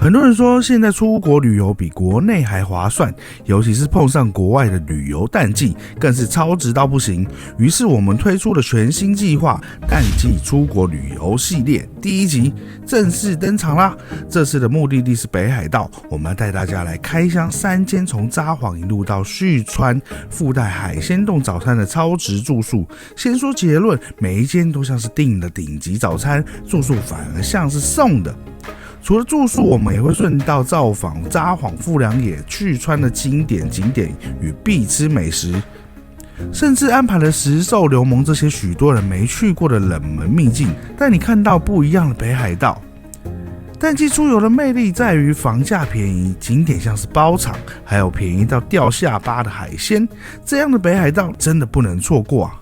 很多人说现在出国旅游比国内还划算，尤其是碰上国外的旅游淡季，更是超值到不行。于是我们推出了全新计划——淡季出国旅游系列第1集正式登场啦！这次的目的地是北海道，我们要带大家来开箱3间从札幌一路到旭川，附带海鲜冻早餐的超值住宿。先说结论，每一间都像是订的顶级早餐，住宿反而像是送的。除了住宿，我们也会顺道造访札幌、富良野、旭川的经典景点与必吃美食，甚至安排了食兽流盟这些许多人没去过的冷门秘境，带你看到不一样的北海道。淡季出游的魅力在于房价便宜，景点像是包场，还有便宜到掉下巴的海鲜，这样的北海道真的不能错过啊！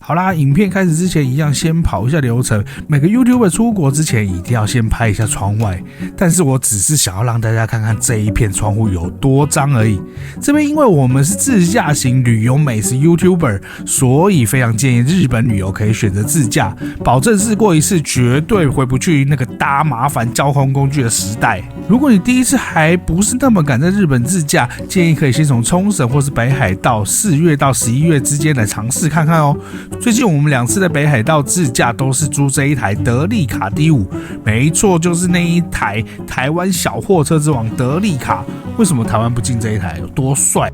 好啦，影片开始之前一样先跑一下流程。每个 YouTuber 出国之前一定要先拍一下窗外，但是我只是想要让大家看看这一片窗户有多脏而已。这边因为我们是自驾型旅游美食 YouTuber， 所以非常建议日本旅游可以选择自驾，保证试过一次绝对回不去那个搭麻烦交通工具的时代。如果你第一次还不是那么敢在日本自驾，建议可以先从冲绳或是北海道4月到11月之间来尝试看看哦。最近我们2次在北海道自驾都是租这一台德利卡 D5， 没错，就是那一台台湾小货车之王德利卡。为什么台湾不进这一台？有多帅？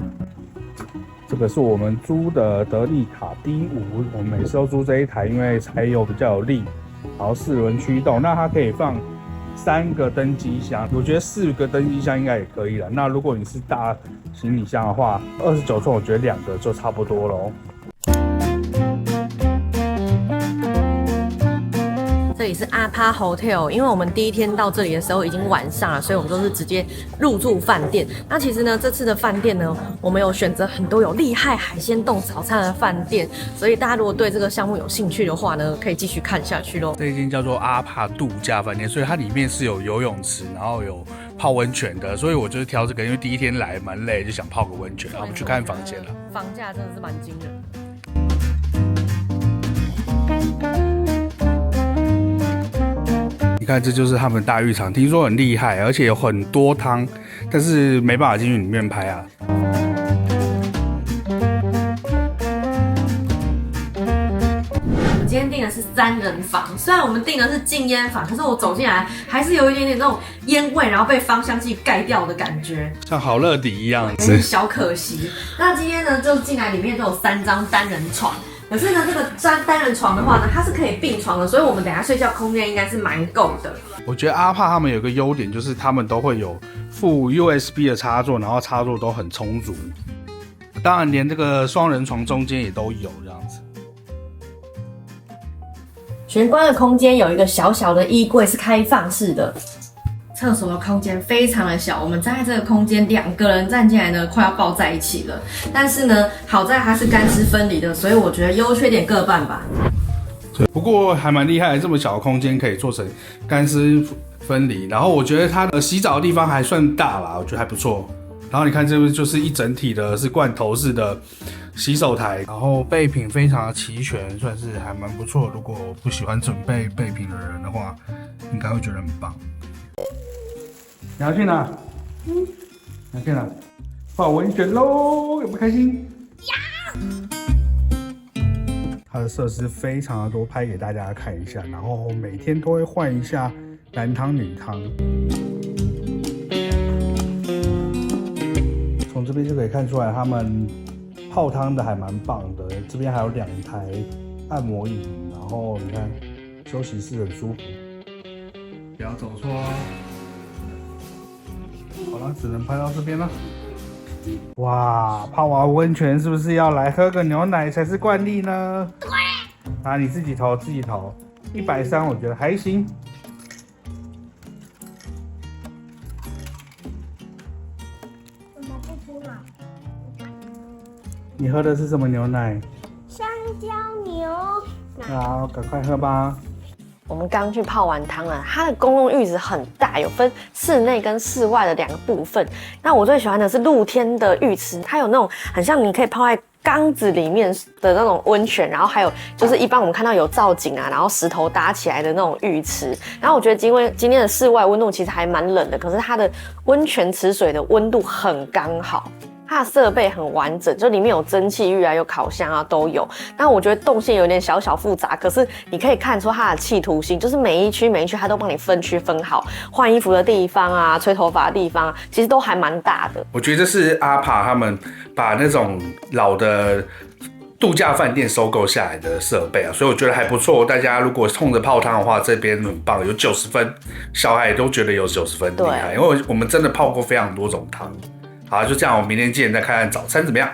这个是我们租的德利卡 D5， 我们每次都租这一台，因为柴油比较有力，然后4轮驱动，那它可以放3个登机箱，我觉得4个登机箱应该也可以了。那如果你是大行李箱的话，29寸我觉得2个就差不多咯。这里是阿帕 Hotel， 因为我们第一天到这里的时候已经晚上了，所以我们都是直接入住饭店。那其实呢，这次的饭店呢，我们有选择很多有厉害海鲜冻早餐的饭店，所以大家如果对这个项目有兴趣的话呢，可以继续看下去咯。这一间叫做阿帕度假饭店，所以它里面是有游泳池，然后有泡温泉的，所以我就是挑这个，因为第一天来蛮累，就想泡个温泉。我们去看房间了，房价真的是蛮惊人的。你看，这就是他们大浴场，听说很厉害，而且有很多汤，但是没办法进去里面拍啊。我今天订的是3人房，虽然我们订的是禁烟房，可是我走进来还是有一点点那种烟味，然后被芳香剂盖掉的感觉，像好乐迪一样有点小可惜。那今天呢，就进来里面都有3张单人床。可是呢，这个单人床的话呢，它是可以并床的，所以我们等一下睡觉空间应该是蛮够的。我觉得阿帕他们有个优点，就是他们都会有附 USB 的插座，然后插座都很充足。当然，连这个双人床中间也都有这样子。玄关的空间有一个小小的衣柜，是开放式的。厕所的空间非常的小，我们站在这个空间2个人站进来呢，快要抱在一起了。但是呢，好在它是干湿分离的，所以我觉得优缺点各半吧。对，不过还蛮厉害的，这么小的空间可以做成干湿分离。然后我觉得它的洗澡的地方还算大啦，我觉得还不错。然后你看这边就是一整体的是罐头式的洗手台，然后备品非常的齐全，算是还蛮不错。如果不喜欢准备备品的人的话，应该会觉得很棒。你要去哪？你要去哪？泡温泉喽，有没有开心？它的设施非常的多，拍给大家看一下。然后每天都会换一下男汤女汤。从这边就可以看出来，他们泡汤的还蛮棒的。这边还有2台按摩椅，然后你看休息室很舒服。不要走错哦。好了，只能拍到这边了。哇，泡完温泉是不是要来喝个牛奶才是惯例呢？对。啊，你自己投，130我觉得还行。怎么不出来？你喝的是什么牛奶？香蕉牛奶。好，赶快喝吧。我们刚去泡完汤了，它的公共浴池很大，有分室内跟室外的2个部分。那我最喜欢的是露天的浴池，它有那种很像你可以泡在缸子里面的那种温泉，然后还有就是一般我们看到有造景啊，然后石头搭起来的那种浴池。然后我觉得因为今天的室外温度其实还蛮冷的，可是它的温泉池水的温度很刚好。它的设备很完整，就里面有蒸汽浴啊，有烤箱啊，都有。但我觉得动线有点小复杂，可是你可以看出它的企图心，就是每一区它都帮你分区分好，换衣服的地方啊，吹头发的地方，其实都还蛮大的。我觉得这是阿帕他们把那种老的度假饭店收购下来的设备啊，所以我觉得还不错。大家如果冲着泡汤的话，这边很棒，有90分，小孩都觉得有90分厉害，因为我们真的泡过非常多种汤。好，就这样，我们明天见，再看看早餐怎么样。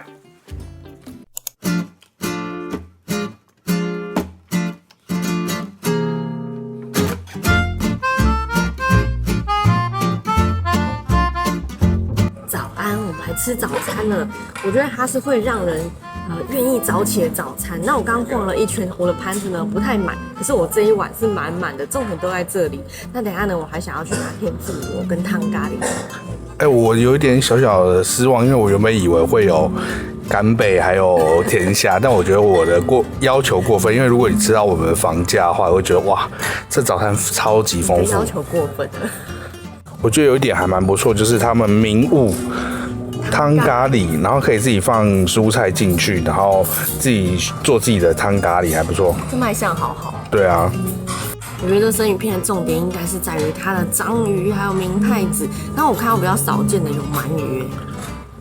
早安，我们来吃早餐了。我觉得它是会让人愿意早起的早餐。那我刚刚逛了一圈，我的盘子呢不太满，可是我这一碗是满满的，重点都在这里。那等一下呢，我还想要去拿天妇罗跟汤咖喱。我有一点小的失望，因为我原本以为会有干贝还有甜虾，但我觉得我的要求过分，因为如果你知道我们的房价的话，我会觉得哇，这早餐超级丰富。要求过分了。我觉得有一点还蛮不错，就是他们名物汤咖喱，然后可以自己放蔬菜进去，然后自己做自己的汤咖喱，还不错。这卖相好好。对啊。我觉得这生鱼片的重点应该是在于它的章鱼，还有明太子。那我看到比较少见的有鳗鱼。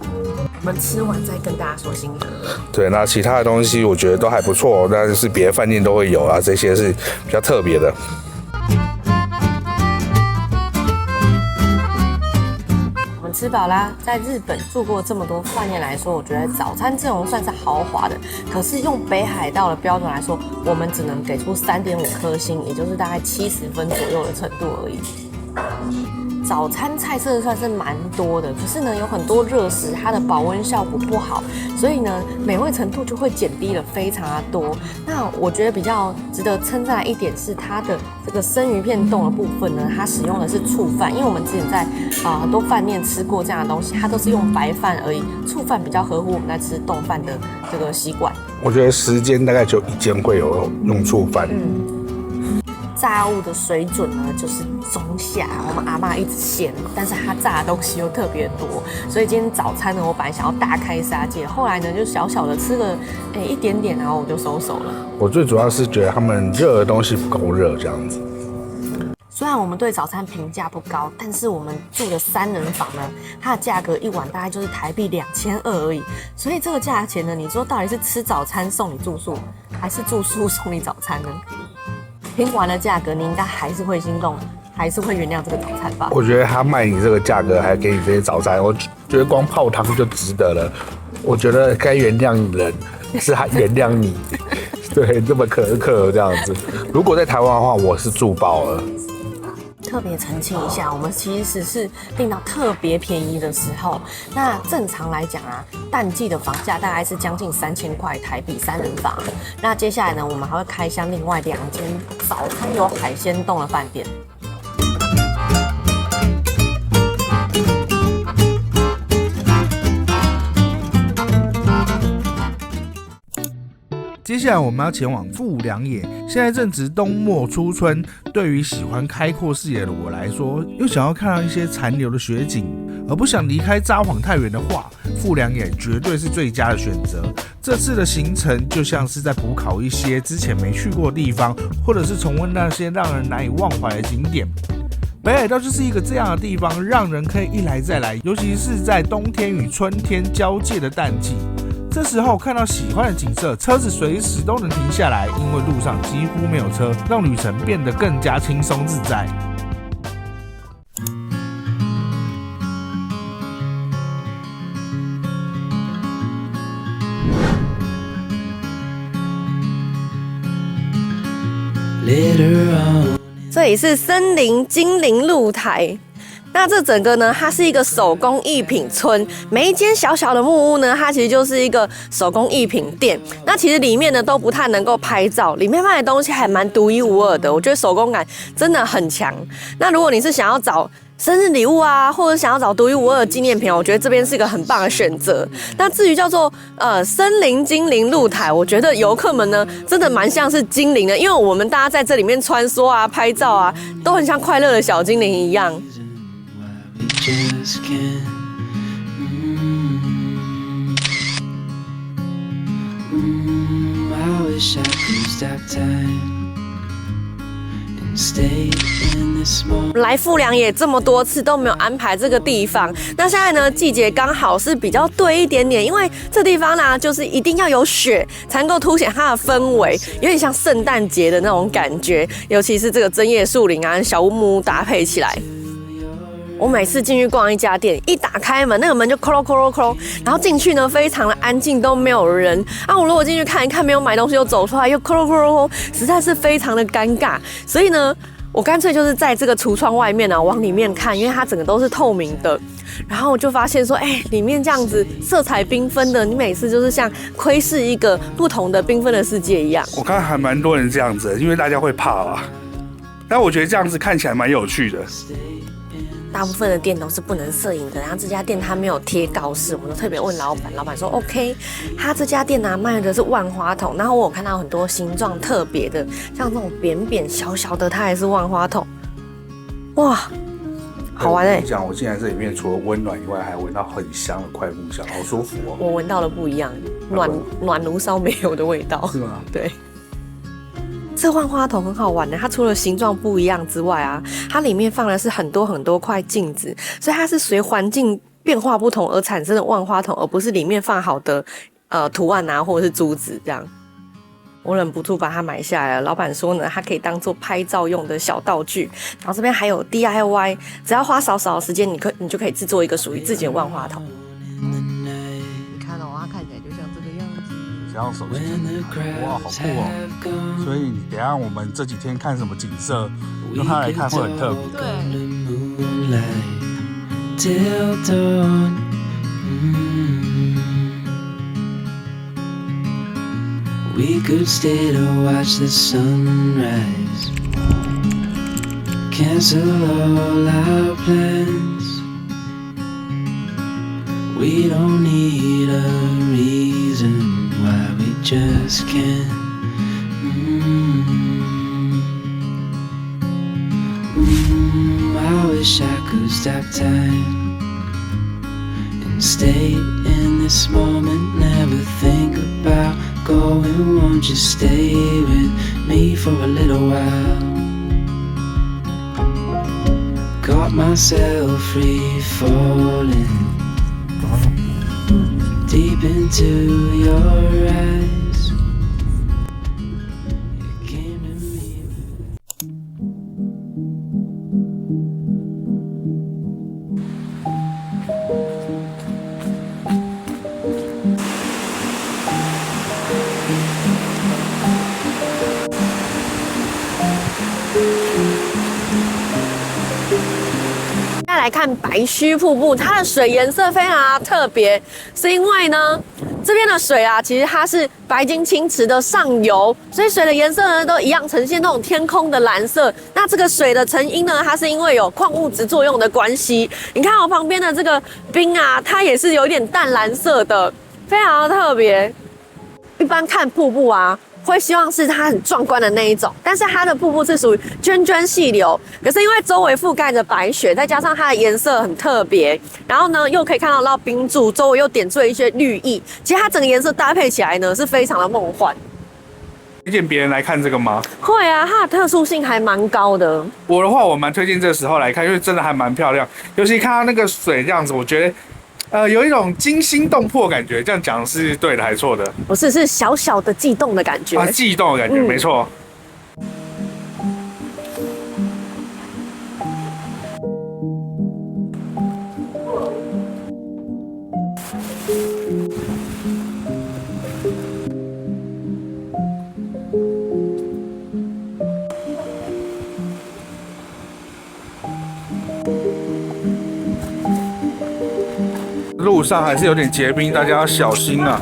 我们吃完再跟大家说心得。对，那其他的东西我觉得都还不错，但是别的饭店都会有啊，这些是比较特别的。吃饱啦，在日本住过这么多饭店来说，我觉得早餐阵容算是豪华的。可是用北海道的标准来说，我们只能给出3.5颗星，也就是大概70分左右的程度而已。早餐菜色算是蛮多的，可是呢，有很多热食，它的保温效果不好，所以呢，美味程度就会减低了非常的多。那我觉得比较值得称赞的一点是它的这个生鱼片冻的部分呢，它使用的是醋饭，因为我们之前在很多饭店吃过这样的东西，它都是用白饭而已，醋饭比较合乎我们在吃冻饭的这个习惯。我觉得10间大概就1间会有用醋饭。炸物的水准呢，就是中下。我们阿嬷一直嫌，但是她炸的东西又特别多，所以今天早餐呢，我本来想要大开杀戒，后来呢就小小的吃了一点点，然后我就收手了。我最主要是觉得他们热的东西不够热，这样子。虽然我们对早餐评价不高，但是我们住的3人房呢，它的价格一碗大概就是台币2200而已，所以这个价钱呢，你说到底是吃早餐送你住宿，还是住宿送你早餐呢？听完了价格，你应该还是会心动，还是会原谅这个早餐吧？我觉得他卖你这个价格，还给你这些早餐，我觉得光泡汤就值得了。我觉得该原谅人是他原谅你，对，这么苛刻这样子。如果在台湾的话，我是住爆了。特别澄清一下，我们其实是订到特别便宜的时候。那正常来讲啊，淡季的房价大概是将近3000块台币3人房。那接下来呢，我们还会开箱另外2间早餐有海鲜冻的饭店。接下来我们要前往富良野，现在正值冬末初春，对于喜欢开阔视野的我来说，又想要看到一些残留的雪景，而不想离开札幌太远的话，富良野绝对是最佳的选择。这次的行程就像是在补考一些之前没去过的地方，或者是重温那些让人难以忘怀的景点。北海道就是一个这样的地方，让人可以一来再来，尤其是在冬天与春天交界的淡季。这时候看到喜欢的景色，车子随时都能停下来，因为路上几乎没有车，让旅程变得更加轻松自在。这里是森林精灵露台。那这整个呢，它是一个手工艺品村，每一间小小的木屋呢，它其实就是一个手工艺品店。那其实里面呢都不太能够拍照，里面卖的东西还蛮独一无二的，我觉得手工感真的很强。那如果你是想要找生日礼物啊，或者想要找独一无二的纪念品，我觉得这边是一个很棒的选择。那至于叫做森林精灵露台，我觉得游客们呢真的蛮像是精灵的，因为我们大家在这里面穿梭啊、拍照啊，都很像快乐的小精灵一样。来富良野这么多次都没有安排这个地方，那现在呢季节刚好是比较对一点点，因为这地方呢就是一定要有雪才能够凸显它的氛围，有点像圣诞节的那种感觉，尤其是这个针叶树林啊、小木屋搭配起来。我每次进去逛一家店，一打开门，那个门就咯咯咯咯，然后进去呢非常的安静，都没有人啊。我如果进去看一看，没有买东西又走出来，又咯咯咯咯，实在是非常的尴尬。所以呢，我干脆就是在这个橱窗外面呢往里面看，因为它整个都是透明的。然后我就发现说，里面这样子色彩缤纷的，你每次就是像窥视一个不同的缤纷的世界一样。我看还蛮多人这样子，因为大家会怕吧。但我觉得这样子看起来蛮有趣的。大部分的店都是不能摄影的，然后这家店它没有贴告示，我们就特别问老板，老板说 OK， 他这家店呢卖的是万花筒，然后我有看到很多形状特别的，像这种扁扁小小的，它也是万花筒，哇，好玩哎！讲我进来这里面除了温暖以外，还闻到很香的快木香，好舒服哦。我闻到的不一样，暖炉烧没有的味道，是吗？对。这万花筒很好玩的，它除了形状不一样之外啊，它里面放的是很多很多块镜子，所以它是随环境变化不同而产生的万花筒，而不是里面放好的图案啊或者是珠子这样。我忍不住把它买下来了。老板说呢，它可以当做拍照用的小道具，然后这边还有 DIY， 只要花少少的时间，你就可以制作一个属于自己的万花筒。你看哦，它看起来就像这个样子。这样手机哇，好酷哦！所以等一下我们这几天看什么景色，用它来看会很特别。We could stay to watch the sunrise, cancel all our plans. We don't need a reason why we just can't. I wish I could stop time and stay in this moment, never think about going. Won't you stay with me for a little while? Got myself free falling deep into your eyes. It came to me. 再来看白须瀑布，它的水颜色非常的特别，是因为呢，这边的水啊，其实它是白金青池的上游，所以水的颜色呢都一样呈现那种天空的蓝色。那这个水的成因呢，它是因为有矿物质作用的关系。你看我旁边的这个冰啊，它也是有点淡蓝色的，非常的特别。一般看瀑布啊，会希望是它很壮观的那一种，但是它的瀑布是属于涓涓细流，可是因为周围覆盖着白雪，再加上它的颜色很特别，然后呢又可以看到冰柱，周围又点缀一些绿意，其实它整个颜色搭配起来呢是非常的梦幻。推荐别人来看这个吗？会啊，它的特殊性还蛮高的。我的话，我蛮推荐这个时候来看，因为真的还蛮漂亮，尤其看到那个水这样子，我觉得。有一种惊心动魄的感觉，这样讲是对的还是错的？不是，是小小的悸动的感觉。啊，悸动的感觉，没错。路上还是有点结冰，大家要小心啊！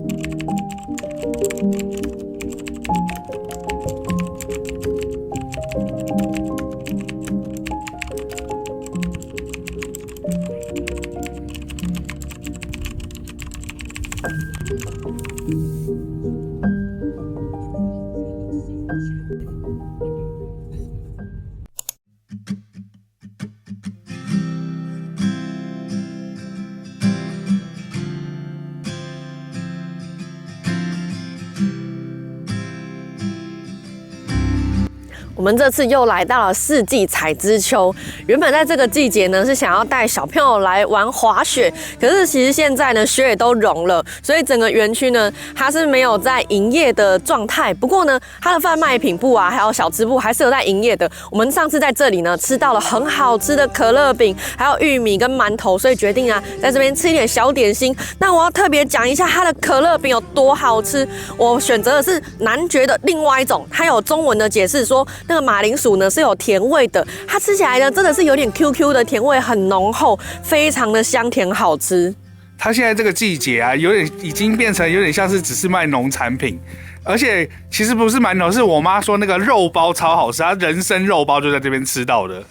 我们这次又来到了四季彩之秋。原本在这个季节呢，是想要带小朋友来玩滑雪，可是其实现在呢，雪也都融了，所以整个园区呢，它是没有在营业的状态。不过呢，它的贩卖品部啊，还有小吃部还是有在营业的。我们上次在这里呢，吃到了很好吃的可乐饼，还有玉米跟馒头，所以决定啊，在这边吃一点小点心。那我要特别讲一下它的可乐饼有多好吃。我选择的是男爵的另外一种，它有中文的解释说。那个马铃薯呢是有甜味的，它吃起来呢真的是有点 QQ 的甜味，很浓厚，非常的香甜好吃。它现在这个季节啊，已经变成有点像是只是卖农产品，而且其实不是馒头，是我妈说那个肉包超好吃，她人参肉包就在这边吃到的。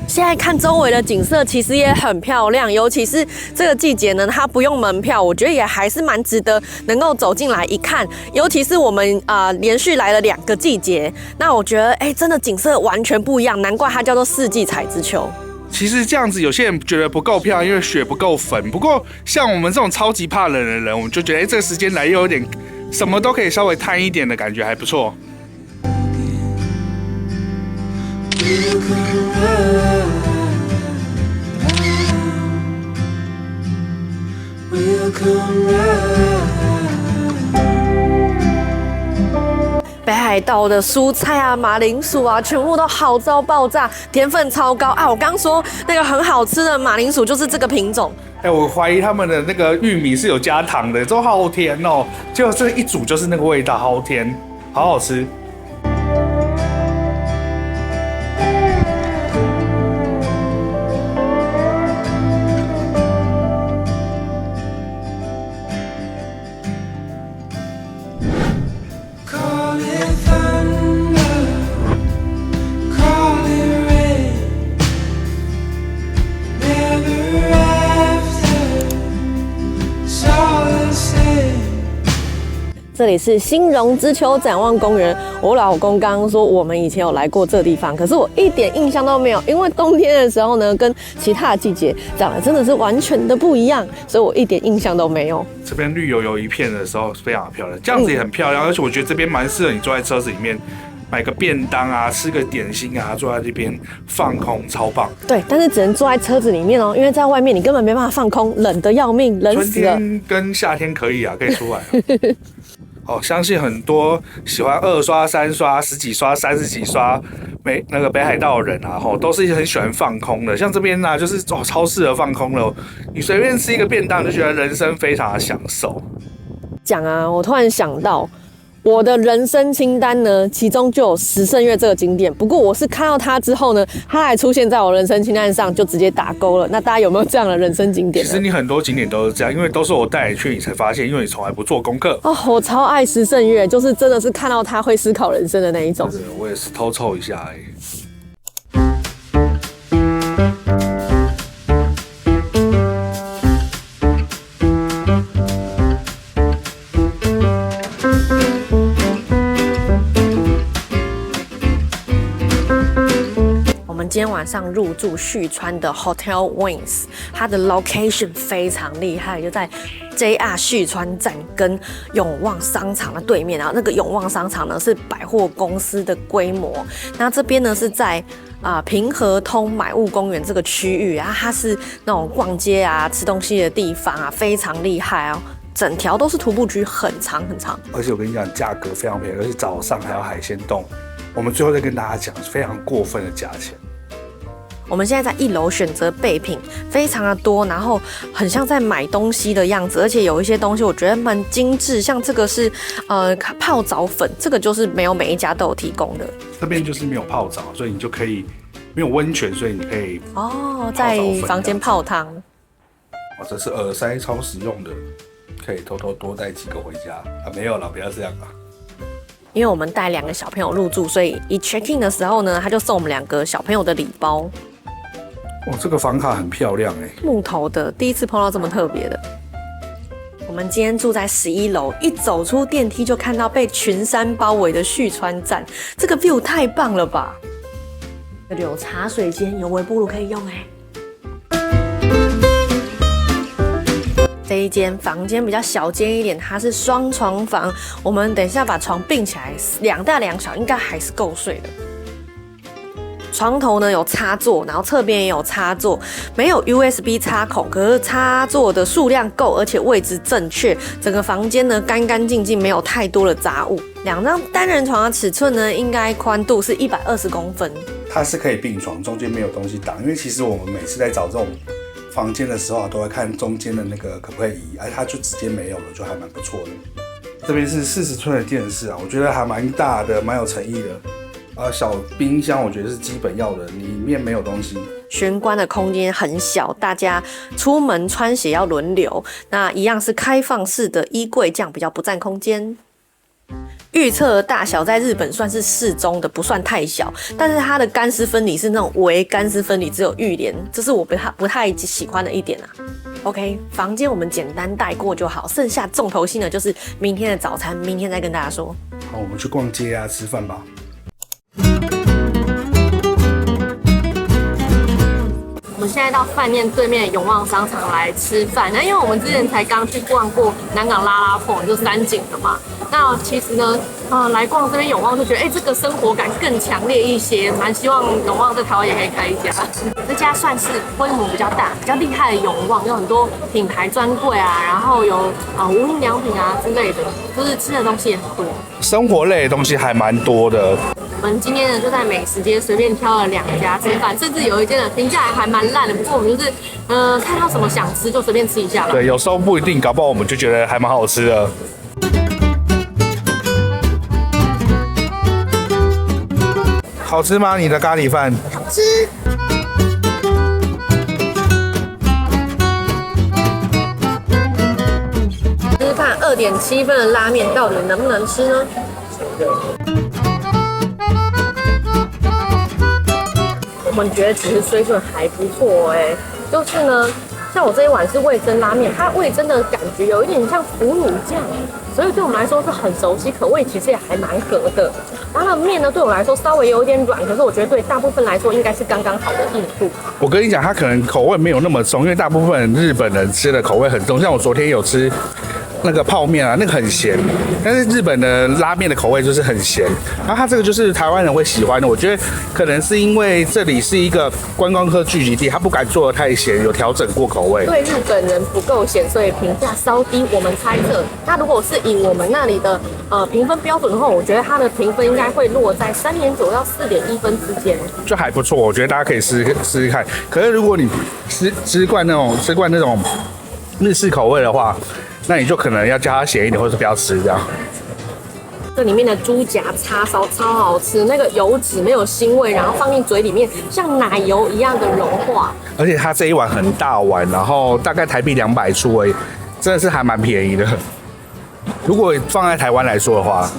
现在看周围的景色其实也很漂亮，尤其是这个季节呢，它不用门票，我觉得也还是蛮值得能够走进来一看。尤其是我们连续来了2个季节，那我觉得真的景色完全不一样，难怪它叫做四季彩之秋。其实这样子，有些人觉得不够漂亮，因为雪不够粉。不过像我们这种超级怕冷的人，我们就觉得这个时间来又有点什么都可以稍微贪一点的感觉，还不错。北海道的蔬菜啊、马铃薯啊，全部都好到爆炸，甜分超高啊！我刚说那个很好吃的马铃薯就是这个品种。我怀疑他们的那个玉米是有加糖的，都好甜哦。结果这一煮就是那个味道，好甜，好好吃。这里是新荣之丘展望公园。我老公刚刚说我们以前有来过这地方，可是我一点印象都没有，因为冬天的时候呢，跟其他的季节长得真的是完全的不一样，所以我一点印象都没有。这边绿油油一片的时候非常漂亮，这样子也很漂亮，而且我觉得这边蛮适合你坐在车子里面。买个便当啊，吃个点心啊，坐在这边放空，超棒。对，但是只能坐在车子里面哦，因为在外面你根本没办法放空，冷得要命，冷死了。春天跟夏天可以啊，可以出来、啊。相信很多喜欢2刷、3刷、10几刷、30几刷那个北海道的人啊，都是很喜欢放空的。像这边呢、就是超适合放空了。你随便吃一个便当，就觉得人生非常的享受。讲啊，我突然想到。我的人生清单呢，其中就有石胜岳这个景点。不过我是看到它之后呢，它还出现在我人生清单上，就直接打勾了。那大家有没有这样的人生景点呢？其实你很多景点都是这样，因为都是我带你去，你才发现，因为你从来不做功课。哦，我超爱石胜岳，就是真的是看到它会思考人生的那一种。我也是偷凑一下而已。今天晚上入住旭川的 Hotel Wings， 它的 location 非常厉害，就在 JR 旭川站跟永旺商场的对面。然后那个永旺商场呢是百货公司的规模，那这边呢是在平和通买物公园这个区域啊，它是那种逛街啊、吃东西的地方啊，非常厉害哦。整条都是徒步区，很长很长。而且我跟你讲，价格非常便宜，而且早上还有海鲜冻。我们最后再跟大家讲非常过分的价钱。我们现在在1楼选择备品，非常的多，然后很像在买东西的样子，而且有一些东西我觉得蛮精致，像这个是泡澡粉，这个就是没有每一家都有提供的。这边就是没有泡澡，所以你就可以没有温泉，所以你可以在房间泡汤。这是耳塞，超实用的，可以偷偷多带几个回家啊！没有了，不要这样啊！因为我们带2个小朋友入住，所以一 check in 的时候呢，他就送我们2个小朋友的礼包。这个房卡很漂亮哎，木头的，第一次碰到这么特别的。我们今天住在11楼，一走出电梯就看到被群山包围的旭川站，这个 view 太棒了吧！这里有茶水间，有微波炉可以用哎。这一间房间比较小间一点，它是双床房。我们等一下把床并起来，2大2小，应该还是够睡的。床头呢有插座，然后侧边也有插座，没有 USB 插孔，可是插座的数量够，而且位置正确，整个房间呢干干净净，没有太多的杂物。2张单人床的尺寸呢，应该宽度是120公分。它是可以并床，中间没有东西挡，因为其实我们每次在找这种房间的时候都会看中间的那个可不可以移，它就直接没有了，就还蛮不错的。这边是40寸的电视啊，我觉得还蛮大的，蛮有诚意的。小冰箱我觉得是基本要的，里面没有东西。玄关的空间很小，大家出门穿鞋要轮流。那一样是开放式的衣柜，这样比较不占空间。预测大小在日本算是适中的，不算太小，但是它的干湿分离是那种微干湿分离，只有浴帘，这是我不太喜欢的一点啊。OK， 房间我们简单带过就好，剩下重头戏呢就是明天的早餐，明天再跟大家说。好，我们去逛街啊，吃饭吧。我们现在到饭店对面的永旺商场来吃饭。那因为我们之前才刚去逛过南港拉拉碰，就3景的嘛。那其实呢，来逛这边永旺就觉得，这个生活感更强烈一些，蛮希望永旺在台湾也可以开一家。这家算是规模比较大、比较厉害的永旺，有很多品牌专柜啊，然后有无印良品啊之类的，就是吃的东西也很多。生活类的东西还蛮多的。我们今天呢就在美食街随便挑了2家吃饭，甚至有一间的评价还蛮烂的，不过我们就是看到什么想吃就随便吃一下吧。对，有时候不一定，搞不好我们就觉得还蛮好吃的。好吃吗？你的咖喱饭？好吃。吃看2.7分的拉面到底能不能吃呢？我们觉得其实水准还不错就是呢，像我这一碗是味噌拉面，它味噌的感觉有一点像腐乳酱，所以对我们来说是很熟悉，口味其实也还蛮合的。然后面呢，对我来说稍微有一点软，可是我觉得对大部分来说应该是刚刚好的硬度。我跟你讲，它可能口味没有那么重，因为大部分日本人吃的口味很重。像我昨天有吃那个泡面啊，那个很咸，但是日本的拉面的口味就是很咸。然后它这个就是台湾人会喜欢的，我觉得可能是因为这里是一个观光客聚集地，它不敢做的太咸，有调整过口味。对日本人不够咸，所以评价稍低。我们猜测，那如果是以我们那里的评分标准的话，我觉得它的评分应该会落在3.9到4.1分之间，就还不错。我觉得大家可以试试看。可是如果你吃惯那种日式口味的话，那你就可能要叫它咸一点，或者是不要吃这样。这里面的猪夹叉烧超好吃，那个油脂没有腥味，然后放进嘴里面像奶油一样的融化。而且它这一碗很大碗，然后大概台币200出而已，真的是还蛮便宜的。如果放在台湾来说的话，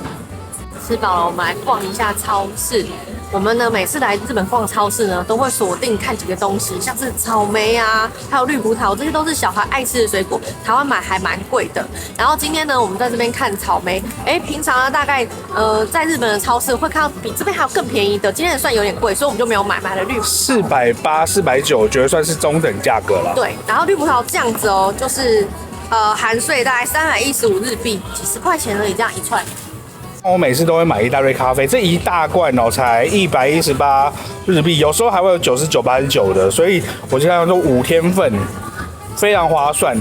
吃饱了，我们来逛一下超市。我们呢每次来日本逛超市呢，都会锁定看几个东西，像是草莓啊，还有绿葡萄，这些都是小孩爱吃的水果，台湾买还蛮贵的。然后今天呢，我们在这边看草莓，平常呢大概在日本的超市会看到比这边还有更便宜的，今天也算有点贵，所以我们就没有买，买了绿葡萄480、490，我觉得算是中等价格了。对，然后绿葡萄这样子哦，就是含税大概315日币，几十块钱而已，这样一串。我每次都会买一大堆咖啡，这一大罐哦才118日币，有时候还会有99、89的，所以我就想说5天份，非常划算。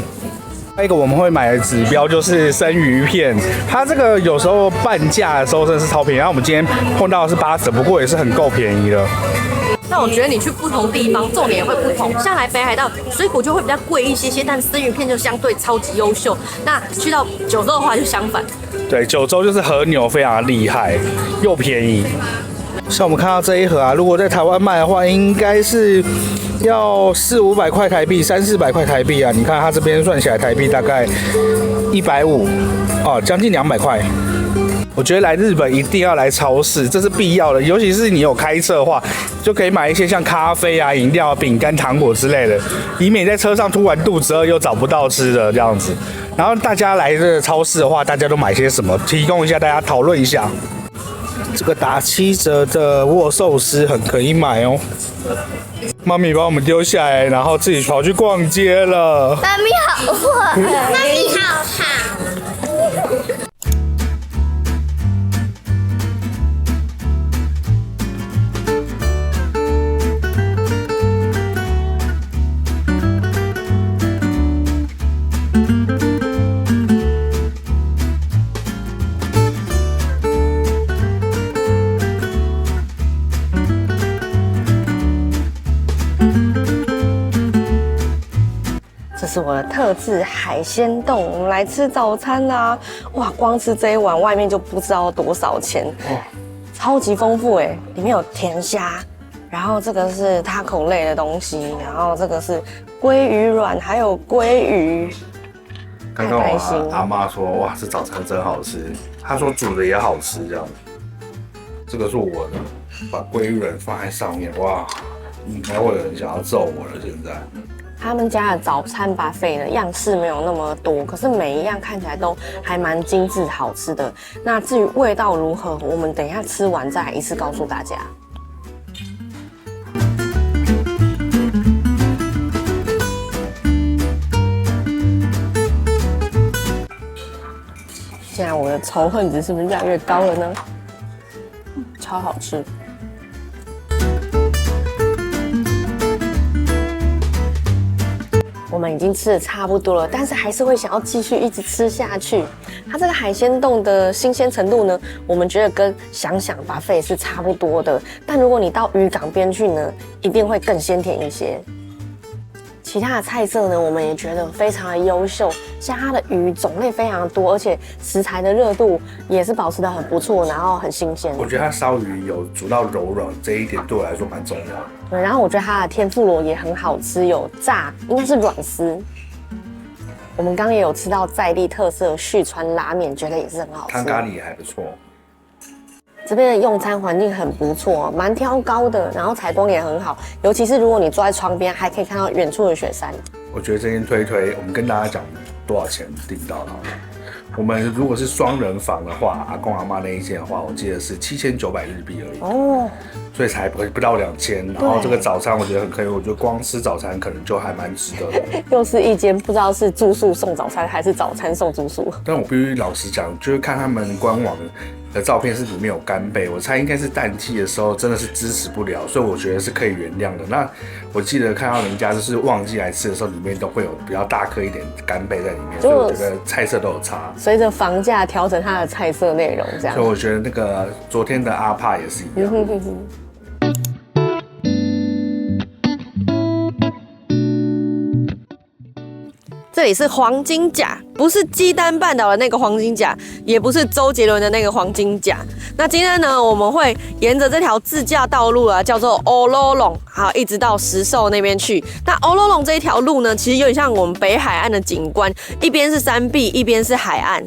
还有一个我们会买的指标就是生鱼片，它这个有时候半价的时候真的是超便宜，然后我们今天碰到的是80，不过也是很够便宜的。但我觉得你去不同地方，重点也会不同。像来北海道，水果就会比较贵一些，但生鱼片就相对超级优秀。那去到九州的话就相反。对，九州就是和牛非常厉害，又便宜。像我们看到这一盒啊，如果在台湾卖的话，应该是要400-500块台币，300-400块台币啊。你看它这边算起来台币大概150哦，将近200块。我觉得来日本一定要来超市，这是必要的。尤其是你有开车的话，就可以买一些像咖啡啊、饮料、饼干、糖果之类的，以免在车上突然肚子饿又找不到吃的这样子。然后大家来这超市的话，大家都买些什么？提供一下大家讨论一下。这个打7折的握寿司很可以买哦。妈咪把我们丢下来，然后自己跑去逛街了。妈咪好饿，妈咪好好。是我的特制海鲜冻，我们来吃早餐啦！哇，光吃这一碗外面就不知道多少钱，超级丰富哎！里面有甜虾，然后这个是taco类的东西，然后这个是鲑鱼卵，还有鲑鱼。刚刚我阿妈说，哇，这早餐真好吃。她说煮的也好吃，这样。这个是我的，把鲑鱼卵放在上面，哇，应该会有人想要揍我了。现在他们家的早餐buffet呢，样式没有那么多，可是每一样看起来都还蛮精致好吃的。那至于味道如何，我们等一下吃完再来一次告诉大家。现在我的仇恨值是不是越来越高了呢？超好吃。我们已经吃的差不多了，但是还是会想要继续一直吃下去。它这个海鲜冻的新鲜程度呢，我们觉得跟想buffet是差不多的，但如果你到渔港边去呢，一定会更鲜甜一些。其他的菜色呢，我们也觉得非常的优秀，像它的鱼种类非常的多，而且食材的热度也是保持得很不错，然后很新鲜。我觉得它烧鱼有煮到柔软，这一点对我来说蛮重要的。对，然后我觉得它的天妇罗也很好吃，有炸，应该是软丝。我们刚刚也有吃到在地特色旭川拉面，觉得也是很好吃。汤咖喱也还不错。这边的用餐环境很不错，蛮挑高的，然后采光也很好，尤其是如果你坐在窗边，还可以看到远处的雪山。我觉得这间推，我们跟大家讲多少钱订到了。我们如果是双人房的话，阿公阿妈那一间的话，我记得是7900日币而已。哦，所以才不到2000。然后这个早餐我觉得很可以，我觉得光吃早餐可能就还蛮值得的。又是一间不知道是住宿送早餐还是早餐送住宿。但我必须老实讲，就是看他们官网的照片是里面有干贝，我猜应该是淡季的时候真的是支持不了，所以我觉得是可以原谅的。那我记得看到人家就是旺季来吃的时候，里面都会有比较大颗一点干贝在里面，所以我觉得菜色都有差。随着房价调整它的菜色内容，这样。所以我觉得那个昨天的阿帕也是一样。这里是黄金甲，不是鸡蛋半岛的那个黄金甲，也不是周杰伦的那个黄金甲。那今天呢，我们会沿着这条自驾道路啊，叫做欧罗龙，好，一直到石兽那边去。那欧罗龙这一条路呢，其实有点像我们北海岸的景观，一边是山壁，一边是海岸。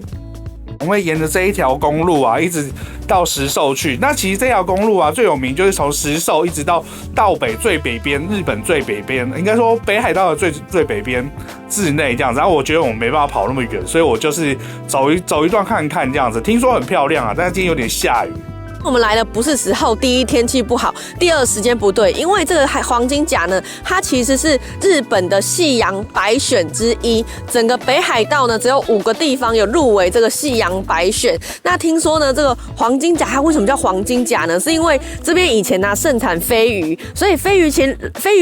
我们会沿着这一条公路啊，一直到石兽去。那其实这条公路啊，最有名就是从石兽一直到道北最北边，日本最北边，应该说北海道的最北边志内这样子。然后我觉得我们没办法跑那么远，所以我就是走一段看看这样子。听说很漂亮啊，但是今天有点下雨。我们来的不是时候，第一天气不好，第二时间不对，因为这个黄金甲呢，它其实是日本的夕阳百选之一。整个北海道呢，只有5个地方有入围这个夕阳百选。那听说呢，这个黄金甲它为什么叫黄金甲呢？是因为这边以前盛产飞鱼，所以飞鱼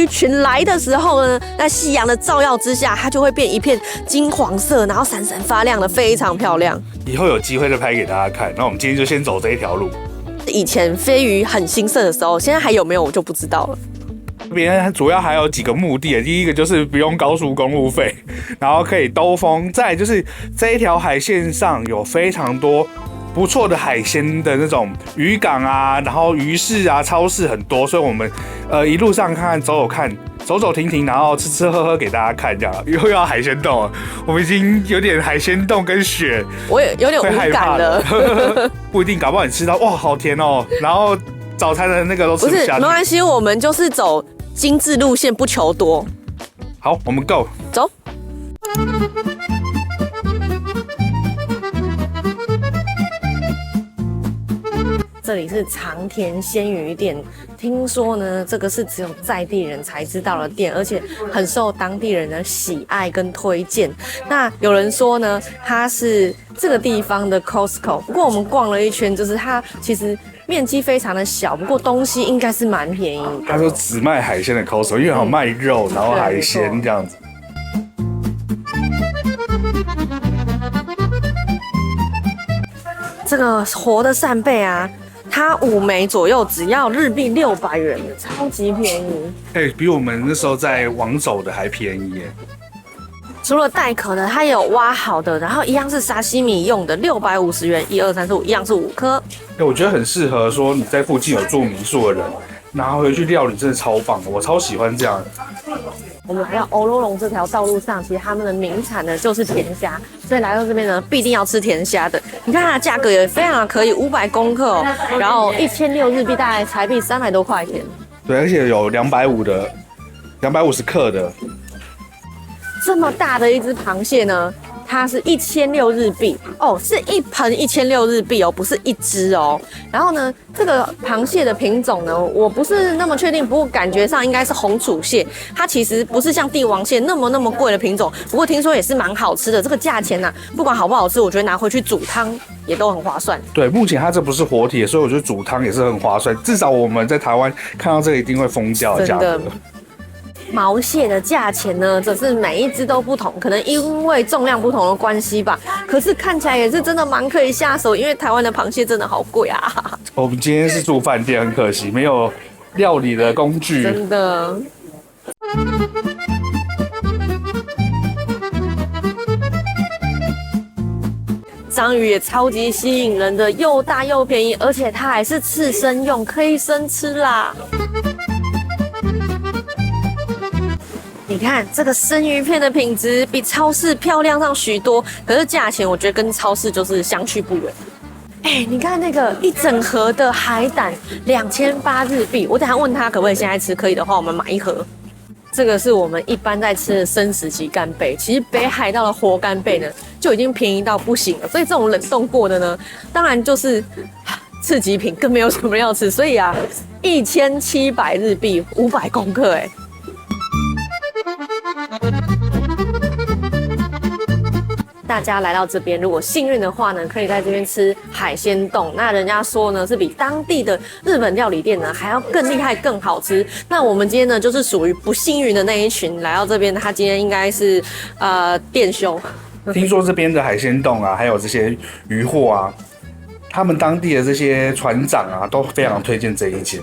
群来的时候呢，在夕阳的照耀之下，它就会变一片金黄色，然后闪闪发亮的，非常漂亮。以后有机会再拍给大家看。那我们今天就先走这一条路。以前飞鱼很兴盛的时候，现在还有没有我就不知道了。这边主要还有几个目的，第一个就是不用高速公路费，然后可以兜风。再来就是这一条海线上有非常多不错的海鲜的那种渔港啊，然后鱼市啊、超市很多，所以我们一路上走走停停，然后吃吃喝喝给大家看，这样又要海鲜冻了。我们已经有点海鲜冻跟雪，我也有点无感了。不一定，搞不好你吃到哇好甜哦，然后早餐的那个都吃不下去。不是，没关系，我们就是走精致路线，不求多。好，我们 go 走。这里是长田鲜鱼店，听说呢，这个是只有在地人才知道的店，而且很受当地人的喜爱跟推荐。那有人说呢，它是这个地方的 Costco， 不过我们逛了一圈，就是它其实面积非常的小，不过东西应该是蛮便宜的。他说只卖海鲜的 Costco， 因为还有卖肉，然后海鲜这样子。这个活的扇贝啊，它5枚左右，只要日币600元，超级便宜。比我们那时候在往走的还便宜耶。除了带壳的，它也有挖好的，然后一样是沙西米用的，650元，1、2、3、4、5，一样是5颗。我觉得很适合说你在附近有住民宿的人，拿回去料理真的超棒的，我超喜欢这样。我们来到欧罗龙这条道路上，其实他们的名产呢就是甜虾，所以来到这边呢必定要吃甜虾的。你看它的价格也非常的可以，500公克哦，然后1006日币，大概台币300多块钱。对，而且有250的，250克的。这么大的一只螃蟹呢，它是1006日币哦，是一盆1006日币哦，不是一只哦。然后呢，这个螃蟹的品种呢，我不是那么确定，不过感觉上应该是红楚蟹。它其实不是像帝王蟹那么贵的品种，不过听说也是蛮好吃的。这个价钱呢、不管好不好吃，我觉得拿回去煮汤也都很划算。对，目前它这不是活体，所以我觉得煮汤也是很划算。至少我们在台湾看到这个一定会疯掉的价格。毛蟹的价钱呢，则是每一只都不同，可能因为重量不同的关系吧。可是看起来也是真的蛮可以下手，因为台湾的螃蟹真的好贵啊。我们今天是住饭店，很可惜没有料理的工具。真的。章鱼也超级吸引人的，又大又便宜，而且它还是刺身用，可以生吃啦。你看这个生鱼片的品质比超市漂亮上许多，可是价钱我觉得跟超市就是相去不远。你看那个一整盒的海胆，2800日币。我等一下问他可不可以现在吃，可以的话我们买一盒。这个是我们一般在吃的生食级干贝，其实北海道的活干贝呢就已经便宜到不行了，所以这种冷冻过的呢，当然就是次级品，更没有什么人要吃。所以啊，1700日币500公克，大家来到这边，如果幸运的话呢，可以在这边吃海鲜冻。那人家说呢，是比当地的日本料理店呢还要更厉害、更好吃。那我们今天呢，就是属于不幸运的那一群，来到这边，他今天应该是店休。听说这边的海鲜冻啊，还有这些渔货啊，他们当地的这些船长啊，都非常推荐这一间。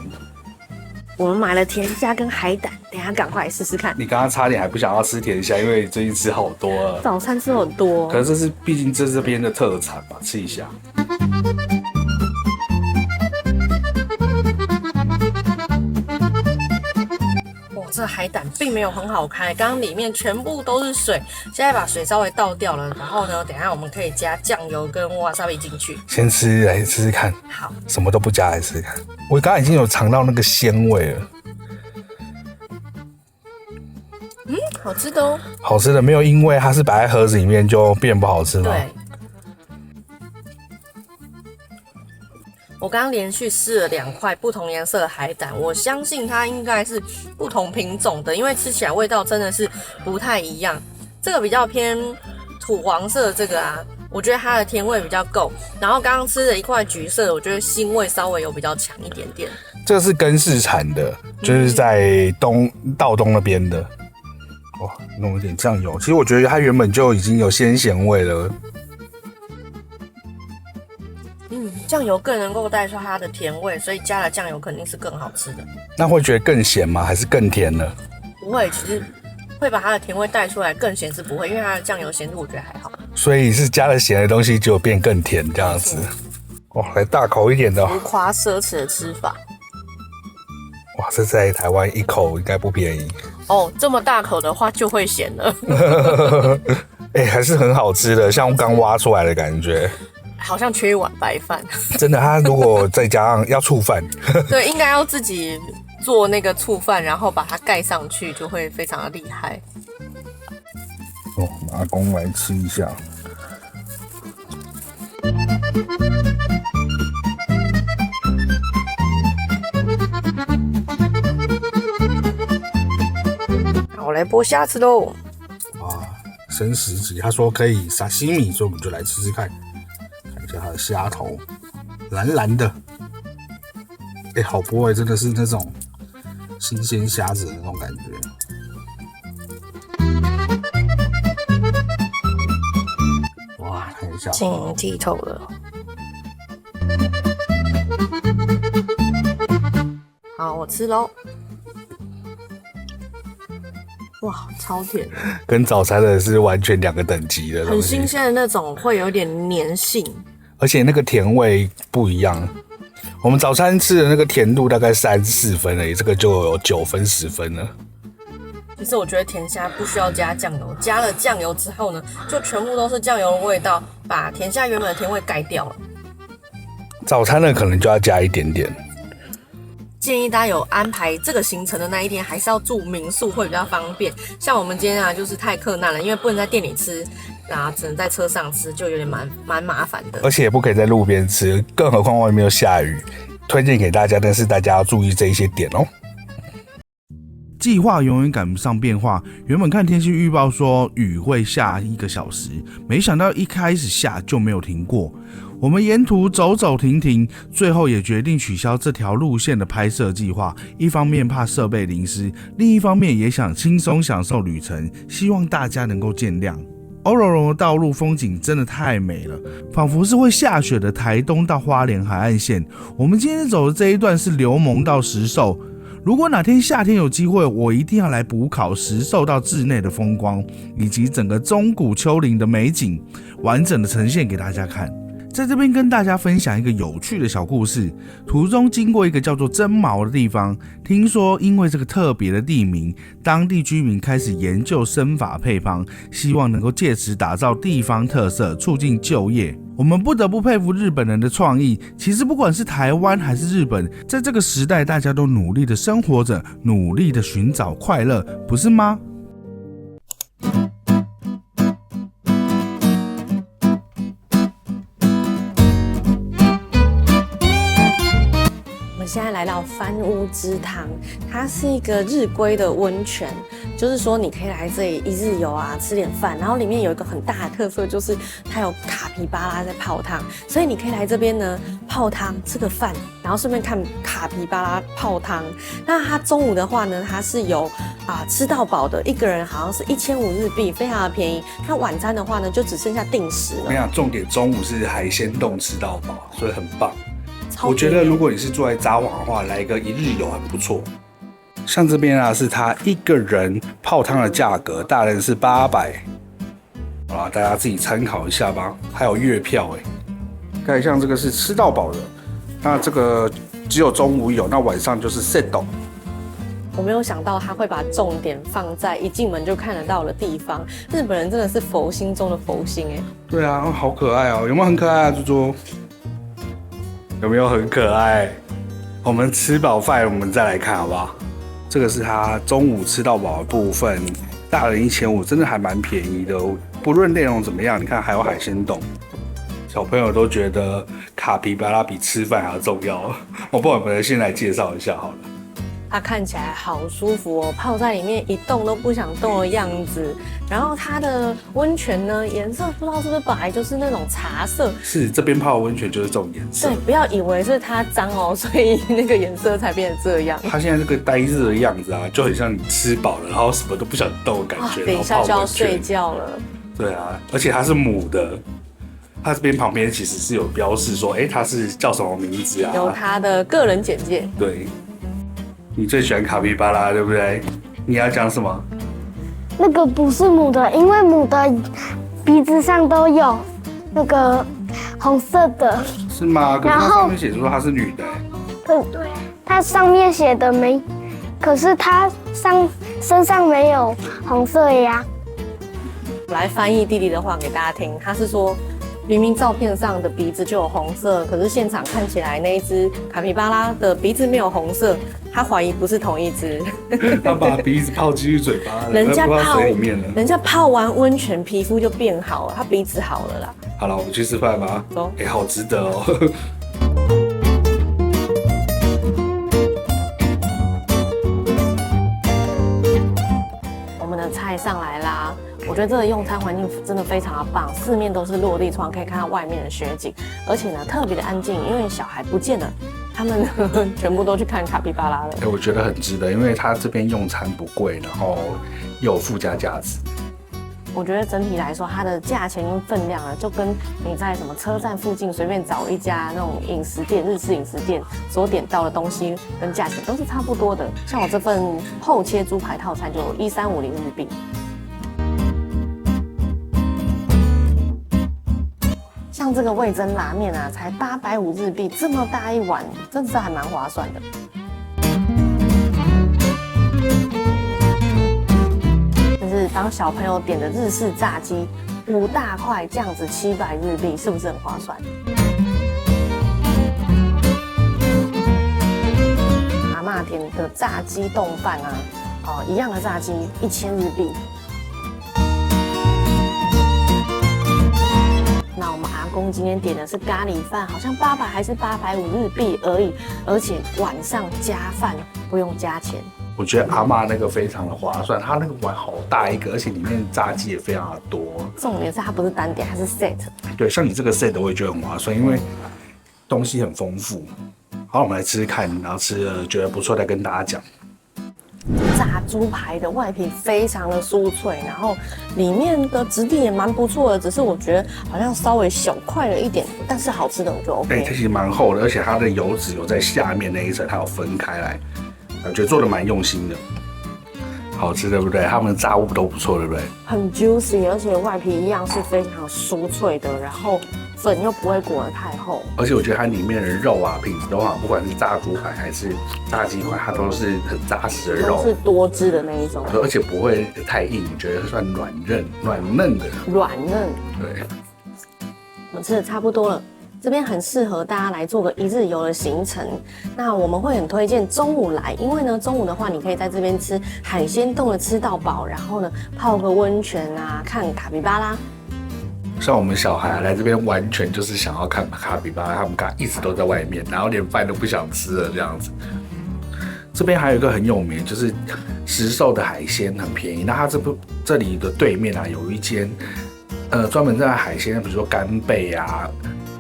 我们买了甜虾跟海胆，等一下赶快来试试看。你刚刚差点还不想要吃甜虾，因为最近吃好多了。早餐吃很多，可是这是毕竟这边的特产吧，吃一下。哇，这海胆并没有很好开，刚刚里面全部都是水，现在把水稍微倒掉了，然后呢，等一下我们可以加酱油跟wasabi进去。先吃来试试看，好，什么都不加来试试看。我刚刚已经有尝到那个鲜味了，好吃的哦。好吃的，没有因为它是摆在盒子里面就变不好吃吗？对。我刚刚连续试了2块不同颜色的海胆，我相信它应该是不同品种的，因为吃起来味道真的是不太一样。这个比较偏土黄色的这个啊，我觉得它的甜味比较够。然后刚刚吃的一块橘色的，我觉得腥味稍微有比较强一点点。这个是根室产的，就是在道东那边的。哇，弄一点酱油，其实我觉得它原本就已经有鲜咸味了。酱油更能够带出它的甜味，所以加了酱油肯定是更好吃的。那会觉得更咸吗？还是更甜呢？不会，其实会把它的甜味带出来，更咸是不会，因为它的酱油咸度我觉得还好。所以是加了咸的东西就变更甜这样子。哇，来大口一点的浮夸奢侈的吃法。哇，这在台湾一口应该不便宜哦，这么大口的话就会咸了。还是很好吃的，像刚挖出来的感觉。好像缺一碗白饭。真的，它如果再加上要醋饭，对，应该要自己做那个醋饭，然后把它盖上去，就会非常的厉害。阿公来吃一下。好，来剥虾子喽！哇，生食级，他说可以沙西米，所以我们就来吃吃看。看一下它的虾头，蓝蓝的，好剥真的是那种新鲜虾子的那种感觉。哇，看一下，晶莹剔透了。好，我吃喽。哇，超甜，跟早餐的是完全2个等级的东西，很新鲜的那种，会有点粘性，而且那个甜味不一样。我们早餐吃的那个甜度大概3、4分而已，这个就有9分、10分了。其实我觉得甜虾不需要加酱油，加了酱油之后呢，就全部都是酱油的味道，把甜虾原本的甜味盖掉了。早餐呢可能就要加一点点。建议大家有安排这个行程的那一天，还是要住民宿会比较方便。像我们今天啊，就是太克难了，因为不能在店里吃，然后只能在车上吃，就有点蛮麻烦的。而且也不可以在路边吃，更何况外面又下雨。推荐给大家，但是大家要注意这一些点哦。计划永远赶不上变化。原本看天气预报说雨会下1个小时，没想到一开始下就没有停过。我们沿途走走停停，最后也决定取消这条路线的拍摄计划。一方面怕设备淋湿，另一方面也想轻松享受旅程，希望大家能够见谅。欧柔荣的道路风景真的太美了，仿佛是会下雪的台东到花莲海岸线。我们今天走的这一段是流盟到石兽。如果哪天夏天有机会，我一定要来补考石兽到志内的风光，以及整个中古丘陵的美景，完整的呈现给大家看。在这边跟大家分享一个有趣的小故事。途中经过一个叫做真毛的地方，听说因为这个特别的地名，当地居民开始研究生法配方，希望能够借此打造地方特色，促进就业。我们不得不佩服日本人的创意。其实不管是台湾还是日本，在这个时代大家都努力的生活着，努力的寻找快乐，不是吗？现在来到番屋之汤，它是一个日归的温泉，就是说你可以来这里一日游啊，吃点饭，然后里面有一个很大的特色，就是它有卡皮巴拉在泡汤，所以你可以来这边呢泡汤吃个饭，然后顺便看卡皮巴拉泡汤。那它中午的话呢，它是有吃到饱的，一个人好像是1500日币，非常的便宜。那晚餐的话呢，就只剩下定时了。我跟你讲，重点中午是海鲜冻吃到饱，所以很棒。我觉得如果你是住在札幌的话，来一个一日游很不错。像这边啊，是他一个人泡汤的价格，大人是800，好啦，大家自己参考一下吧。还有月票看像这个是吃到饱的，那这个只有中午有，那晚上就是 set。我没有想到他会把重点放在一进门就看得到的地方。日本人真的是佛心中的佛心对啊，好可爱哦，有没有很可爱啊，猪猪？有没有很可爱？我们吃饱饭，我们再来看好不好？这个是他中午吃到饱的部分，大人1500，真的还蛮便宜的。不论内容怎么样，你看还有海鲜冻，小朋友都觉得卡皮巴拉比吃饭还要重要。我帮我们先来介绍一下好了。它看起来好舒服哦，泡在里面一动都不想动的样子。然后它的温泉呢，颜色不知道是不是本来就是那种茶色。是，这边泡的温泉就是这种颜色。对，不要以为是它脏哦，所以那个颜色才变成这样。它现在这个呆滞的样子啊，就很像你吃饱了，然后什么都不想动的感觉。等一下就要睡觉了。对啊，而且它是母的。它这边旁边其实是有标示说，它是叫什么名字啊？有它的个人简介。对。你最喜欢卡皮巴拉，对不对？你要讲什么？那个不是母的，因为母的鼻子上都有那个红色的。是吗？可是它上面写说它是女的。对，它上面写的没，可是它身上没有红色呀。我来翻译弟弟的话给大家听，他是说。明明照片上的鼻子就有红色，可是现场看起来那一只卡皮巴拉的鼻子没有红色，他怀疑不是同一只。他把鼻子泡进去嘴巴了，人家泡水里面了。人家泡完温泉皮肤就变好了，他鼻子好了啦。好了，我们去吃饭吧。走。好值得哦。我们的菜上来啦。我觉得这个用餐环境真的非常的棒，四面都是落地窗，可以看到外面的雪景，而且呢特别的安静，因为小孩不见了，他们全部都去看卡皮巴拉了。我觉得很值得，因为他这边用餐不贵，然后又有附加价值。我觉得整体来说，它的价钱跟分量啊，就跟你在什么车站附近随便找一家那种饮食店、日式饮食店所点到的东西跟价钱都是差不多的。像我这份厚切猪排套餐就1350日币。像这个味噌拉面啊，才850日币，这么大一碗，真的是还蛮划算的。这是帮小朋友点的日式炸鸡，5大块这样子700日币，是不是很划算？阿嬷点的炸鸡冻饭啊，一样的炸鸡1000日币。那我们阿公今天点的是咖喱饭，好像800还是850日币而已，而且晚上加饭不用加钱。我觉得阿嬷那个非常的划算，它那个碗好大一个，而且里面炸鸡也非常的多。重点是它不是单点，它是 set。对，像你这个 set 我也觉得很划算，因为东西很丰富。好，我们来吃吃看，然后吃了觉得不错再跟大家讲。炸猪排的外皮非常的酥脆，然后里面的质地也蛮不错的，只是我觉得好像稍微小块了一点，但是好吃的我就 OK。它其实蛮厚的，而且它的油脂有在下面那一层，它有分开来，感觉做的蛮用心的，好吃对不对？他们的炸物都不错，对不对？很 juicy， 而且外皮一样是非常酥脆的，然后粉又不会裹得太厚。而且我觉得它里面的肉啊，品质都好，不管是炸猪排还是炸鸡块，它都是很扎实的肉，都是多汁的那一种，而且不会太硬，我觉得算软嫩的。软嫩。对，我们吃的差不多了。这边很适合大家来做个1日游的行程，那我们会很推荐中午来，因为呢中午的话，你可以在这边吃海鲜冻的吃到饱，然后呢泡个温泉啊，看卡比巴拉。像我们小孩来这边完全就是想要看卡比巴拉，他们刚一直都在外面，然后连饭都不想吃了这样子。这边还有一个很有名，就是石寿的海鲜很便宜。那它这里的对面啊，有一间专门在海鲜，比如说干贝啊。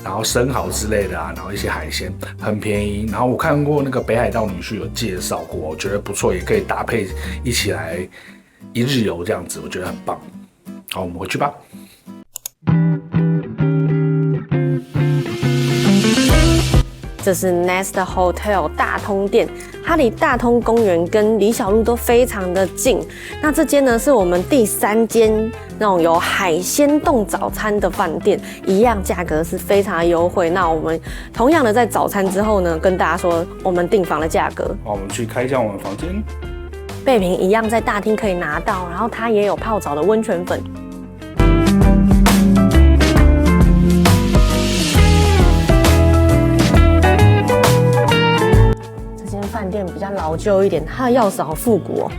然后生蚝之类的啊，然后一些海鲜很便宜。然后我看过那个北海道女婿有介绍过，我觉得不错，也可以搭配一起来1日游这样子，我觉得很棒。好，我们回去吧。这是 Nest Hotel 大通店，它离大通公园跟李小璐都非常的近。那这间呢是我们第3间那种有海鲜冻早餐的饭店，一样价格是非常的优惠。那我们同样的在早餐之后呢，跟大家说我们订房的价格。好，我们去开一下我们房间。备品一样在大厅可以拿到，然后它也有泡澡的温泉粉。饭店比较老旧一点，它的钥匙好复古哦。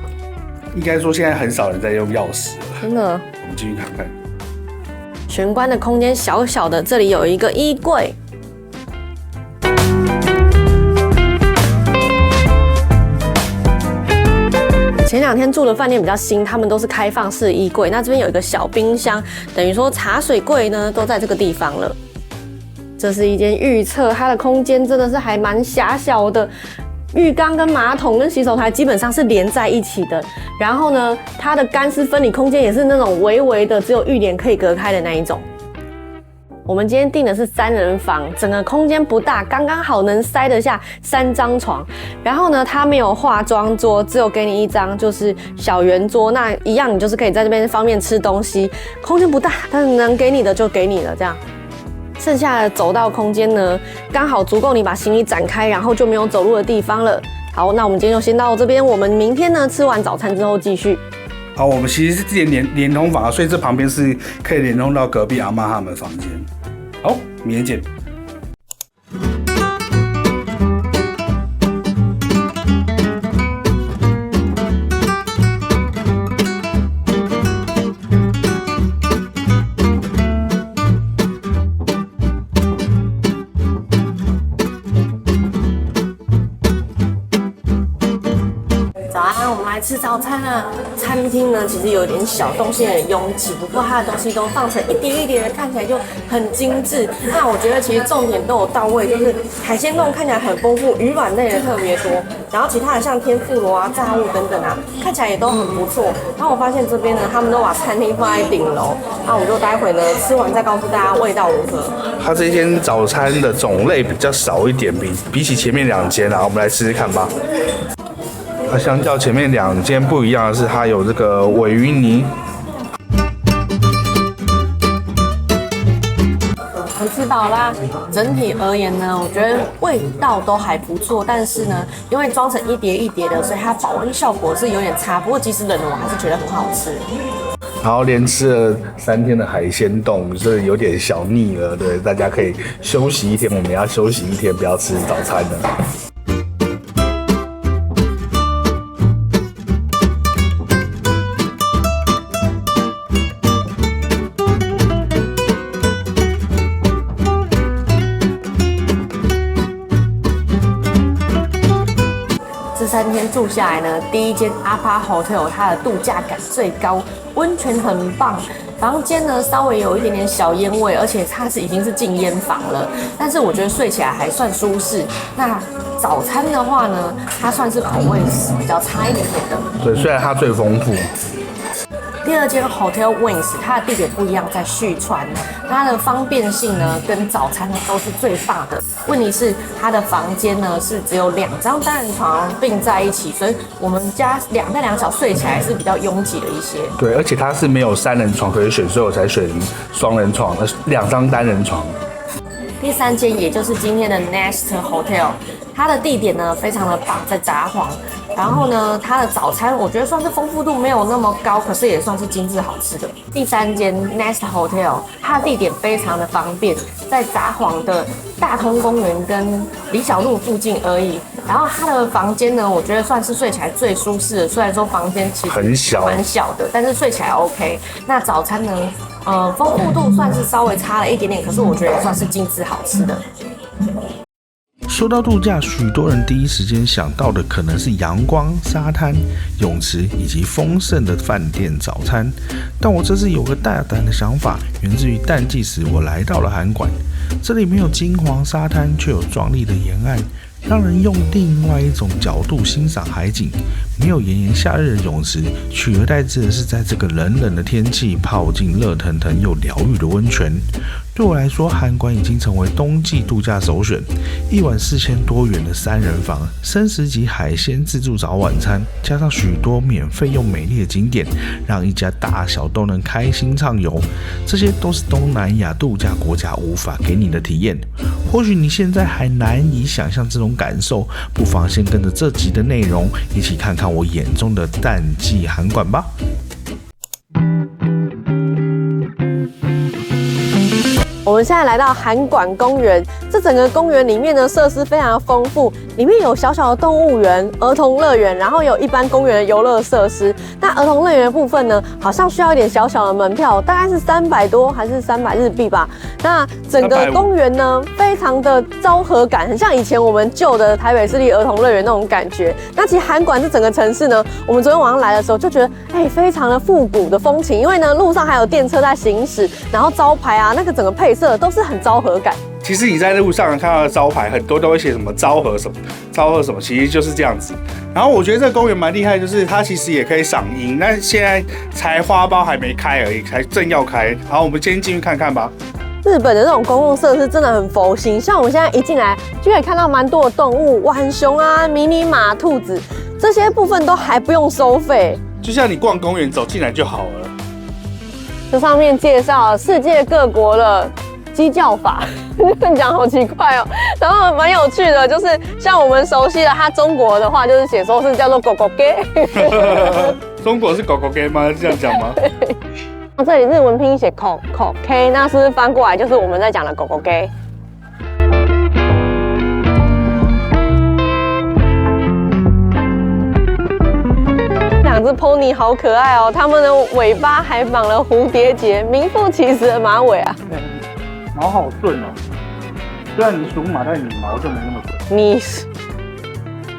应该说现在很少人在用钥匙了。真的。我们继续看看。玄关的空间小小的，这里有一个衣柜。前2天住的饭店比较新，他们都是开放式衣柜。那这边有一个小冰箱，等于说茶水柜呢都在这个地方了。这是一间浴厕，它的空间真的是还蛮狭小的。浴缸跟马桶跟洗手台基本上是连在一起的，然后呢，它的干湿分离空间也是那种微微的，只有浴帘可以隔开的那一种。我们今天订的是3人房，整个空间不大，刚刚好能塞得下3张床。然后呢，它没有化妆桌，只有给你一张就是小圆桌，那一样你就是可以在这边方便吃东西。空间不大，但是能给你的就给你了，这样。剩下的走道空间呢，刚好足够你把行李展开，然后就没有走路的地方了。好，那我们今天就先到这边，我们明天呢吃完早餐之后继续。好，我们其实是之前连通房，所以这旁边是可以连通到隔壁阿嬷他们房间。好，明天见。吃早餐啊。餐厅呢其实有点小，东西很拥挤，不过它的东西都放成一叠一叠的，看起来就很精致。那我觉得其实重点都有到位，就是海鲜冻看起来很丰富，鱼卵类的特别多，然后其他的像天妇罗啊、炸物等等啊，看起来也都很不错。然后我发现这边呢，他们都把餐厅放在顶楼，那我就待会呢吃完再告诉大家味道如何。它这间早餐的种类比较少一点，比起前面2间啊，我们来试试看吧。它相较前面2间不一样的是，它有这个鲔鱼泥。我吃饱啦。整体而言呢，我觉得味道都还不错，但是呢，因为装成一叠一叠的，所以它保温效果是有点差。不过即使冷了，我还是觉得很好吃。然后连吃了3天的海鲜冻，所以有点小腻了。对，大家可以休息1天，我们要休息1天，不要吃早餐了。这3天住下来呢，第一间阿帕 Hotel 它的度假感最高，温泉很棒，房间呢稍微有一点点小烟味，而且它已经是禁烟房了，但是我觉得睡起来还算舒适。那早餐的话呢，它算是口味比较差一点点的。对，虽然它最丰富。第二间 Hotel Wings 它的地点不一样，在旭川，它的方便性呢跟早餐呢都是最棒的。问题是它的房间呢是只有2张单人床并在一起，所以我们家2大2小睡起来是比较拥挤的一些。对，而且它是没有3人床可以选，所以我才选双人床，2张单人床。第3间也就是今天的 Nest Hotel， 它的地点呢非常的棒，在札幌。然后呢，它的早餐我觉得算是丰富度没有那么高，可是也算是精致好吃的。第3间 Nest Hotel， 它的地点非常的方便，在札幌的大通公园跟李小璐附近而已。然后它的房间呢，我觉得算是睡起来最舒适的，虽然说房间其实蛮小的，但是睡起来 OK。那早餐呢，丰富度算是稍微差了一点点，可是我觉得也算是精致好吃的。说到度假，许多人第一时间想到的可能是阳光、沙滩、泳池以及丰盛的饭店早餐。但我这次有个大胆的想法，源自于淡季时我来到了函馆。这里没有金黄沙滩，却有壮丽的沿岸，让人用另外一种角度欣赏海景。没有炎炎夏日的泳池，取而代之的是在这个冷冷的天气泡进热腾腾又疗愈的温泉。对我来说，函馆已经成为冬季度假首选。1晚4000多元的3人房，生食级海鲜自助早晚餐，加上许多免费又美丽的景点，让一家大小都能开心畅游。这些都是东南亚度假国家无法给你的体验。或许你现在还难以想象这种感受，不妨先跟着这集的内容，一起看看我眼中的淡季函馆吧。我们现在来到函馆公园，这整个公园里面呢设施非常的丰富，里面有小小的动物园、儿童乐园，然后有一般公园的游乐设施。那儿童乐园的部分呢，好像需要一点小小的门票，大概是300多还是300日币吧。那整个公园呢，非常的昭和感，很像以前我们旧的台北市立儿童乐园那种感觉。那其实函馆这整个城市呢，我们昨天晚上来的时候就觉得，非常的复古的风情，因为呢路上还有电车在行驶，然后招牌啊，那个整个配色都是很昭和感。其实你在路上看到的招牌，很多都会写什么昭和什么，其实就是这样子。然后我觉得这个公园蛮厉害，就是它其实也可以赏樱，但现在才花苞还没开而已，才正要开。好，我们先进去看看吧。日本的这种公共设施真的很佛心，像我们现在一进来就可以看到蛮多的动物，浣熊啊、迷你马、兔子，这些部分都还不用收费，就像你逛公园走进来就好了。这上面介绍世界各国的鸡叫法，讲好奇怪哦。然后蛮有趣的，就是像我们熟悉的，它中国的话就是写说是叫做狗狗给。中国是狗狗给吗？是这样讲吗？那这里日文拼音写口 K， 那是不是翻过来就是我们在讲的狗狗给？2只 pony 好可爱哦，它们的尾巴还绑了蝴蝶结，名副其实的马尾啊。毛好顺哦，虽然你属马，但你毛就没那么顺。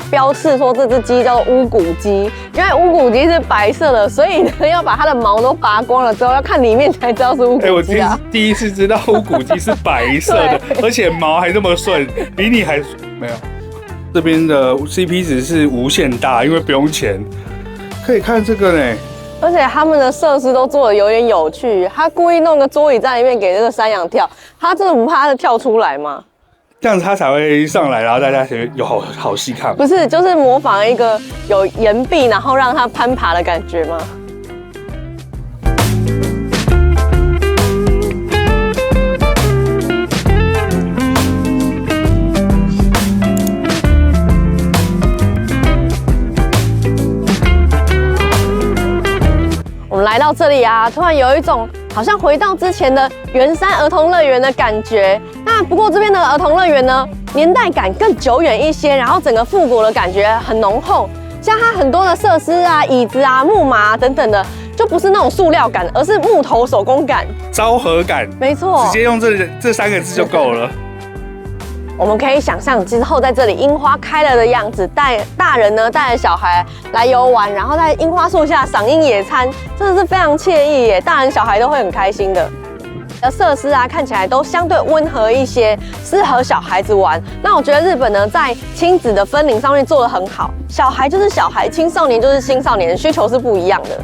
标示说这只鸡叫做乌骨鸡，因为乌骨鸡是白色的，所以呢要把它的毛都拔光了之后，要看里面才知道是乌骨鸡啊。我第一次知道乌骨鸡是白色的，而且毛还这么顺，比你还没有。这边的 CP 值是无限大，因为不用钱。可以看这个呢。而且他们的设施都做的有点有趣，他故意弄个桌椅在里面给那个山羊跳，他真的不怕它跳出来吗？这样子它才会上来，然后大家才有好戏看。不是，就是模仿一个有岩壁，然后让它攀爬的感觉吗？我们来到这里啊，突然有一种好像回到之前的圆山儿童乐园的感觉。那不过这边的儿童乐园呢，年代感更久远一些，然后整个复古的感觉很浓厚。像它很多的设施啊、椅子啊、木马啊等等的，就不是那种塑料感，而是木头手工感、昭和感。没错，直接用这3个字就够了。我们可以想象之后在这里樱花开了的样子，大人呢带着小孩来游玩，然后在樱花树下赏樱野餐，真的是非常惬意耶，大人小孩都会很开心的。设施啊看起来都相对温和一些，适合小孩子玩。那我觉得日本呢在亲子的分龄上面做得很好，小孩就是小孩，青少年就是青少年，需求是不一样的。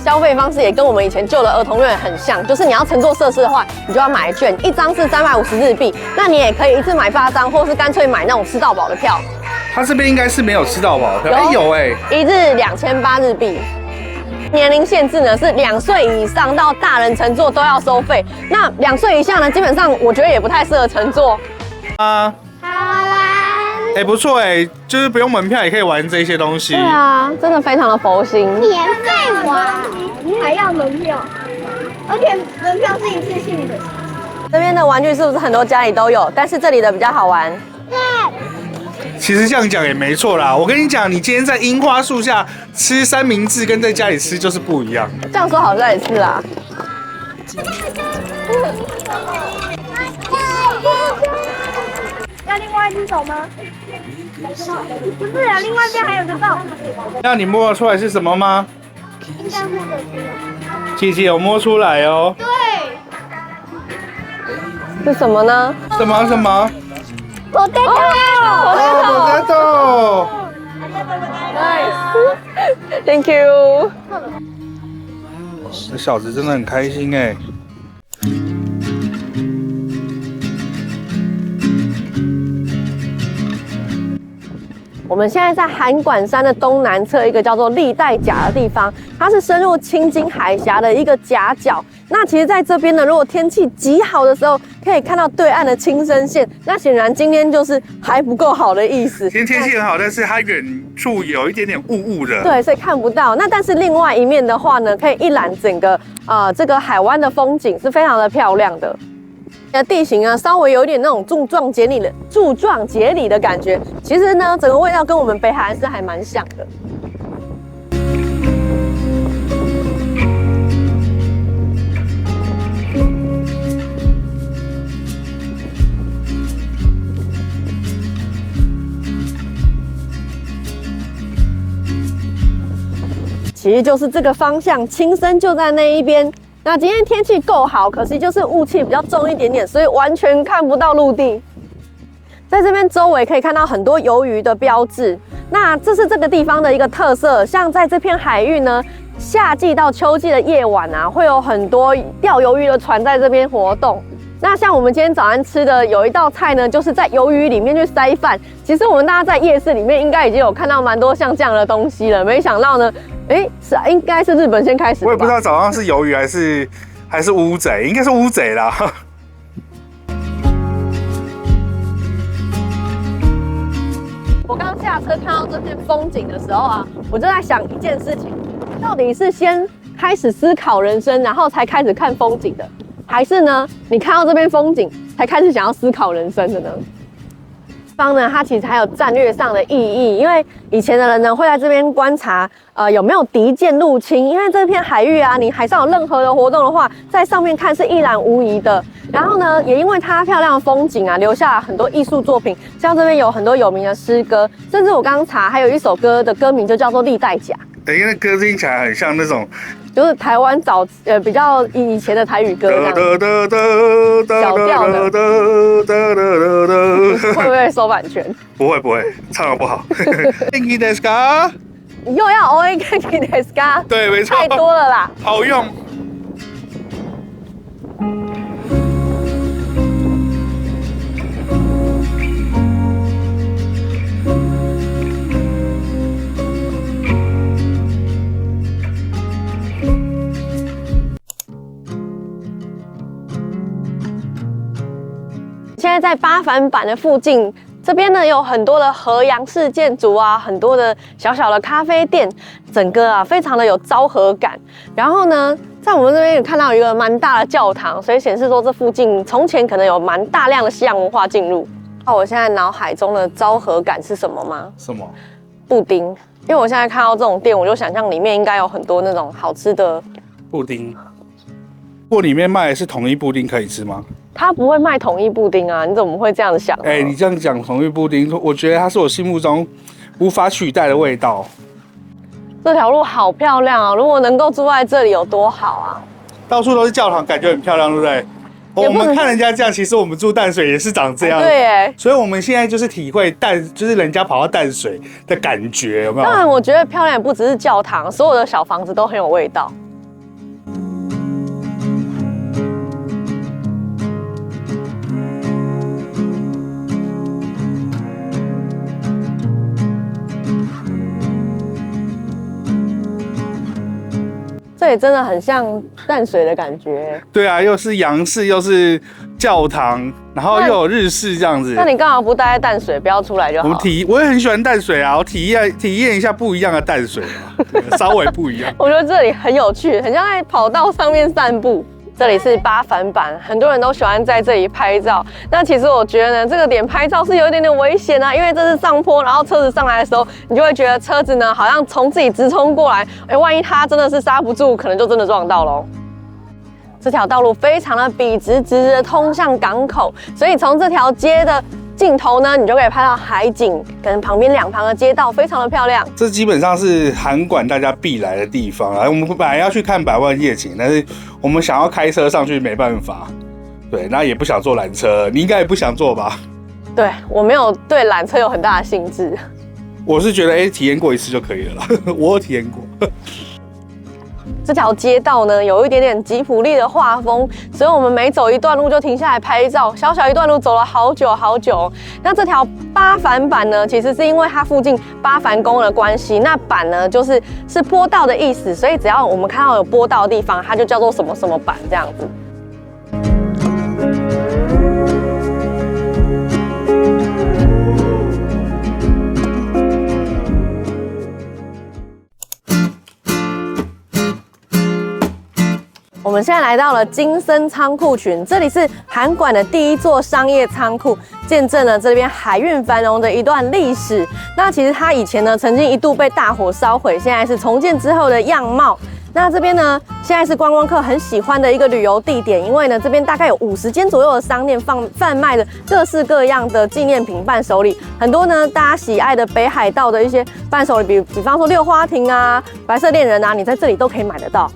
消费方式也跟我们以前旧的儿童乐园很像，就是你要乘坐设施的话，你就要买券，一张是350日币，那你也可以一次买8张，或是干脆买那种吃到饱的票。它这边应该是没有吃到饱的票，有一日2800日币。年龄限制呢是2岁以上到大人乘坐都要收费，那2岁以下呢，基本上我觉得也不太适合乘坐。好玩。不错就是不用门票也可以玩这些东西。对啊，真的非常的佛心。免费玩，还要门票，而且门票是一次性的。这边的玩具是不是很多家里都有？但是这里的比较好玩。对。其实这样讲也没错啦，我跟你讲，你今天在樱花树下吃三明治，跟在家里吃就是不一样。这样说好像也是啦。要另外一只手吗？不是啊，另外一边还有个洞。那你摸得出来是什么吗？应该摸得出来。姐姐有摸出来哦。对。是什么呢？什么？我带potato。Nice。Thank you。这小子真的很开心我们现在在函馆山的东南侧一个叫做历代甲的地方，它是深入青津海峡的一个夹角。那其实在这边呢，如果天气极好的时候，可以看到对岸的青森县。那显然今天就是还不够好的意思。今天天气很好，但是它远处有一点点雾的。对，所以看不到。那但是另外一面的话呢，可以一览整个这个海湾的风景，是非常的漂亮的。地形啊，稍微有点那种柱状节理的感觉。其实呢，整个味道跟我们北海岸是还蛮像的。其实就是这个方向，青森就在那一边。那今天天气够好，可惜就是雾气比较重一点点，所以完全看不到陆地。在这边周围可以看到很多鱿鱼的标志，那这是这个地方的一个特色。像在这片海域呢，夏季到秋季的夜晚啊，会有很多钓鱿鱼的船在这边活动。那像我们今天早上吃的有一道菜呢，就是在鱿鱼里面去塞饭。其实我们大家在夜市里面应该已经有看到蛮多像这样的东西了，没想到呢，应该是日本先开始的吧。我也不知道早上是鱿鱼还是乌贼，应该是乌贼啦。我刚下车看到这片风景的时候啊，我就在想一件事情，到底是先开始思考人生，然后才开始看风景的，还是呢，你看到这片风景才开始想要思考人生的呢？方呢，它其实还有战略上的意义，因为以前的人呢会在这边观察，有没有敌舰入侵，因为这片海域啊，你海上有任何的活动的话，在上面看是一览无遗的。然后呢，也因为它漂亮的风景啊，留下了很多艺术作品，像这边有很多有名的诗歌，甚至我刚刚查，还有一首歌的歌名就叫做《历代甲》。因为歌听起来很像那种，就是台湾比较以前的台语歌这样子，小调的，会不会收版权？不会，唱得不好。Genki desu ka？ 又要 O A Genki desu ka？ 对，没错，太多了啦，好用。现在在八幡坂的附近，这边呢有很多的和洋式建筑啊，很多的小小的咖啡店，整个啊非常的有昭和感。然后呢，在我们这边也看到一个蛮大的教堂，所以显示说这附近从前可能有蛮大量的西洋文化进入。那我现在脑海中的昭和感是什么吗？什么？布丁。因为我现在看到这种店，我就想象里面应该有很多那种好吃的布丁。如果里面卖的是统一布丁，可以吃吗？他不会卖统一布丁啊，你怎么会这样想？你这样讲统一布丁，我觉得它是我心目中无法取代的味道。这条路好漂亮啊！如果能够住在这里有多好啊！到处都是教堂，感觉很漂亮，对不对？我们看人家这样，其实我们住淡水也是长这样。对耶，所以我们现在就是体会就是人家跑到淡水的感觉，有没有？当然，我觉得漂亮也不只是教堂，所有的小房子都很有味道。这里真的很像淡水的感觉。对啊，又是洋式，又是教堂，然后又有日式这样子。那你干嘛不待在淡水，不要出来就好？我也很喜欢淡水啊，我体验一下不一样的淡水啊，稍微不一样。我觉得这里很有趣，很像在跑道上面散步。这里是八幡坂，很多人都喜欢在这里拍照。那其实我觉得呢，这个点拍照是有一点点危险啊，因为这是上坡，然后车子上来的时候，你就会觉得车子呢好像从自己直冲过来，万一它真的是刹不住，可能就真的撞到咯。这条道路非常的笔直，直直的通向港口，所以从这条街的镜头呢，你就可以拍到海景，跟旁边两旁的街道非常的漂亮。这基本上是函馆大家必来的地方啊。我们本来要去看百万夜景，但是我们想要开车上去没办法，对，那也不想坐缆车，你应该也不想坐吧？对，我没有对缆车有很大的兴致。我是觉得体验过一次就可以了啦，我有体验过。这条街道呢，有一点点吉普力的画风，所以我们每走一段路就停下来拍照。小小一段路走了好久好久。那这条八幡坂呢，其实是因为它附近八幡宫的关系，那坂呢是坡道的意思，所以只要我们看到有坡道的地方，它就叫做什么什么坂这样子。我们现在来到了金森仓库群，这里是函馆的第一座商业仓库，见证了这边海运繁荣的一段历史。那其实它以前呢，曾经一度被大火烧毁，现在是重建之后的样貌。那这边呢，现在是观光客很喜欢的一个旅游地点，因为呢，这边大概有50间左右的商店贩卖的各式各样的纪念品伴手礼，很多呢大家喜爱的北海道的一些伴手礼，比方说六花亭啊、白色恋人啊，你在这里都可以买得到。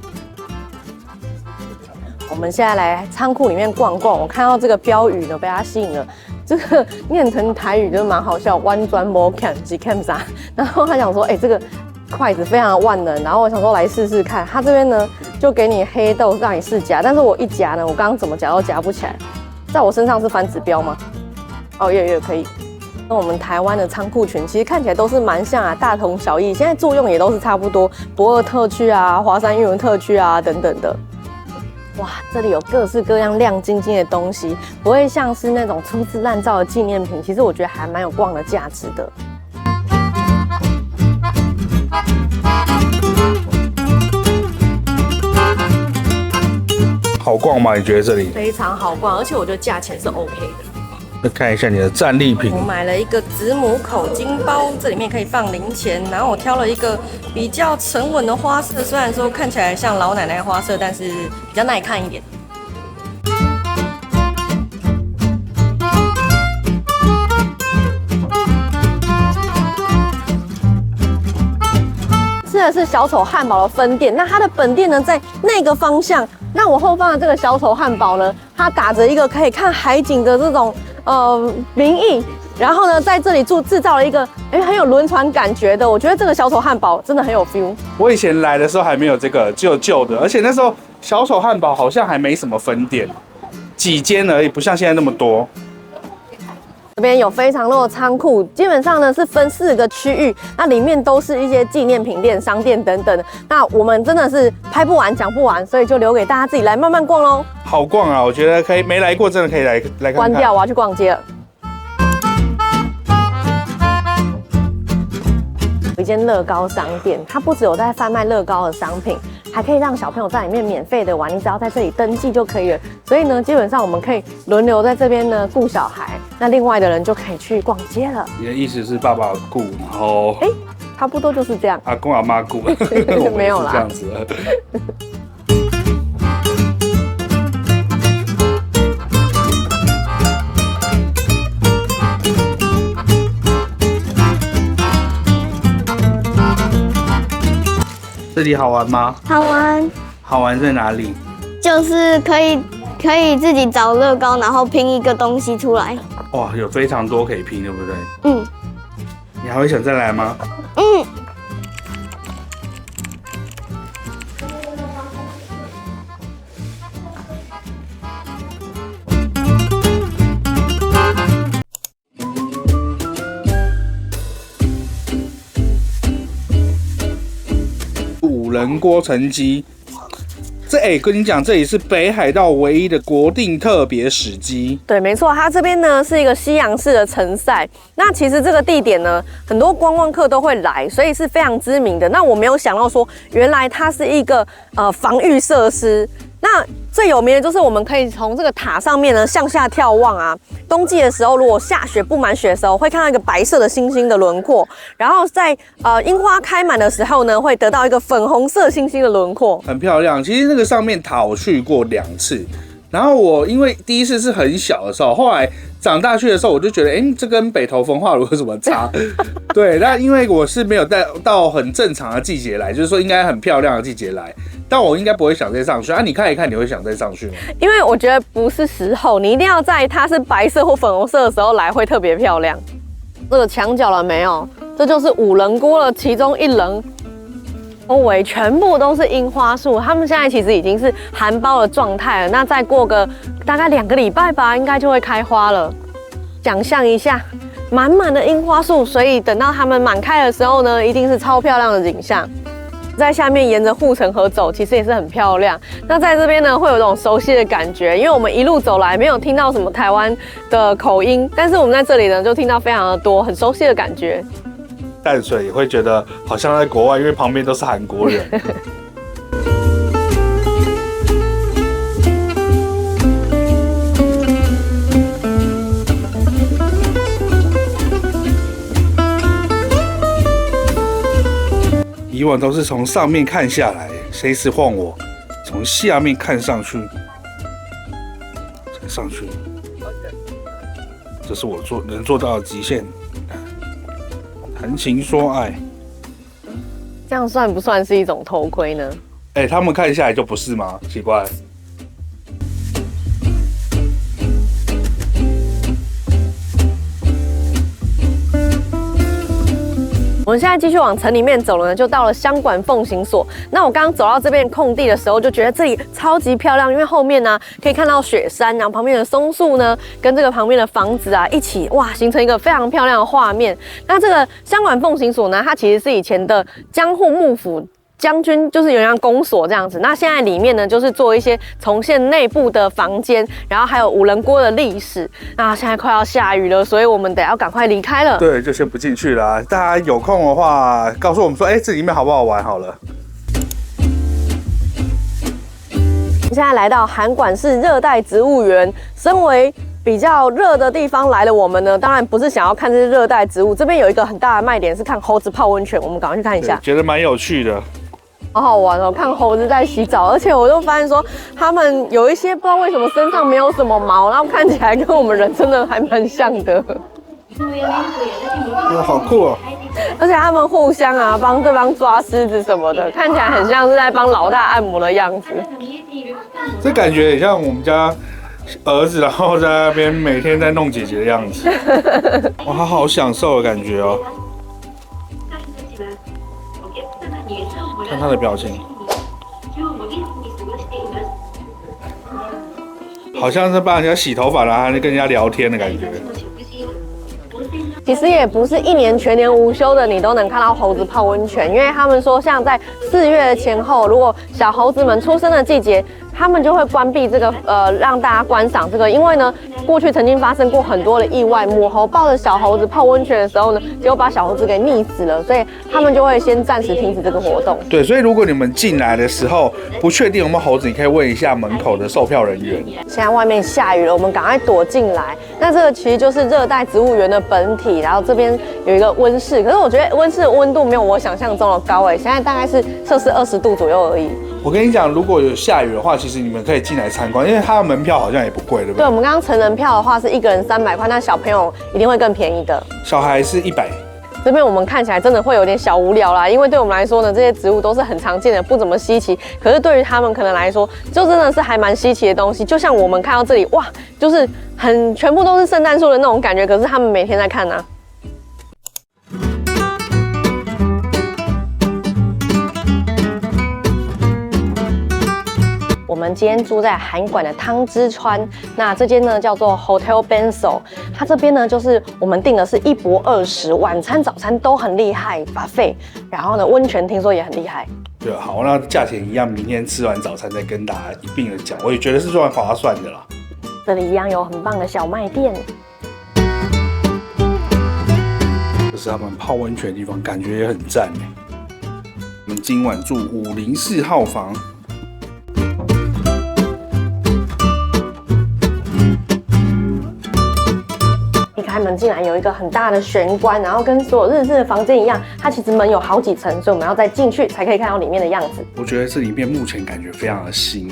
我们现在来仓库里面逛逛，我看到这个标语呢，被它吸引了。这个念成台语就蛮好笑，弯转摸看几看啥。然后他想说，这个筷子非常的万能，然后我想说来试试看。他这边呢就给你黑豆让你试夹，但是我一夹呢，我刚刚怎么夹都夹不起来。在我身上是反指标吗？哦，也可以。跟我们台湾的仓库群其实看起来都是蛮像啊，大同小异。现在作用也都是差不多，駁二特区啊、华山艺文特区啊等等的。哇，这里有各式各样亮晶晶的东西，不会像是那种粗制滥造的纪念品。其实我觉得还蛮有逛的价值的。好逛吗？你觉得这里？非常好逛，而且我觉得价钱是 OK 的。再看一下你的战利品。我买了一个子母口金包，这里面可以放零钱。然后我挑了一个比较沉稳的花色，虽然说看起来像老奶奶花色，但是比较耐看一点。吃的是小丑汉堡的分店，那它的本店呢在那个方向。那我后方的这个小丑汉堡呢，它打着一个可以看海景的这种名义，然后呢在这里制造了一个很有轮船感觉的。我觉得这个小丑汉堡真的很有 feel。我以前来的时候还没有这个，只有旧的，而且那时候小丑汉堡好像还没什么分店，几间而已，不像现在那么多。这边有非常多的仓库，基本上呢是分4个区域，那里面都是一些纪念品店、商店等等的。那我们真的是拍不完、讲不完，所以就留给大家自己来慢慢逛喽。好逛啊，我觉得可以，没来过真的可以来看看。关掉，我要去逛街了。有一间乐高商店，它不只有在贩卖乐高的商品，还可以让小朋友在里面免费的玩，你只要在这里登记就可以了。所以呢，基本上我们可以轮流在这边呢顾小孩，那另外的人就可以去逛街了。你的意思是爸爸顾，然后差不多就是这样。阿公阿妈顾，没有啦，这样子。这里好玩吗？好玩，好玩在哪里？就是可以自己找乐高，然后拼一个东西出来。哇，有非常多可以拼，对不对？嗯。你还会想再来吗？嗯。5人锅城鸡，跟你讲，这里是北海道唯一的国定特别史迹。对，没错，它这边呢是一个西洋式的城塞。那其实这个地点呢，很多观光客都会来，所以是非常知名的。那我没有想到说，原来它是一个防御设施。那最有名的就是我们可以从这个塔上面呢向下眺望啊。冬季的时候，如果下雪布满雪的时候，会看到一个白色的星星的轮廓。然后在樱花开满的时候呢，会得到一个粉红色星星的轮廓，很漂亮。其实那个上面塔我去过2次，然后我因为第一次是很小的时候，后来长大去的时候，我就觉得，这跟北投焚化炉有什么差？对，那因为我是没有到很正常的季节来，就是说应该很漂亮的季节来。但我应该不会想再上去啊！你看一看，你会想再上去吗？因为我觉得不是时候，你一定要在它是白色或粉红色的时候来，会特别漂亮。这个墙角了没有？这就是5人锅的其中1人，周围全部都是樱花树。他们现在其实已经是含苞的状态了，那再过个大概2个礼拜吧，应该就会开花了。想象一下，满满的樱花树，所以等到它们满开的时候呢，一定是超漂亮的景象。在下面沿着护城河走，其实也是很漂亮。那在这边呢，会有一种熟悉的感觉，因为我们一路走来没有听到什么台湾的口音，但是我们在这里呢，就听到非常的多，很熟悉的感觉。淡水也会觉得好像在国外，因为旁边都是韩国人。以往都是从上面看下来，这次换我从下面看上去，再上去，这是我能做到的极限。谈情说爱，这样算不算是一种偷窥呢？他们看下来就不是吗？奇怪。我们现在继续往城里面走了呢，就到了香馆奉行所。那我刚刚走到这边空地的时候，就觉得这里超级漂亮，因为后面呢可以看到雪山，然后旁边的松树呢跟这个旁边的房子啊一起形成一个非常漂亮的画面。那这个香馆奉行所呢，它其实是以前的江户幕府将军，就是有点像公所这样子。那现在里面呢，就是做一些重现内部的房间，然后还有5人锅的历史。那现在快要下雨了，所以我们得要赶快离开了。对，就先不进去了。大家有空的话，告诉我们说，这里面好不好玩好了。现在来到函馆市热带植物园，身为比较热的地方来了，我们呢当然不是想要看这些热带植物，这边有一个很大的卖点是看猴子泡温泉，我们赶快去看一下。觉得蛮有趣的。好好玩哦，看猴子在洗澡，而且我就发现说，他们有一些不知道为什么身上没有什么毛，然后看起来跟我们人真的还蛮像的。哇，好酷哦！而且他们互相啊帮对方抓虱子什么的，看起来很像是在帮老大按摩的样子。这感觉很像我们家儿子，然后在那边每天在弄姐姐的样子。哇，他好享受的感觉哦。看他的表情，好像是帮人家洗头发，然后还跟人家聊天的感觉。其实也不是一年全年无休的，你都能看到猴子泡温泉，因为他们说，像在4月前后，如果小猴子们出生的季节，他们就会关闭这个让大家观赏这个，因为呢，过去曾经发生过很多的意外，母猴抱着小猴子泡温泉的时候呢，结果把小猴子给溺死了，所以他们就会先暂时停止这个活动。对，所以如果你们进来的时候不确定有没有猴子，你可以问一下门口的售票人员。现在外面下雨了，我们赶快躲进来。那这个其实就是热带植物园的本体，然后这边有一个温室，可是我觉得温室的温度没有我想象中的高现在大概是摄氏20度左右而已。我跟你讲，如果有下雨的话，其实你们可以进来参观，因为它的门票好像也不贵，对不对？对，我们刚刚成人票的话是一个人300块，那小朋友一定会更便宜的。小孩是100。这边我们看起来真的会有点小无聊啦，因为对我们来说呢，这些植物都是很常见的，不怎么稀奇。可是对于他们可能来说，就真的是还蛮稀奇的东西。就像我们看到这里，哇，就是全部都是圣诞树的那种感觉，可是他们每天在看啊。我们今天住在函馆的汤之川，那这间呢叫做 Hotel Benso， 它这边呢就是我们订的是1博20，晚餐早餐都很厉害 buffet， 然后呢温泉听说也很厉害。对，好，那价钱一样，明天吃完早餐再跟大家一并的讲，我也觉得是算划算的啦。这里一样有很棒的小卖店，这是他们泡温泉的地方，感觉也很赞哎。我们今晚住504号房。开门进来有一个很大的玄关，然后跟所有日式的房间一样，它其实门有好几层，所以我们要再进去才可以看到里面的样子。我觉得这里面目前感觉非常的新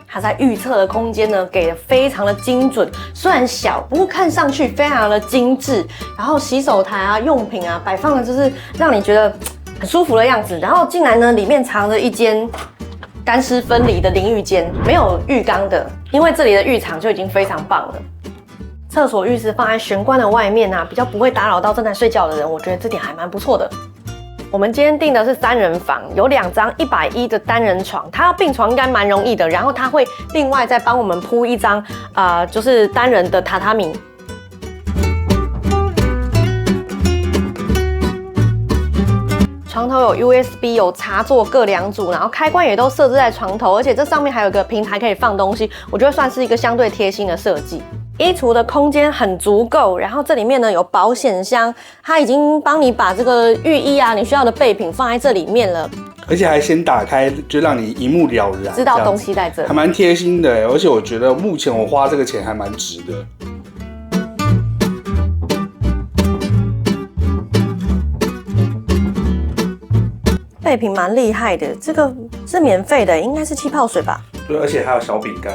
它在预测的空间呢给的非常的精准，虽然小，不过看上去非常的精致。然后洗手台啊、用品啊摆放的就是让你觉得很舒服的样子。然后进来呢，里面藏着一间干湿分离的淋浴间，没有浴缸的，因为这里的浴场就已经非常棒了。厕所、浴室放在玄关的外面啊，比较不会打扰到正在睡觉的人，我觉得这点还蛮不错的。我们今天订的是3人房，有2张110的单人床，它要并床应该蛮容易的。然后它会另外再帮我们铺一张就是单人的榻榻米。床头有 USB， 有插座各2组，然后开关也都设置在床头，而且这上面还有个平台可以放东西，我觉得算是一个相对贴心的设计。衣橱的空间很足够，然后这里面呢有保险箱，它已经帮你把这个浴衣啊，你需要的备品放在这里面了，而且还先打开，就让你一目了然，知道东西在这，还蛮贴心的。而且我觉得目前我花这个钱还蛮值的。备品蛮厉害的，这个是免费的，应该是气泡水吧？对，而且还有小饼干。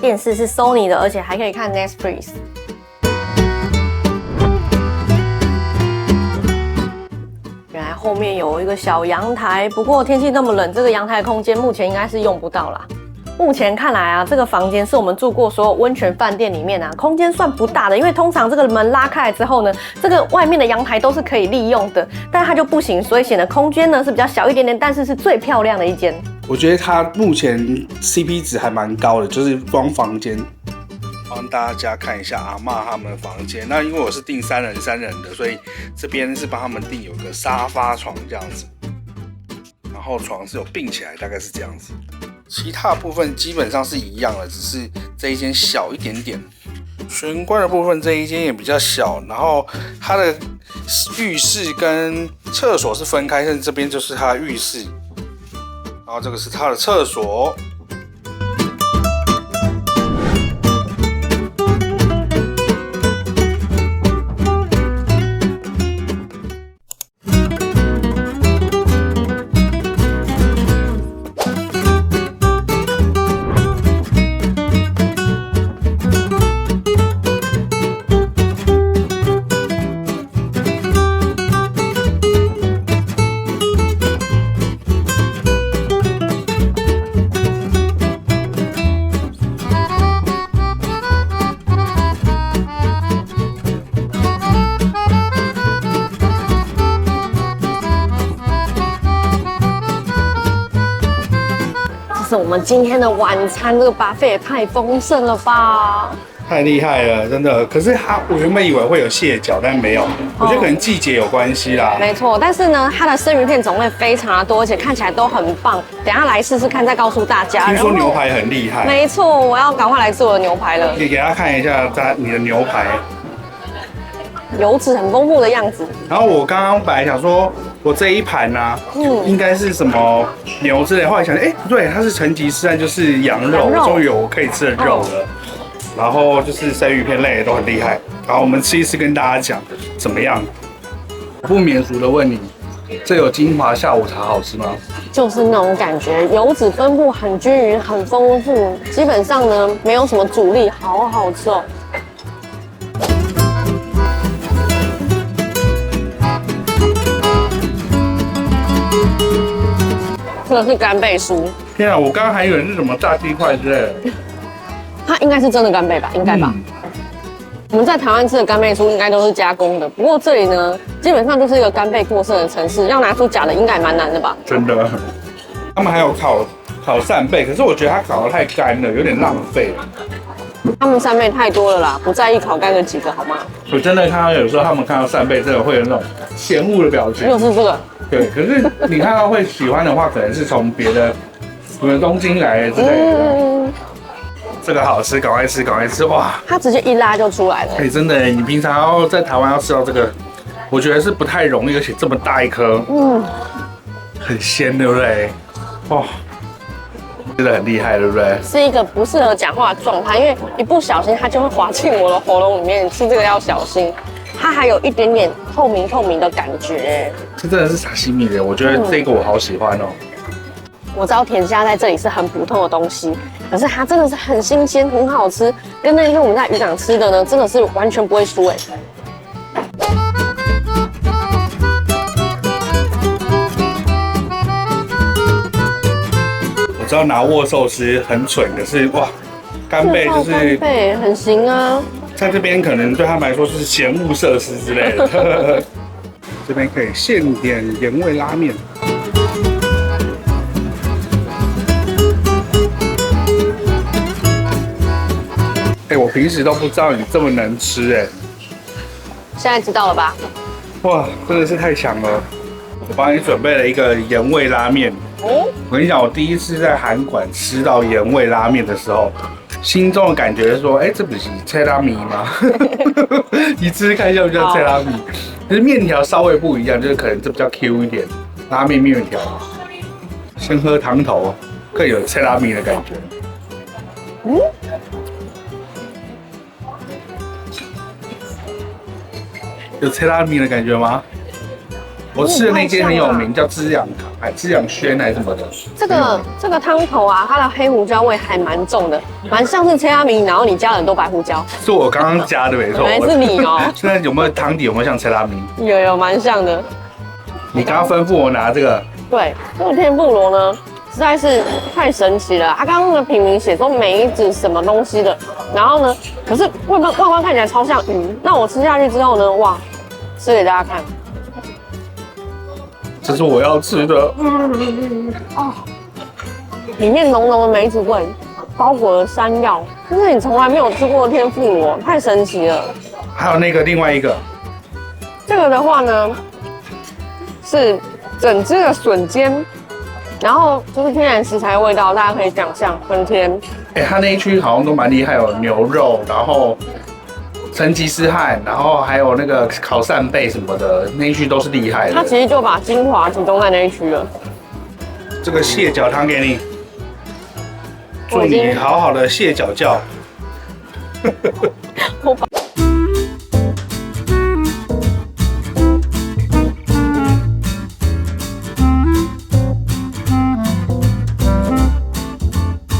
电视是 Sony 的，而且还可以看 Netflix。原来后面有一个小阳台，不过天气那么冷，这个阳台的空间目前应该是用不到啦。目前看来啊，这个房间是我们住过所有温泉饭店里面啊，空间算不大的，因为通常这个门拉开来之后呢，这个外面的阳台都是可以利用的，但它就不行，所以显得空间呢是比较小一点点，但是是最漂亮的一间。我觉得它目前 CP 值还蛮高的，就是光房间。帮大家看一下阿嬷他们的房间。那因为我是订3人的，所以这边是帮他们订有个沙发床这样子，然后床是有并起来，大概是这样子。其他部分基本上是一样的，只是这一间小一点点。玄关的部分这一间也比较小，然后它的浴室跟厕所是分开，甚至这边就是它的浴室，然后这个是它的厕所。是我们今天的晚餐，这个 buffet 也太丰盛了吧！太厉害了，真的。可是我原本以为会有蟹脚，但没有。我觉得可能季节有关系啦。没错，但是呢，它的生鱼片种类非常的多，而且看起来都很棒。等一下来试试看，再告诉大家。听说牛排很厉害。没错，我要赶快来吃我的牛排了。你给大家看一下你的牛排，油脂很丰富的样子。然后我刚刚本来想说，我这一盘呢、应该是什么牛之类，后来想，不对，它是成吉思汗，就是羊肉，终于有我可以吃的肉了。然后就是生鱼片类的都很厉害。然后我们吃一吃，跟大家讲怎么样。不免俗的问你，这有金华下午茶好吃吗？就是那种感觉，油脂分布很均匀，很丰富，基本上呢没有什么阻力，好好吃哦。这个是干贝酥，天啊，我刚刚还以为是什么炸鸡块之类的。它应该是真的干贝吧？应该吧。我们在台湾吃的干贝酥应该都是加工的，不过这里呢，基本上就是一个干贝过剩的城市，要拿出假的应该蛮难的吧？真的。他们还有烤扇贝，可是我觉得它烤得太干了，有点浪费。他们扇贝太多了啦，不在意烤干的几个好吗？我真的看到有时候他们看到扇贝，真的会有那种嫌恶的表情。又是这个。对，可是你看到会喜欢的话，可能是从别的，什么东京来的之类的。这个好吃，赶快吃，赶快吃！哇，它直接一拉就出来了。真的，你平常要在台湾要吃到这个，我觉得是不太容易，而且这么大一颗，很鲜，对不对？哇，真的很厉害，对不对？是一个不适合讲话的状态，因为一不小心它就会滑进我的喉咙里面，吃这个要小心。它还有一点点透明的感觉。这真的是沙西米的，我觉得这个我好喜欢哦。我知道甜虾在这里是很普通的东西，可是它真的是很新鲜，很好吃，跟那天我们在渔港吃的呢，真的是完全不会输哎。我知道拿握寿司很蠢，可是哇，干贝就是干贝很行啊。在这边可能对他们来说就是嫌恶设施之类的。这边可以现点盐味拉面。我平时都不知道你这么能吃哎。现在知道了吧？哇，真的是太强了！我帮你准备了一个盐味拉面。我跟你讲，我第一次在韩馆吃到盐味拉面的时候，心中的感觉是说，这不是菜拉米吗？你吃吃看就叫菜拉米，可是面条稍微不一样，就是可能这比较 Q 一点，拉面面条。先喝汤头，更有菜拉米的感觉。有菜拉米的感觉吗？我吃的那间很有名，叫滋养轩还是什么的。这个汤头啊，它的黑胡椒味还蛮重的，蛮像是菜拉米，然后你加了很多白胡椒。是我刚刚加的没错。原来是你哦。现在有没有汤底？有没有像菜拉米？有，蛮像的。你刚刚吩咐我拿这个。对，这个天妇罗呢，实在是太神奇了。它刚刚那个品名写说梅子什么东西的，然后呢，可是外观看起来超像鱼。那我吃下去之后呢，哇，吃给大家看。这是我要吃的。里面浓浓的梅子味，包裹了山药，这是你从来没有吃过的天妇罗，太神奇了。还有那个另外一个，这个的话呢，是整只的笋尖，然后就是天然食材的味道，大家可以想象，很甜。它那一区好像都蛮厉害，有牛肉，然后成吉思汗，然后还有那个烤扇贝什么的，那一区都是厉害的。它其实就把精华集中在那一区了。这个蟹脚汤给你，祝你好好的蟹脚觉。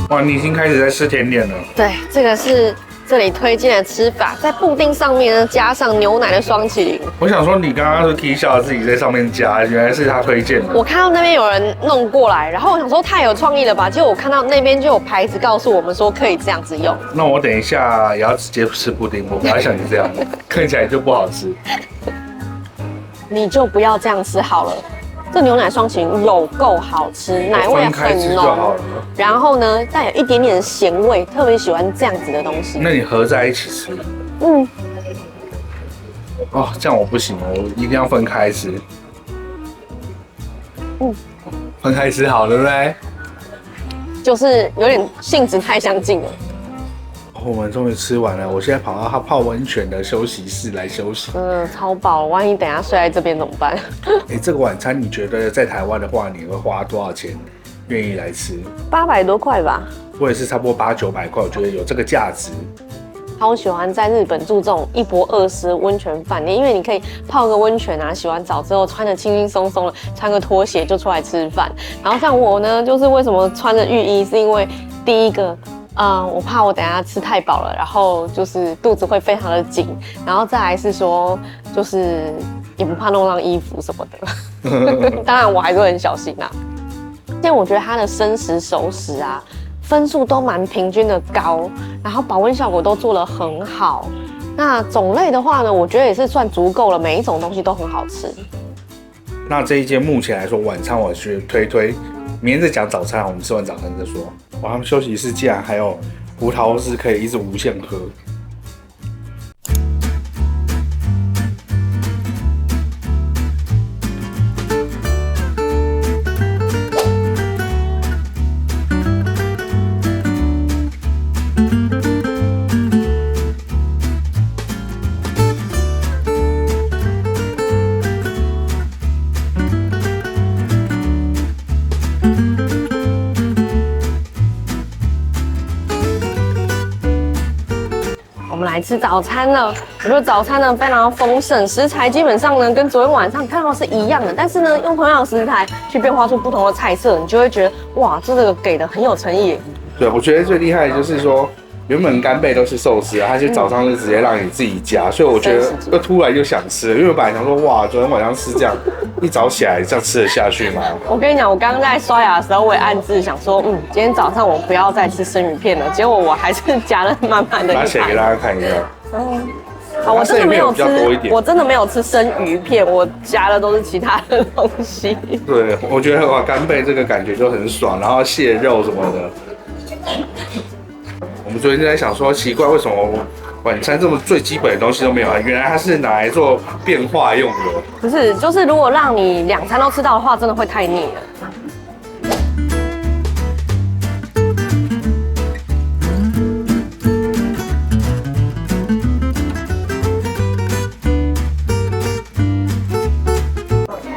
哇，你已经开始在吃甜点了。对，这个是这里推荐的吃法，在布丁上面呢加上牛奶的双麒麟。我想说，你刚刚是 K 笑自己在上面加，原来是他推荐的。我看到那边有人弄过来，然后我想说太有创意了吧，结果我看到那边就有牌子告诉我们说可以这样子用。那我等一下也要直接吃布丁，我不要像你这样，看起来就不好吃。你就不要这样吃好了。这牛奶双擎有够好吃，奶味很浓，然后呢带有一点点咸味，特别喜欢这样子的东西。那你合在一起吃？哦，这样我不行，我一定要分开吃。分开吃好，对不对？就是有点性质太相近了。我们终于吃完了，我现在跑到他泡温泉的休息室来休息。超饱了，万一等一下睡在这边怎么办？这个晚餐你觉得在台湾的话，你会花多少钱愿意来吃？800多块吧。我也是差不多800-900块，我觉得有这个价值。超喜欢在日本住这种1泊2食的温泉饭店，因为你可以泡个温泉啊，洗完澡之后穿得轻轻松松的，穿个拖鞋就出来吃饭。然后像我呢，就是为什么穿着浴衣，是因为第一个，我怕我等一下吃太饱了，然后就是肚子会非常的紧，然后再来是说，就是也不怕弄脏衣服什么的。当然我还是会很小心啊。但我觉得它的生食熟食啊，分数都蛮平均的高，然后保温效果都做得很好。那种类的话呢，我觉得也是算足够了，每一种东西都很好吃。那这一间目前来说，晚餐我觉得推，明天再讲早餐，我们吃完早餐再说。哇，他们休息室竟然还有葡萄汁可以一直无限喝。来吃早餐了，我觉得早餐呢非常丰盛，食材基本上呢跟昨天晚上看到是一样的，但是呢用同样的食材去变化出不同的菜色，你就会觉得哇，这个给的很有诚意。对，我觉得最厉害的就是说，原本干贝都是寿司啊，它就早上就直接让你自己夹，所以我觉得又突然就想吃了，因为我本来想说哇，昨天晚上吃这样，一早起来这样吃得下去吗？我跟你讲，我刚刚在刷牙的时候，我也暗自想说，今天早上我不要再吃生鱼片了，结果我还是夹了满满的一盘。拿起来给大家看一下。好，我真的没有吃，我真的没有吃生鱼片，我夹的都是其他的东西。对，我觉得哇，干贝这个感觉就很爽，然后蟹肉什么的。我们昨天就在想说，奇怪，为什么晚餐这么最基本的东西都没有啊？原来它是拿来做变化用的。不是，就是如果让你2餐都吃到的话，真的会太腻了。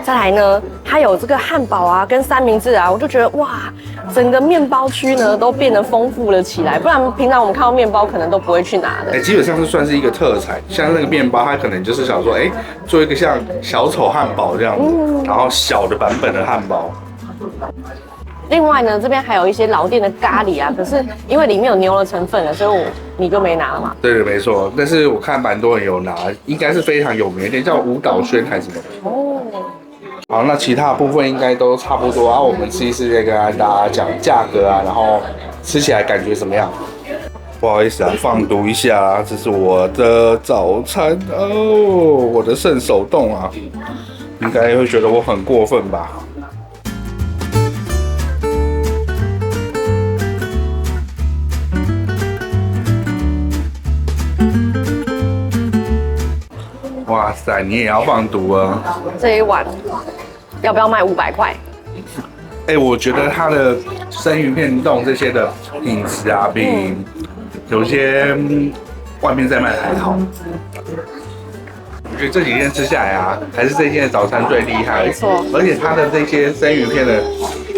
再来呢，它有这个汉堡啊，跟三明治啊，我就觉得哇，整个面包区呢都变得丰富了起来。不然平常我们看到面包可能都不会去拿的。基本上是算是一个特产，像那个面包，它可能就是想说，做一个像小丑汉堡这样子，然后小的版本的汉堡。另外呢，这边还有一些老店的咖喱啊，可是因为里面有牛的成分了，所以你就没拿了嘛。对，没错。但是我看蛮多人有拿，应该是非常有名的店，叫舞蹈轩还是什么的。哦。好，那其他的部分应该都差不多啊。我们吃一次再跟大家讲价格啊，然后吃起来感觉怎么样？不好意思啊，放毒一下，这是我的早餐哦，我的圣手冻啊，应该会觉得我很过分吧？哇塞，你也要放毒啊！这一碗要不要卖500块？我觉得它的生鱼片冻这些的品质啊，比有些外面在卖的还好。我觉得这几天吃下来啊，还是这间的早餐最厉害。没错，而且它的这些生鱼片的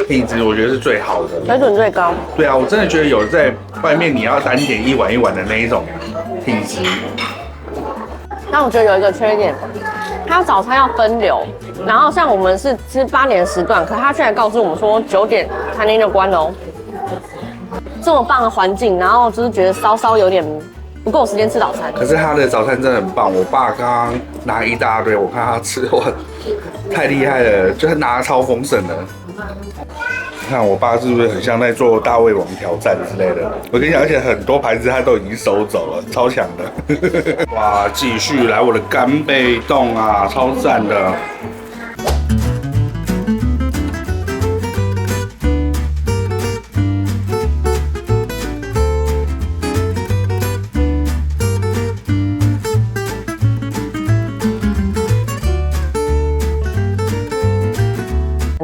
品质，我觉得是最好的，水准最高。对啊，我真的觉得有在外面你要单点一碗一碗的那一种品质。但我觉得有一个缺点，它早餐要分流，然后像我们是吃8点时段，可它却然告诉我们说9点餐厅就关了哦。这么棒的环境，然后就是觉得稍稍有点不够时间吃早餐。可是他的早餐真的很棒，我爸刚刚拿一大堆，我看他吃完太厉害了，就是拿得超丰盛的。你看我爸是不是很像在做大胃王挑战之类的？我跟你讲，而且很多牌子他都已经收走了，超强的。哇，继续来我的干贝冻啊，超赞的。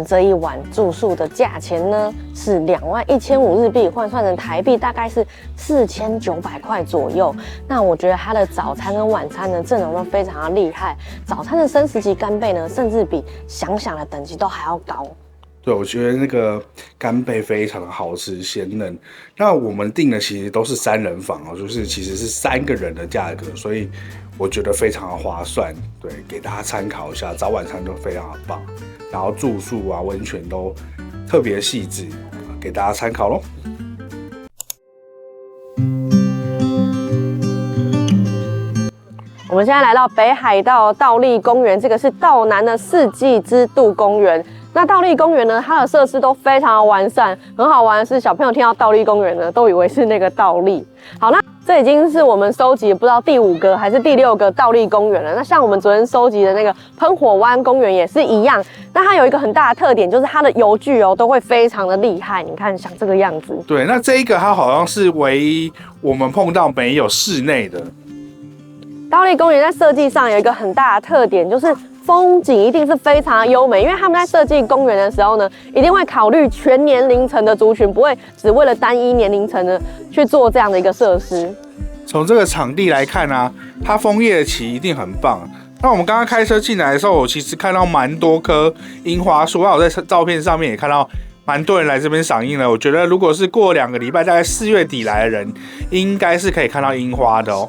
这一晚住宿的价钱呢是21500日币，换算成台币大概是4900块左右。那我觉得它的早餐跟晚餐呢阵容都非常的厉害，早餐的生食级干贝呢，甚至比想想的等级都还要高。对，我觉得那个干贝非常的好吃鲜嫩。那我们订的其实都是3人房哦，就是其实是3个人的价格，所以我觉得非常的划算。对，给大家参考一下，早晚餐都非常的棒，然后住宿啊、温泉都特别细致，给大家参考咯。我们现在来到北海道倒立公园，这个是道南的四季之渡公园。那倒立公园呢，它的设施都非常的完善，很好玩的是，小朋友听到倒立公园呢，都以为是那个倒立。好，那这已经是我们收集不知道第5个还是第6个倒立公园了。那像我们昨天收集的那个喷火湾公园也是一样。那它有一个很大的特点，就是它的游具哦都会非常的厉害。你看，像这个样子。对，那这一个它好像是唯一我们碰到没有室内的。倒立公园在设计上有一个很大的特点，就是风景一定是非常的优美，因为他们在设计公园的时候呢，一定会考虑全年龄层的族群，不会只为了单一年龄层的去做这样的一个设施。从这个场地来看啊，它枫叶期一定很棒。那我们刚刚开车进来的时候，我其实看到蛮多棵樱花树，那我在照片上面也看到蛮多人来这边赏樱了。我觉得如果是过2个礼拜，大概4月底来的人，应该是可以看到樱花的哦。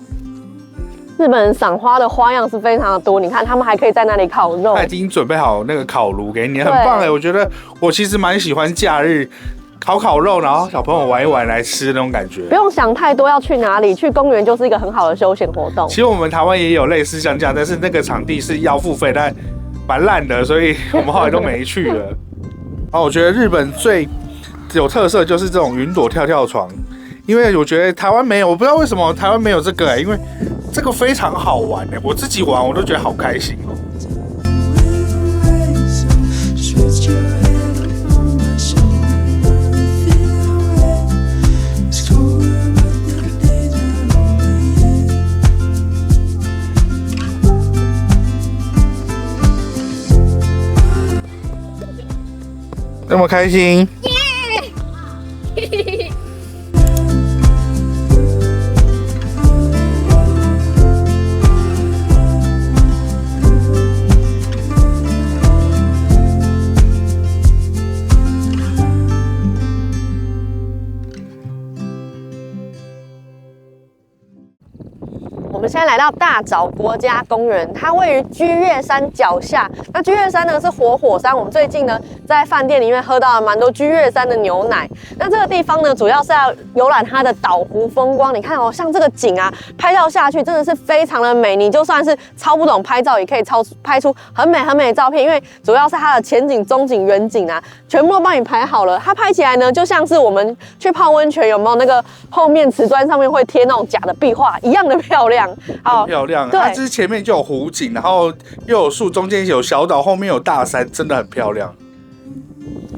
日本人赏花的花样是非常的多，你看他们还可以在那里烤肉，他已经准备好那个烤炉给你，很棒哎！我觉得我其实蛮喜欢假日烤肉，然后小朋友玩一玩来吃那种感觉，不用想太多要去哪里，去公园就是一个很好的休闲活动。其实我们台湾也有类似像这样，但是那个场地是要付费，但蛮烂的，所以我们后来都没去了。然后我觉得日本最有特色就是这种云朵跳跳床，因为我觉得台湾没有，我不知道为什么台湾没有这个因为这个非常好玩我自己玩我都觉得好开心哦。那么开心。我们现在来到大沼国家公园，它位于居岳山脚下。那居岳山呢是活火山，我们最近呢在饭店里面喝到了蛮多居岳山的牛奶。那这个地方呢，主要是要游览它的岛湖风光。你看哦，像这个景啊，拍照下去真的是非常的美。你就算是超不懂拍照，也可以拍出很美很美的照片，因为主要是它的前景、中景、远景啊，全部都帮你拍好了。它拍起来呢，就像是我们去泡温泉，有没有那个后面瓷砖上面会贴那种假的壁画一样的漂亮。好漂亮，它就是前面就有湖景，然后又有树，中间有小岛，后面有大山，真的很漂亮。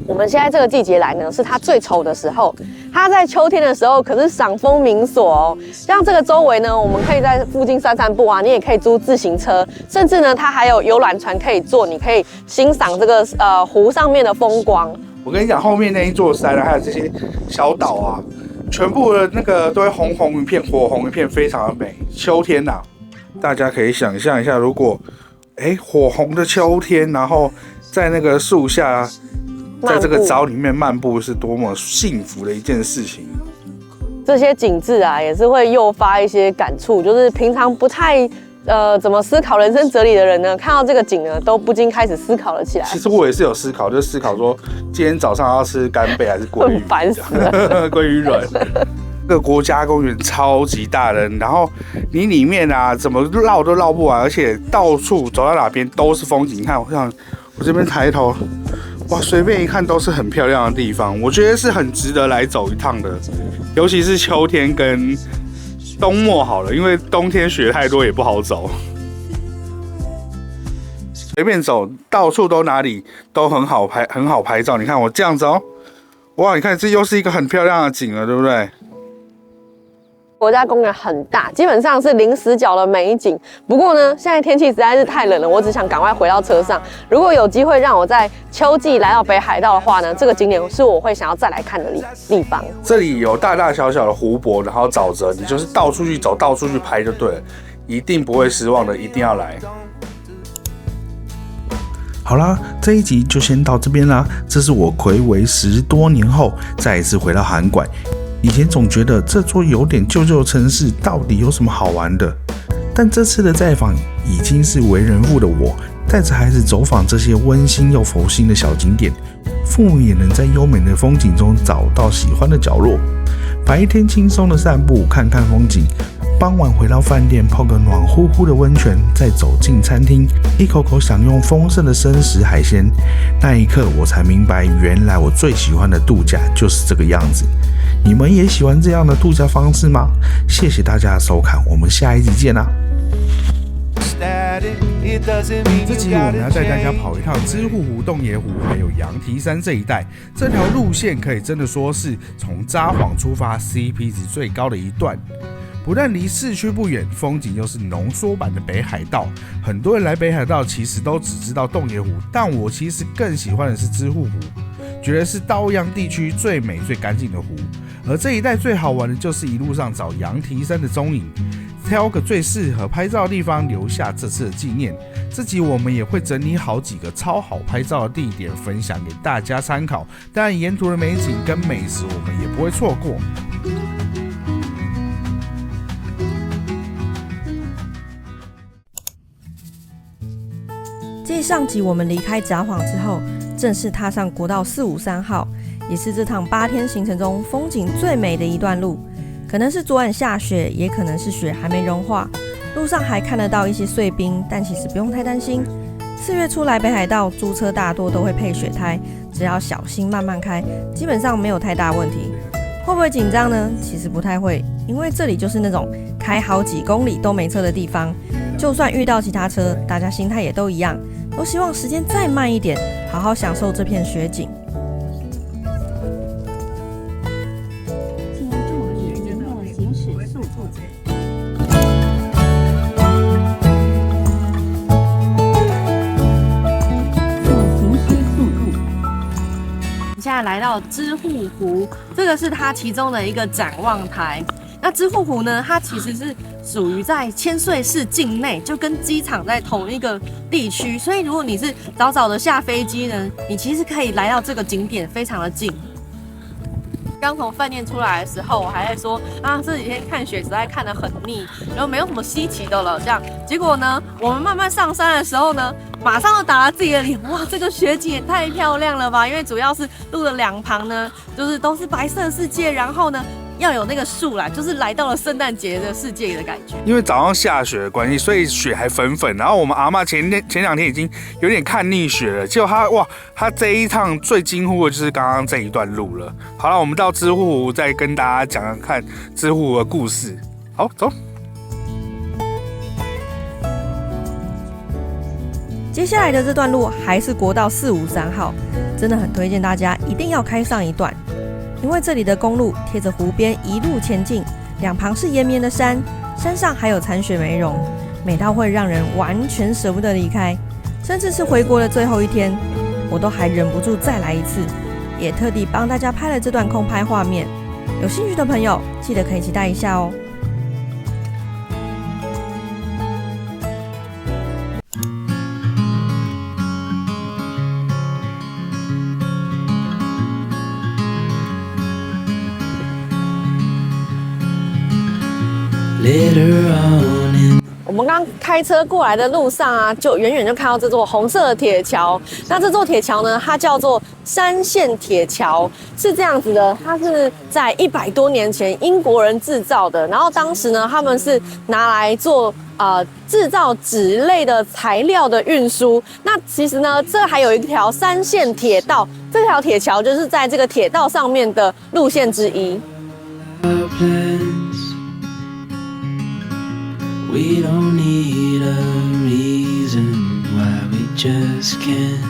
我们现在这个季节来呢，是它最丑的时候。它在秋天的时候可是赏枫名所哦。像这个周围呢，我们可以在附近散散步啊，你也可以租自行车，甚至呢，它还有游览船可以坐，你可以欣赏这个湖上面的风光。我跟你讲，后面那一座山啊，还有这些小岛啊，全部的那个都会红红一片，火红一片，非常的美。秋天呐，大家可以想象一下，如果火红的秋天，然后在那个树下，在这个沼里面漫步，是多么幸福的一件事情。这些景致啊，也是会诱发一些感触，就是平常不太怎么思考人生哲理的人呢，看到这个景呢，都不禁开始思考了起来。其实我也是有思考，就是思考说，今天早上要吃干贝还是鲑鱼？烦死了，鲑鱼卵。这个国家公园超级大的，然后你里面啊，怎么绕都绕不完，而且到处走到哪边都是风景。你看，我这边抬头，哇，随便一看都是很漂亮的地方，我觉得是很值得来走一趟的，尤其是秋天跟冬末好了，因为冬天雪太多也不好走。随便走，到处都哪里都很好拍照。你看我这样子哦，哇，你看这又是一个很漂亮的景了，对不对？国家公园很大，基本上是零死角的美景。不过呢，现在天气实在是太冷了，我只想赶快回到车上。如果有机会让我在秋季来到北海道的话呢，这个景点是我会想要再来看的地方。这里有大大小小的湖泊，然后沼泽，你就是到处去走，到处去拍就对了，一定不会失望的，一定要来。好啦，这一集就先到这边啦。这是我睽违10多年后再一次回到函馆。以前总觉得这座有点旧旧的城市到底有什么好玩的，但这次的再访已经是为人父的我，带着孩子走访这些温馨又佛心的小景点，父母也能在优美的风景中找到喜欢的角落。白天轻松的散步，看看风景，傍晚回到饭店泡个暖乎乎的温泉，再走进餐厅，一口口享用丰盛的生食海鲜。那一刻我才明白，原来我最喜欢的度假就是这个样子。你们也喜欢这样的度假方式吗？谢谢大家的收看，我们下一集见啦！这集我们要带大家跑一趟支笏湖、洞爷湖，还有羊蹄山这一带。这条路线可以真的说是从札幌出发 CP 值最高的一段。不但离市区不远，风景又是浓缩版的北海道。很多人来北海道其实都只知道洞爷湖，但我其实更喜欢的是支笏湖，觉得是道央地区最美最干净的湖。而这一带最好玩的就是一路上找羊蹄山的踪影，挑个最适合拍照的地方留下这次的纪念。这集我们也会整理好几个超好拍照的地点分享给大家参考，当然沿途的美景跟美食我们也不会错过。继上集我们离开札幌之后，正式踏上国道453号，也是这趟8天行程中风景最美的一段路。可能是昨晚下雪，也可能是雪还没融化，路上还看得到一些碎冰，但其实不用太担心。4月初来北海道，租车大多都会配雪胎，只要小心慢慢开，基本上没有太大问题。会不会紧张呢？其实不太会，因为这里就是那种开好几公里都没车的地方，就算遇到其他车，大家心态也都一样，都希望时间再慢一点，好好享受这片雪景。请注意您的行驶速度。现在来到支笏湖，这个是它其中的一个展望台。那支笏湖呢，它其实是属于在千岁市境内，就跟机场在同一个地区，所以如果你是早早的下飞机呢，你其实可以来到这个景点，非常的近。刚从饭店出来的时候，我还在说啊，这几天看雪实在看得很腻，然后没有什么稀奇的了。这样，结果呢，我们慢慢上山的时候呢，马上就打了自己的脸，哇，这个雪景也太漂亮了吧！因为主要是路的两旁呢，就是都是白色的世界，然后呢，要有那个树啦，就是来到了圣诞节的世界的感觉。因为早上下雪的关系，所以雪还粉粉。然后我们阿嬷前2天已经有点看腻雪了，结果她这一趟最惊呼的就是刚刚这一段路了。好了，我们到支笏湖再跟大家讲讲看支笏湖的故事。好，走。接下来的这段路还是国道453号，真的很推荐大家一定要开上一段。因为这里的公路贴着湖边一路前进，两旁是延绵的山，山上还有残雪没融，美到会让人完全舍不得离开。甚至是回国的最后一天，我都还忍不住再来一次，也特地帮大家拍了这段空拍画面。有兴趣的朋友记得可以期待一下哦。我们刚开车过来的路上啊，就远远就看到这座红色的铁桥。那这座铁桥呢，它叫做山线铁桥，是这样子的。它是在100多年前英国人制造的，然后当时呢，他们是拿来做制造纸类的材料的运输。那其实呢，这还有一条山线铁道，这条铁桥就是在这个铁道上面的路线之一。We don't need a reason why we just can't.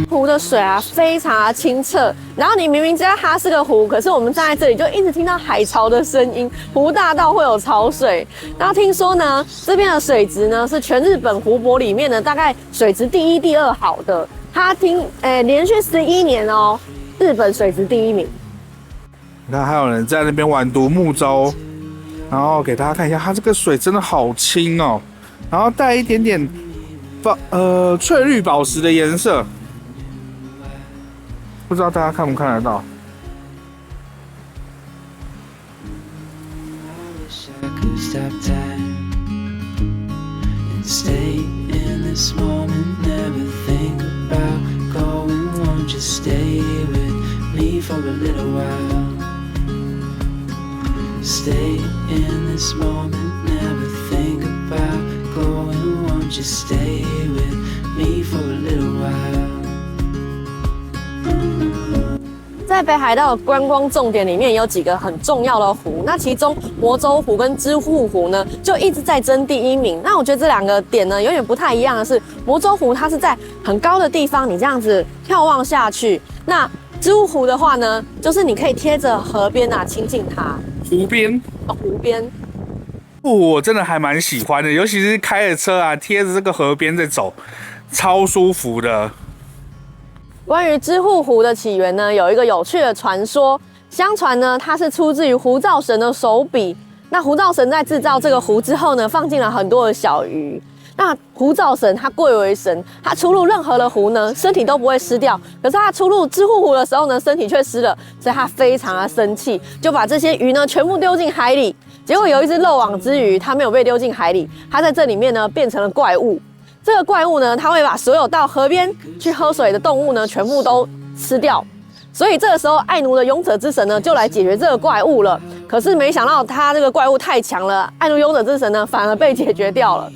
湖的水啊非常的清澈，然后你明明知道它是个湖，可是我们站在这里就一直听到海潮的声音，湖大到会有潮水。然后听说呢，这边的水质呢是全日本湖泊里面呢大概水质第1、第2好的，它连续11年哦，日本水质第1名。你看还有人在那边玩独木舟，然后给大家看一下，它这个水真的好清哦，然后带一点点翠绿宝石的颜色，不知道大家看不看得到。Stay in this moment, never think about going. Won't you stay with me for a little while? 在北海道的观光重点里面有几个很重要的湖，那其中魔州湖跟知户湖呢就一直在争第1名。那我觉得这2个点呢有点不太一样的是，魔州湖它是在很高的地方，你这样子眺望下去，那知户湖的话呢，就是你可以贴着河边啊亲近它。湖边湖边，我真的还蛮喜欢的，尤其是开着车啊，贴着这个河边在走，超舒服的。关于知户湖的起源呢，有一个有趣的传说，相传呢它是出自于湖造神的手笔。那湖造神在制造这个湖之后呢，放进了很多的小鱼。那湖造神他贵为神，他出入任何的湖呢，身体都不会湿掉。可是他出入知户湖的时候呢，身体却湿了，所以他非常的生气，就把这些鱼呢全部丢进海里。结果有一只漏网之鱼，它没有被丢进海里，它在这里面呢变成了怪物。这个怪物呢，它会把所有到河边去喝水的动物呢全部都吃掉。所以这个时候，爱奴的勇者之神呢就来解决这个怪物了。可是没想到他这个怪物太强了，爱奴勇者之神呢反而被解决掉了。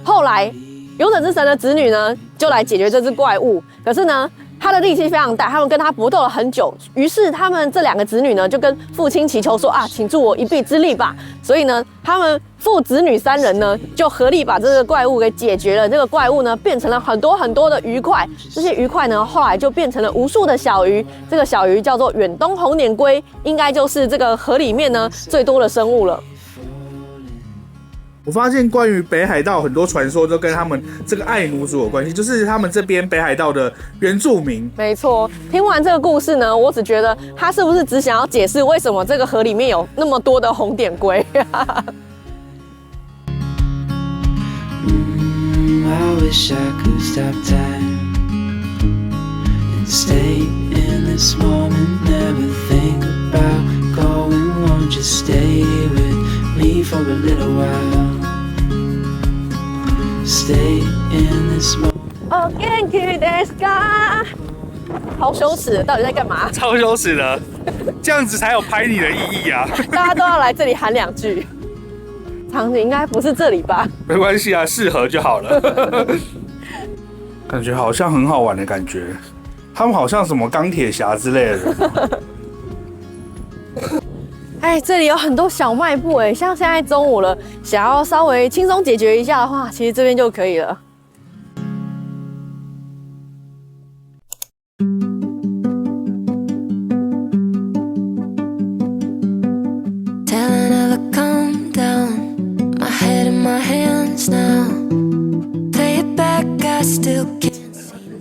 后来，勇者之神的子女呢，就来解决这只怪物。可是呢，他的力气非常大，他们跟他搏斗了很久。于是，他们这2个子女呢，就跟父亲祈求说：“啊，请助我一臂之力吧。”所以呢，他们父子女3人呢，就合力把这个怪物给解决了。这个怪物呢，变成了很多很多的鱼块。这些鱼块呢，后来就变成了无数的小鱼。这个小鱼叫做远东红脸龟，应该就是这个河里面呢最多的生物了。我发现关于北海道很多传说都跟他们这个爱奴族有关系，就是他们这边北海道的原住民。没错，听完这个故事呢，我只觉得他是不是只想要解释为什么这个河里面有那么多的红点龟I wish I could stop time and stay in this moment, never think about going. Won't you stay with me for a little while? Stay in this moment. 哦，元気ですか？好羞耻，到底在干嘛？超羞耻的，这样子才有拍你的意义啊！大家都要来这里喊2句。场景应该不是这里吧？没关系啊，适合就好了。感觉好像很好玩的感觉，他们好像什么钢铁侠之类的。哎，这里有很多小卖部哎，像现在中午了，想要稍微轻松解决一下的话，其实这边就可以了。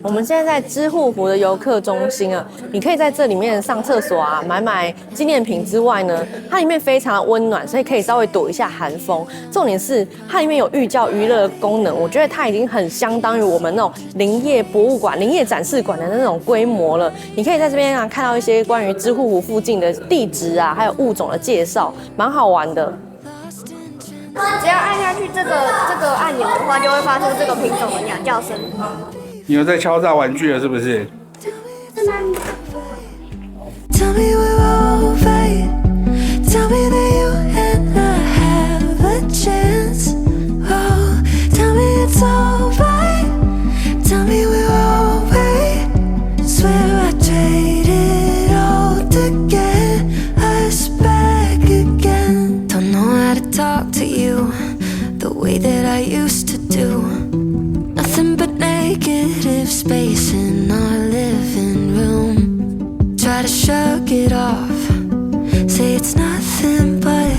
我们现在在知户湖的游客中心啊，你可以在这里面上厕所啊，买纪念品之外呢，它里面非常温暖，所以可以稍微躲一下寒风。重点是它里面有寓教于乐的功能，我觉得它已经很相当于我们那种林业博物馆、林业展示馆的那种规模了。你可以在这边啊看到一些关于知户湖附近的地质啊，还有物种的介绍，蛮好玩的。只要按下去这个按钮的话，就会发出这个品种的鸟叫声。你有在敲诈玩具了是不是？ Tell me we're over. Tell me that you and I have a chance. Oh, tell me it's over. Tell me we're over. Swear I traded all to get us back again. Don't know how to talk to you the way that I used to do. Nothing but negative space in our living shrug it off, say it's nothing, but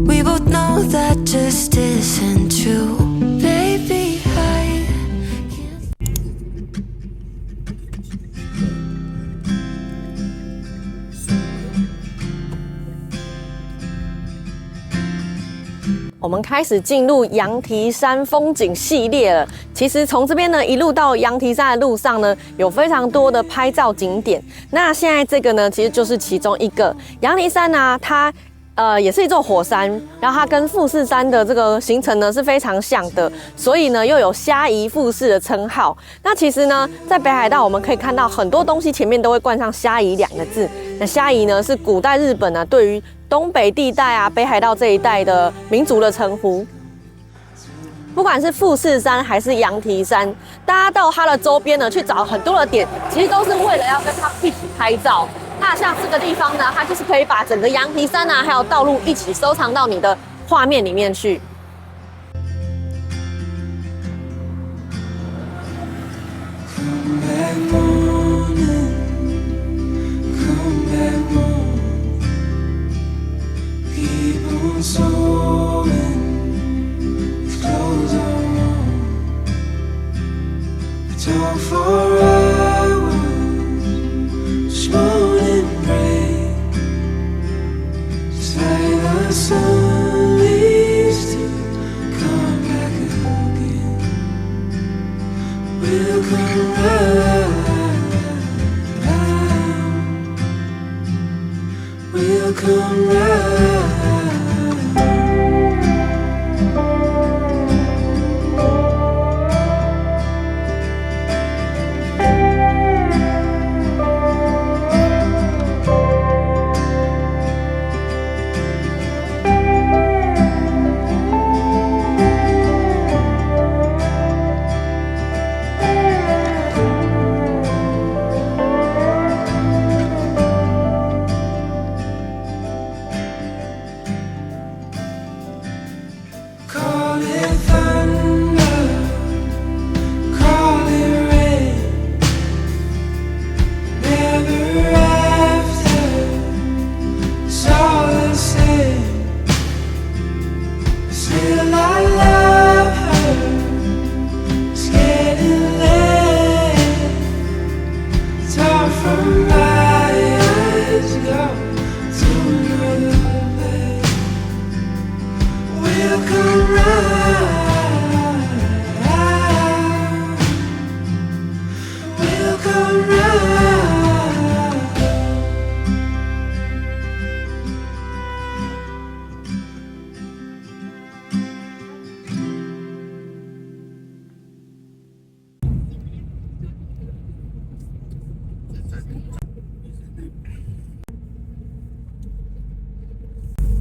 we both know that just isn't true. Baby, I can't. 我们开始进入羊蹄山风景系列了。其实从这边呢一路到羊蹄山的路上呢，有非常多的拍照景点。那现在这个呢，其实就是其中一个。羊蹄山呢，它也是一座火山，然后它跟富士山的这个行程呢是非常像的，所以呢又有虾夷富士的称号。那其实呢，在北海道我们可以看到很多东西前面都会冠上虾夷2个字。那虾夷呢是古代日本呢对于东北地带啊北海道这一带的民族的称呼。不管是富士山还是羊蹄山，大家到它的周边呢去找很多的点，其实都是为了要跟它一起拍照。那像这个地方呢，它就是可以把整个羊蹄山啊，还有道路一起收藏到你的画面里面去。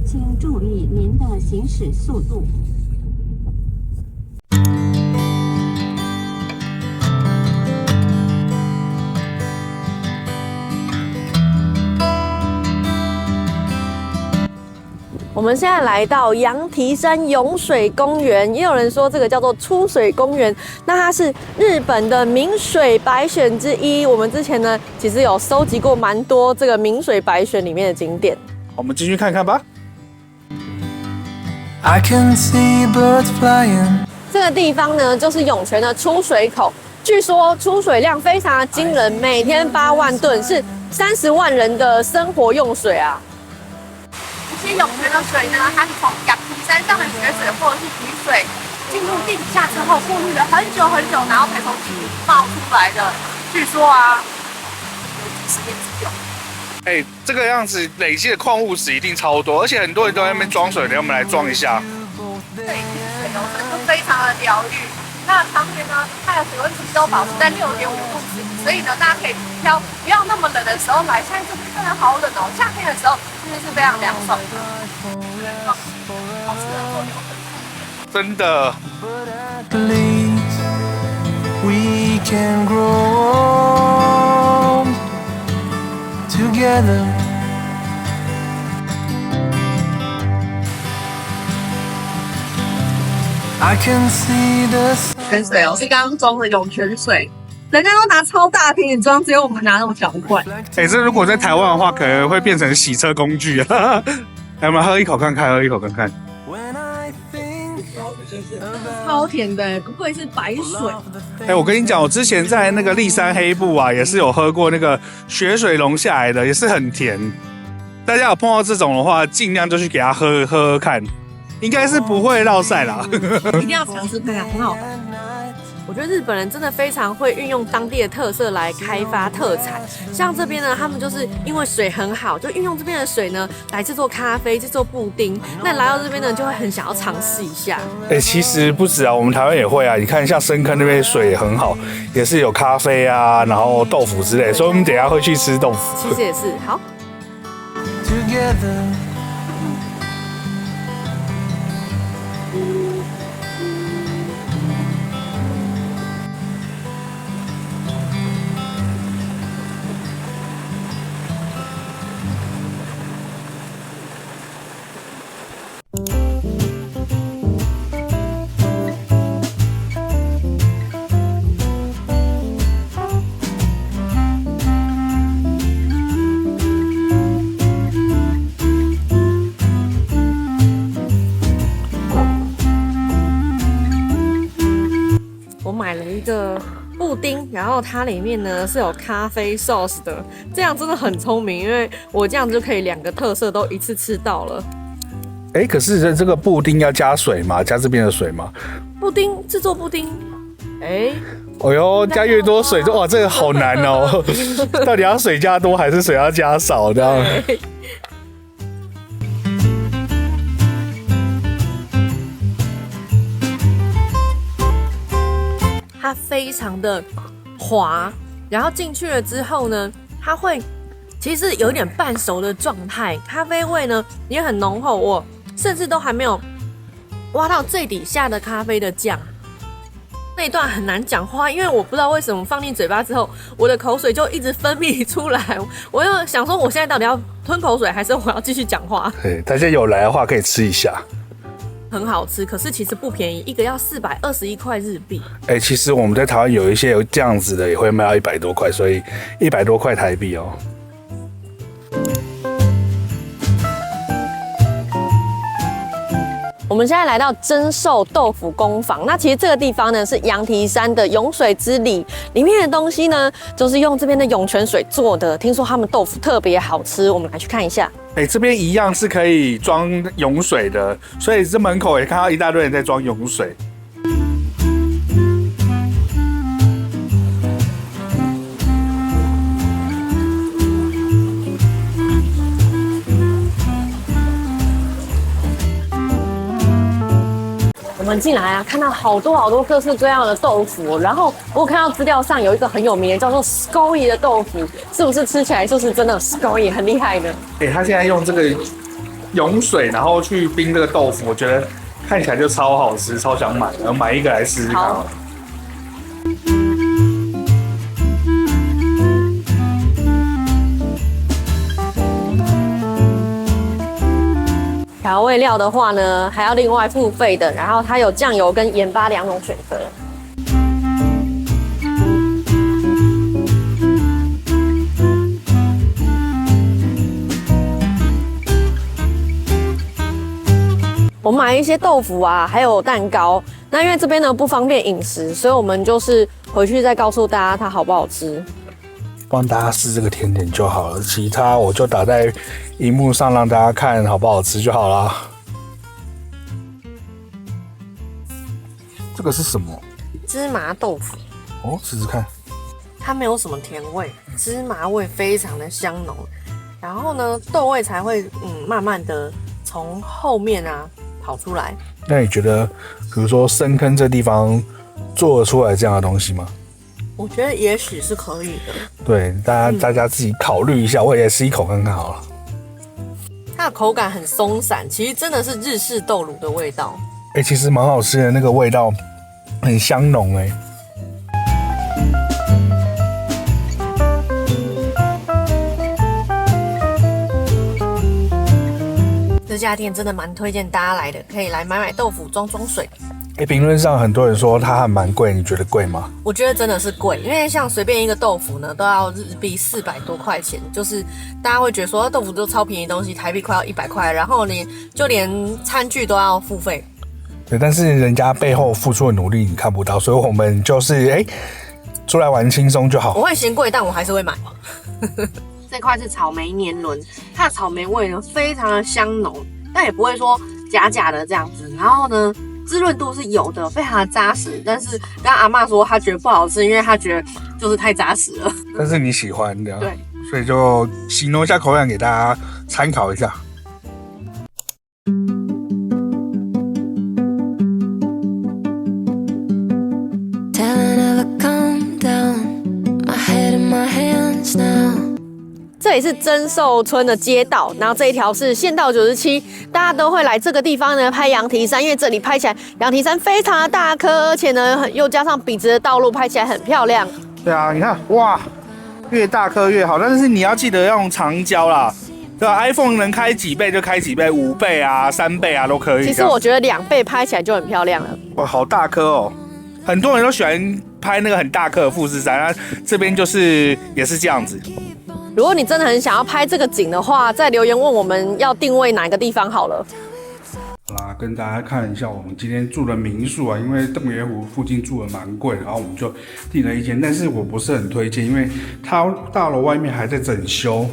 请注意您的行驶速度。我们现在来到羊蹄山涌水公园，也有人说这个叫做出水公园。那它是日本的名水百选之一。我们之前呢，其实有收集过蛮多这个名水百选里面的景点。我们进去看看吧。I can see birds flying. 这个地方呢，就是涌泉的出水口。据说出水量非常的惊人，每天8万吨，是30万人的生活用水啊。这些涌泉的水呢，它是从羊蹄山上的雪水或者是雨水进入地底下之后，过滤了很久很久，然后才从地底冒出来的。据说啊，有几十年之久。这个样子累积的矿物质一定超多，而且很多人都在那边装水，让我们来装一下。对，水流深就非常的疗愈。那常年呢，它的水温其实都保持在6.5度C，所以呢，大家可以挑不要那么冷的时候来。现在这边真的好冷哦，夏天的时候真的是非常凉爽的。好适合做牛粉。真的。We can grow together. I can see the 泉水哦，是刚刚装的涌泉水。人家都拿超大瓶的装，只有我们拿那种小罐。这如果在台湾的话，可能会变成洗车工具啊。来，我们喝一口看看，喝一口看看。超甜的，不愧是白水。我跟你讲，我之前在那个立山黑部啊，也是有喝过那个雪水融下来的，也是很甜。大家有碰到这种的话，尽量就去给他喝看，应该是不会落晒啦。一定要尝试看看，很好喝。我觉得日本人真的非常会运用当地的特色来开发特产，像这边呢，他们就是因为水很好，就运用这边的水呢来制作咖啡、制作布丁。那来到这边呢，就会很想要尝试一下。其实不止啊，我们台湾也会啊。你看，像深坑那边水也很好，也是有咖啡啊，然后豆腐之类，所以我们等一下会去吃豆腐。其实也是好。买了一个布丁，然后它里面呢是有咖啡 sauce 的，这样真的很聪明，因为我这样就可以2个特色都一次吃到了。可是这个布丁要加水吗？加这边的水吗？布丁制作布丁，加越多水，哇，这个好难哦。到底要水加多还是水要加少？这样。它非常的滑，然后进去了之后呢，它会其实有点半熟的状态，咖啡味呢也很浓厚，我甚至都还没有挖到最底下的咖啡的酱。那一段很难讲话，因为我不知道为什么放进嘴巴之后，我的口水就一直分泌出来。我又想说，我现在到底要吞口水，还是我要继续讲话？对，大家有来的话可以吃一下。很好吃，可是其实不便宜，一个要421块日币。其实我们在台湾有一些有这样子的，也会卖到100多块，所以100多块台币哦。我们现在来到珍寿豆腐工坊，那其实这个地方呢是羊蹄山的涌水之里，里面的东西呢就是用这边的涌泉水做的，听说他们豆腐特别好吃，我们来去看一下。这边一样是可以装涌水的，所以这门口也看到一大堆人在装涌水。我们进来啊，看到好多各式各样的豆腐，然后我看到资料上有一个很有名的叫做 Scoy 的豆腐，是不是吃起来就是真的 Scoy 很厉害呢？他现在用这个涌水，然后去冰这个豆腐，我觉得看起来就超好吃，超想买，然后买一个来试试看。好。调味料的话呢，还要另外付费的，然后它有酱油跟盐巴2种选择。我们买一些豆腐啊，还有蛋糕。那因为这边呢不方便饮食，所以我们就是回去再告诉大家它好不好吃。帮大家试这个甜点就好了，其他我就打在荧幕上让大家看好不好吃就好啦。这个是什么？芝麻豆腐。试试看。它没有什么甜味，芝麻味非常的香浓，然后呢豆味才会慢慢的从后面啊跑出来。那你觉得，比如说深坑这地方做得出来这样的东西吗？我觉得也许是可以的。对，大家自己考虑一下，我也吃一口看看好了。它的口感很松散，其实真的是日式豆乳的味道。其实蛮好吃的，那个味道很香浓这家店真的蛮推荐大家来的，可以来买豆腐装水。评论上很多人说它还蛮贵，你觉得贵吗？我觉得真的是贵，因为像随便一个豆腐呢，都要日币400多块钱，就是大家会觉得说豆腐都超便宜的东西，台币快要100块，然后就连餐具都要付费。对，但是人家背后付出的努力你看不到，所以我们就是出来玩轻松就好。我会嫌贵，但我还是会买。这块是草莓年轮，它的草莓味呢非常的香浓，但也不会说假假的这样子。然后呢，滋润度是有的，非常的扎实。但是刚刚阿嬷说她觉得不好吃，因为她觉得就是太扎实了。但是你喜欢的，对，所以就形容一下口感给大家参考一下。这里是真寿村的街道，然后这一条是县道97，大家都会来这个地方呢拍羊蹄山，因为这里拍起来羊蹄山非常的大颗，而且呢又加上笔直的道路，拍起来很漂亮。对啊，你看哇，越大颗越好，但是你要记得要用长焦啦。对吧 ？iPhone 能开几倍就开几倍，5倍啊、3倍啊都可以。其实我觉得2倍拍起来就很漂亮了。哇，好大颗哦！很多人都喜欢拍那个很大颗的富士山，那这边就是也是这样子。如果你真的很想要拍这个景的话，再留言问我们要定位哪个地方好了。好啦，跟大家看一下我们今天住的民宿啊，因为洞爷湖附近住的蛮贵的，然后我们就订了一间，但是我不是很推荐，因为它大楼外面还在整修。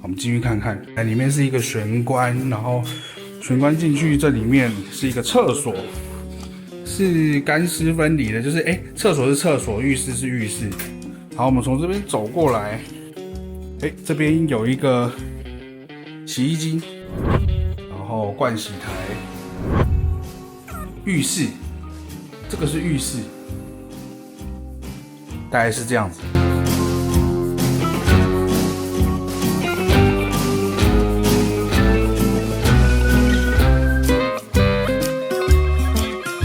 我们进去看看，里面是一个玄关，然后玄关进去这里面是一个厕所，是干湿分离的，就是厕所是厕所，浴室是浴室。好，我们从这边走过来。这边有一个洗衣机，然后盥洗台，浴室，这个是浴室，大概是这样子。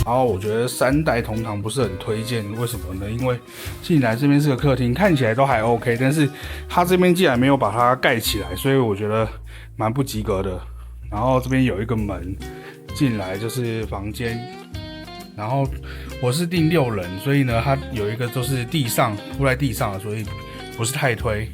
然后我觉得3代同堂不是很推荐，为什么呢？因为进来这边是个客厅，看起来都还 OK， 但是它这边竟然没有把它盖起来，所以我觉得蛮不及格的。然后这边有一个门，进来就是房间。然后我是订6人，所以呢，它有一个就是地上铺在地上，所以不是太推。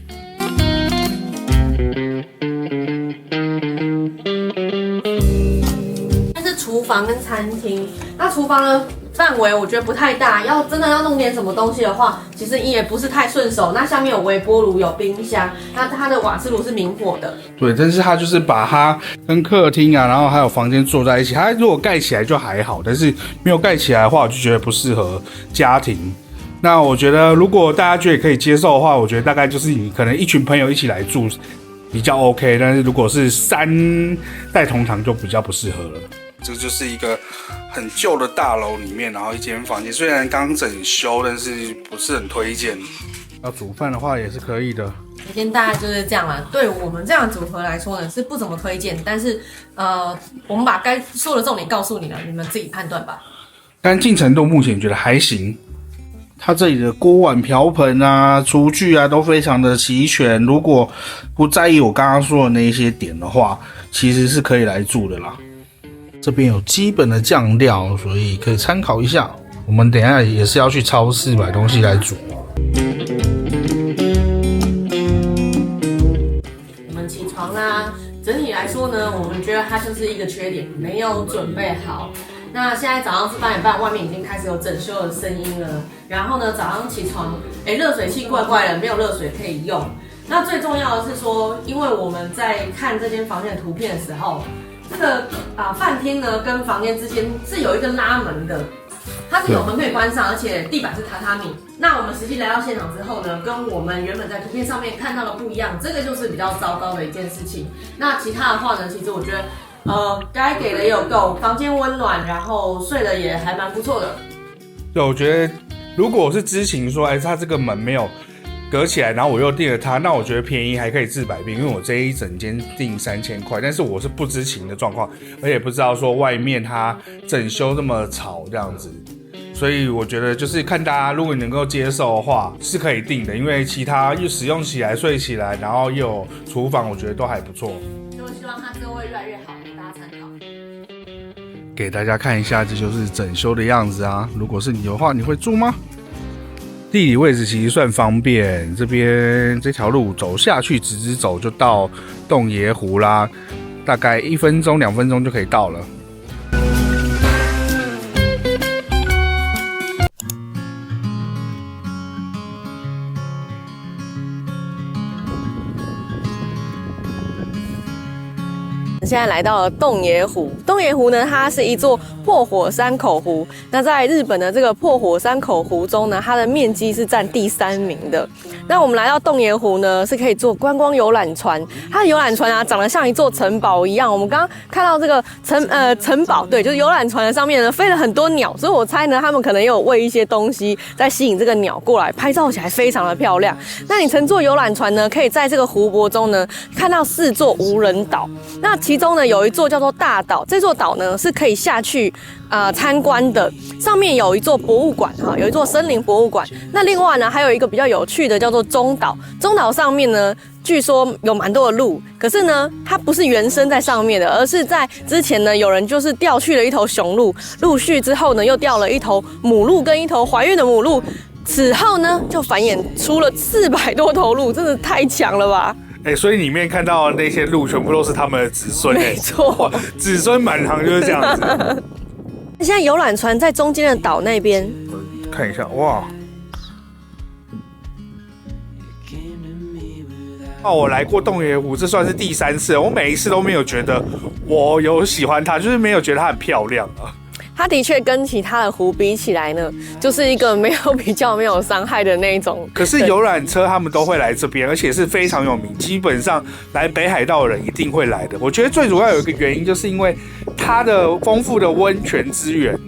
厨房跟餐厅，那厨房的范围我觉得不太大，真的要弄点什么东西的话，其实也不是太顺手。那下面有微波炉，有冰箱，那它的瓦斯炉是明火的。对，但是它就是把它跟客厅啊，然后还有房间做在一起。它如果盖起来就还好，但是没有盖起来的话，我就觉得不适合家庭。那我觉得如果大家觉得可以接受的话，我觉得大概就是你可能一群朋友一起来住比较 OK， 但是如果是3代同堂就比较不适合了。这就是一个很旧的大楼里面，然后一间房间，虽然刚整修，但是不是很推荐。要煮饭的话也是可以的。今天大概就是这样啦。对我们这样的组合来说呢，是不怎么推荐，但是我们把该说的重点告诉你了，你们自己判断吧。干净程度目前觉得还行。它这里的锅碗瓢盆啊、厨具啊都非常的齐全。如果不在意我刚刚说的那一些点的话，其实是可以来住的啦。这边有基本的酱料，所以可以参考一下。我们等一下也是要去超市买东西来煮。我们起床啦，整体来说呢，我们觉得它就是一个缺点，没有准备好。那现在早上是8点半，外面已经开始有整修的声音了。然后呢，早上起床，热水器怪怪的，没有热水可以用。那最重要的是说，因为我们在看这间房间的图片的时候，这个饭厅呢跟房间之间是有一个拉门的，它是有门可以关上，而且地板是榻榻米。那我们实际来到现场之后呢，跟我们原本在图片上面看到的不一样，这个就是比较糟糕的一件事情。那其他的话呢，其实我觉得该给的也有够，房间温暖，然后睡得也还蛮不错的。对，我觉得如果我是知情说，它这个门没有隔起来，然后我又订了它，那我觉得便宜还可以治百病，因为我这一整间订3000块，但是我是不知情的状况，而且不知道说外面它整修这么吵这样子，所以我觉得就是看大家，如果你能够接受的话，是可以订的，因为其他又使用起来、睡起来，然后又有厨房，我觉得都还不错。就希望它之后会越来越好，给大家参考。给大家看一下，这就是整修的样子啊。如果是你的话，你会住吗？地理位置其实算方便，这边这条路走下去，直直走就到洞爷湖啦，大概1分钟2分钟就可以到了。现在来到了洞爷湖。洞爷湖呢，它是一座破火山口湖。那在日本的这个破火山口湖中呢，它的面积是占第3名的。那我们来到洞爷湖呢，是可以坐观光游览船。它的游览船啊，长得像一座城堡一样。我们刚刚看到这个城堡，对，就是游览船的上面呢飞了很多鸟，所以我猜呢，他们可能也有喂一些东西，在吸引这个鸟过来，拍照起来非常的漂亮。那你乘坐游览船呢，可以在这个湖泊中呢，看到4座无人岛。那其中呢，有一座叫做大岛，这座岛呢是可以下去参观的。上面有一座博物馆哈，有一座森林博物馆。那另外呢，还有一个比较有趣的叫做中岛。中岛上面呢，据说有蛮多的鹿，可是呢，它不是原生在上面的，而是在之前呢，有人就是调去了一头雄鹿，陆续之后呢，又调了一头母鹿跟一头怀孕的母鹿。此后呢，就繁衍出了400多头鹿，真的太强了吧！所以里面看到的那些鹿全部都是他们的子孙，没错，子孙满堂就是这样子。现在游览船在中间的岛那边，看一下，哇！我来过洞爷湖，这算是第3次了。我每一次都没有觉得我有喜欢它，就是没有觉得它很漂亮啊。它的确跟其他的湖比起来呢，就是一个没有比较、没有伤害的那一种。可是游览车他们都会来这边，而且是非常有名，基本上来北海道的人一定会来的。我觉得最主要有一个原因，就是因为它的丰富的温泉资源，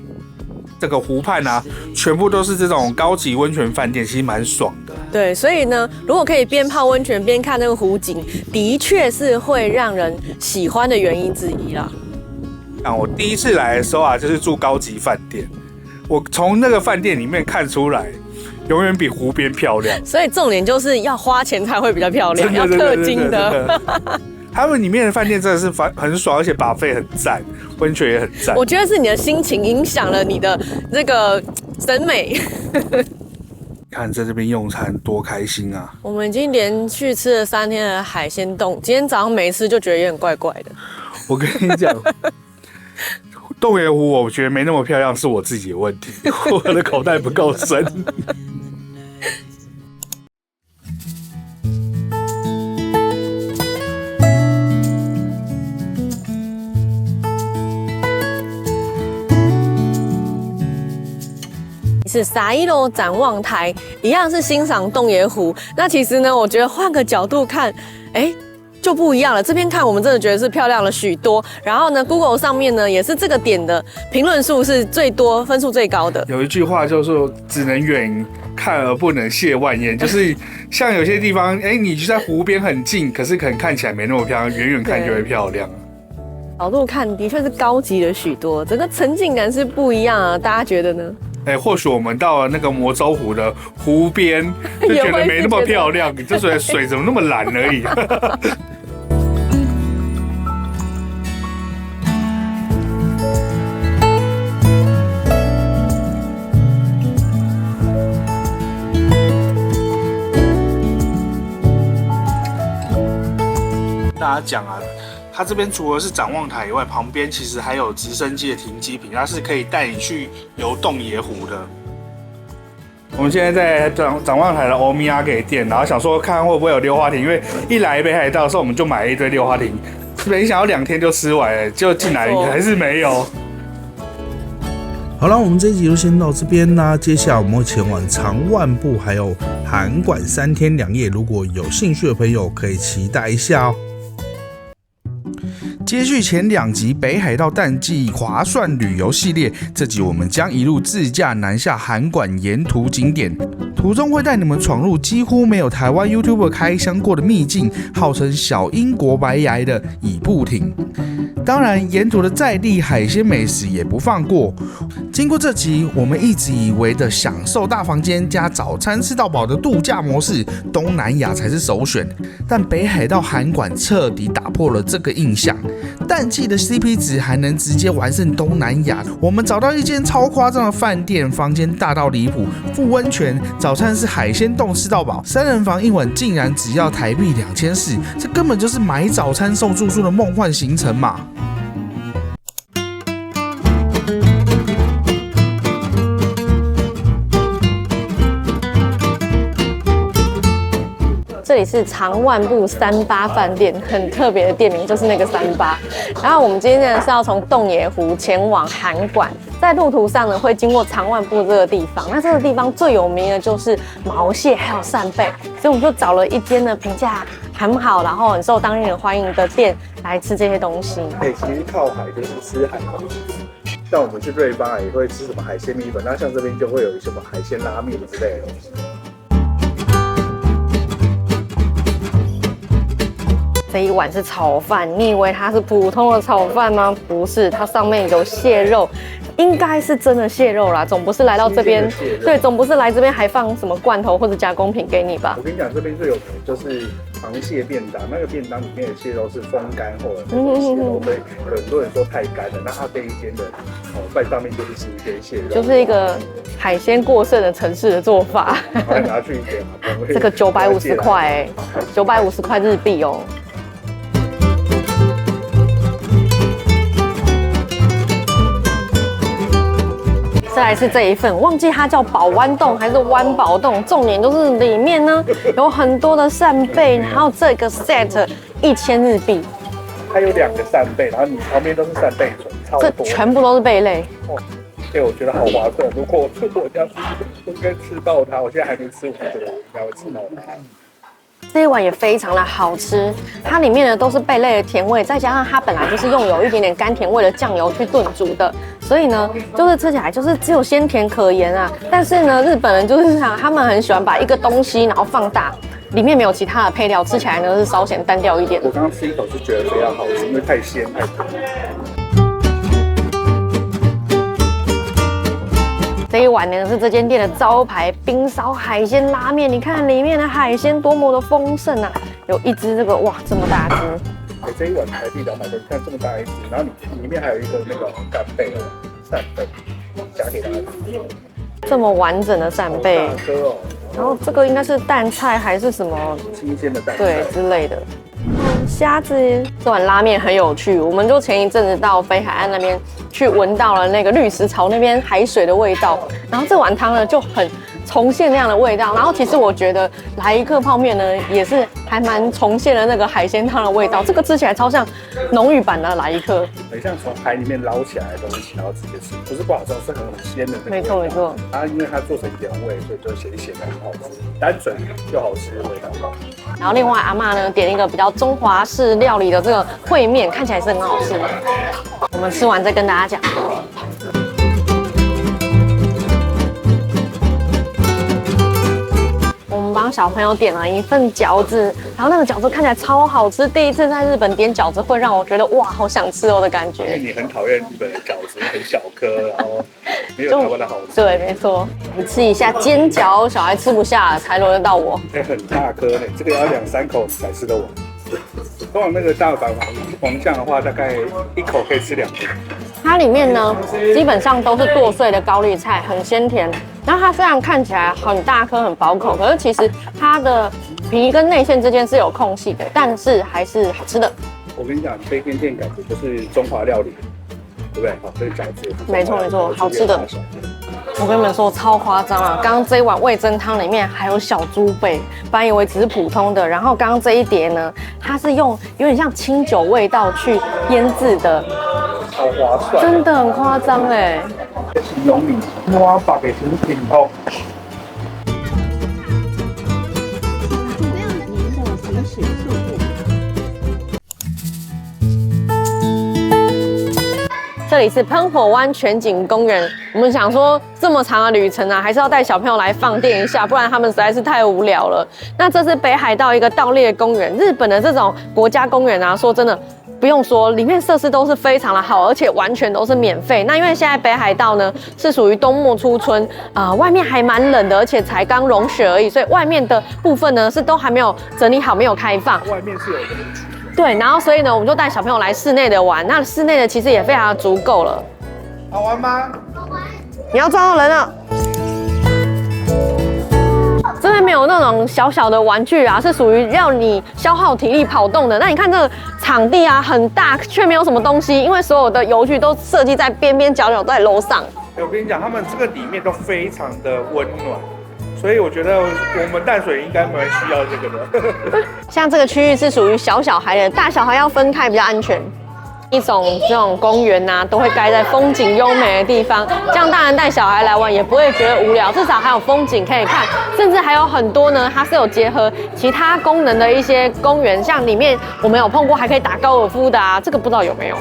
这个湖畔啊，全部都是这种高级温泉饭店，其实蛮爽的。对，所以呢，如果可以边泡温泉边看那个湖景，的确是会让人喜欢的原因之一啦。我第一次来的时候啊，就是住高级饭店，我从那个饭店里面看出来，永远比湖边漂亮。所以重点就是要花钱才会比较漂亮，要氪金的。他们里面的饭店真的是很爽，而且buffet很赞，温泉也很赞。我觉得是你的心情影响了你的这个审美。看在这边用餐多开心啊！我们已经连续吃了3天的海鲜冻，今天早上没吃就觉得有点怪怪的。我跟你讲。洞爷湖我觉得没那么漂亮，是我自己的问题，我的口袋不够深。是撒一楼展望台，一样是欣赏洞爷湖。那其实呢，我觉得换个角度看，就不一样了。这边看我们真的觉得是漂亮了许多。然后呢 ，Google 上面呢也是这个点的评论数是最多、分数最高的。有一句话就是说，只能远看而不能亵玩焉，就是像有些地方，你就在湖边很近，可是可能看起来没那么漂亮，远远看就会漂亮。角度看的确是高级了许多，整个沉浸感是不一样啊，大家觉得呢？或许我们到了那个魔州湖的湖边，就觉得没那么漂亮，这水怎么那么蓝而已。大家讲啊，它这边除了是展望台以外，旁边其实还有直升机的停机坪，它是可以带你去游洞爷湖的。我们现在在展望台的欧米亚给店，然后想说看会不会有溜滑梯，因为一来北海道的时候我们就买了一堆溜滑梯，没想到2天就吃完了，就进来还是没有。好了，我们这一集就先到这边啦。接下来我们会前往长万部还有函馆3天2夜，如果有兴趣的朋友可以期待一下哦。接续前2集北海道淡季划算旅游系列，这集我们将一路自驾南下函馆沿途景点。途中会带你们闯入几乎没有台湾 YouTuber 开箱过的秘境，号称小英国白崖的乙部町。当然，沿途的在地海鲜美食也不放过。经过这集，我们一直以为的享受大房间加早餐吃到饱的度假模式，东南亚才是首选。但北海道函馆彻底打破了这个印象，淡季的 CP 值还能直接完胜东南亚。我们找到一间超夸张的饭店，房间大到离谱，附温泉，早餐是海鲜冻吃到饱，3人房1晚竟然只要台币2400，这根本就是买早餐送住宿的梦幻行程嘛！这里是长万部38饭店，很特别的店名就是那个38。然后我们今天呢是要从洞爷湖前往函馆，在路途上呢会经过长万部这个地方。那这个地方最有名的就是毛蟹还有扇贝，所以我们就找了一间呢评价很好，然后很受当地人欢迎的店来吃这些东西。其实靠海就是吃海东西。像我们去瑞芳也会吃什么海鲜米粉，那像这边就会有什么海鲜拉面之类的东西。这一碗是炒饭，你以为它是普通的炒饭吗？不是，它上面有蟹肉，应该是真的蟹肉啦，总不是来到这边，对，总不是来这边还放什么罐头或者加工品给你吧？我跟你讲，这边最有名就是螃蟹便当，那个便当里面的蟹肉是风干后的那种蟹肉，所以很多人说太干了。那它这一间的饭上面就是新鲜蟹肉，就是一个海鲜过剩的城市的做法。还拿去一点嘛，这个950块，950块日币哦。再来是这一份，忘记它叫宝湾冻还是湾宝冻，重点就是里面呢有很多的扇贝，然后这个 set 1000日币。它有2个扇贝，然后你旁边都是扇贝笋，超多。这全部都是贝类。哦，我觉得好划算。如果我家应该吃爆它，我现在还没吃5个，应该会吃爆它。这一碗也非常的好吃，它里面呢都是贝类的甜味，再加上它本来就是用有一点点甘甜味的酱油去炖煮的，所以呢就是吃起来就是只有鲜甜可言啊。但是呢日本人就是想他们很喜欢把一个东西然后放大，里面没有其他的配料，吃起来呢是稍显单调一点。我刚刚吃一口是觉得非常好吃，因为太鲜太甜。这一碗呢是这间店的招牌冰烧海鲜拉面，你看里面的海鲜多么的丰盛啊！有一只这个哇这么大只，这一碗台币200多，你看这么大一只，然后你里面还有一个那个干贝扇贝，夹给大家吃。这么完整的扇贝，大颗哦。然后这个应该是蛋菜还是什么新鲜的蛋菜，对之类的。虾子，这碗拉面很有趣，我们就前一阵子到北海岸那边去闻到了那个绿石槽那边海水的味道，然后这碗汤呢就很重现那样的味道。然后其实我觉得来一克泡面呢也是还蛮重现了那个海鲜汤的味道，这个吃起来超像浓郁版的来一克，很像从海里面捞起来的东西，然后直接吃，不是不好吃，是很鲜的那个。没错没错。它因为它做成原味，所以就咸咸的很好吃，单纯又好吃的味道。然后另外阿嬷呢点一个比较中华式料理的这个烩面，看起来是很好吃。我们吃完再跟大家讲。我们帮小朋友点了一份饺子，然后那个饺子看起来超好吃。第一次在日本点饺子，会让我觉得哇，好想吃哦的感觉。因为你很讨厌日本的饺子，很小颗，然后没有台湾的好吃。对，没错。你吃一下煎饺，小孩吃不下，才轮得到我。很大颗呢，这个要2、3口才吃得完。通常那个大阪黄酱的话，大概1口可以吃2个。它里面呢，基本上都是剁碎的高丽菜，很鲜甜。然后它虽然看起来很大颗、很饱口，可是其实它的皮跟内馅之间是有空隙的，但是还是好吃的。我跟你讲，这间店感觉就是中华料理，对不对？好，这个饺子没错没错，好吃的。我跟你们说超夸张啊！刚刚这一碗味噌汤里面还有小猪背，本来以为只是普通的，然后刚刚这一碟呢，它是用有点像清酒味道去腌制的，好划算，真的很夸张哎。形容你摸把给成品后。您的行驶速度。这里里是喷火湾全景公园。我们想说这么长的旅程啊，还是要带小朋友来放电一下，不然他们实在是太无聊了。那这是北海道一个盗猎公园，日本的这种国家公园啊，说真的。不用说，里面设施都是非常的好，而且完全都是免费。那因为现在北海道呢是属于冬末初春，外面还蛮冷的，而且才刚融雪而已，所以外面的部分呢是都还没有整理好，没有开放。外面是有人去。对，然后所以呢，我们就带小朋友来室内的玩。那室内的其实也非常的足够了。好玩吗？好玩。你要撞到人了。这边没有那种小小的玩具啊，是属于要你消耗体力跑动的。那你看这个场地啊，很大，却没有什么东西，因为所有的游具都设计在边边角角，都在楼上。我跟你讲，他们这个里面都非常的温暖，所以我觉得我们淡水应该蛮需要这个的。像这个区域是属于小小孩的，大小孩要分开比较安全。这种公园啊，都会盖在风景优美的地方，这样大人带小孩来玩也不会觉得无聊，至少还有风景可以看，甚至还有很多呢，它是有结合其他功能的一些公园，像里面我们有碰过还可以打高尔夫的啊，这个不知道有没有。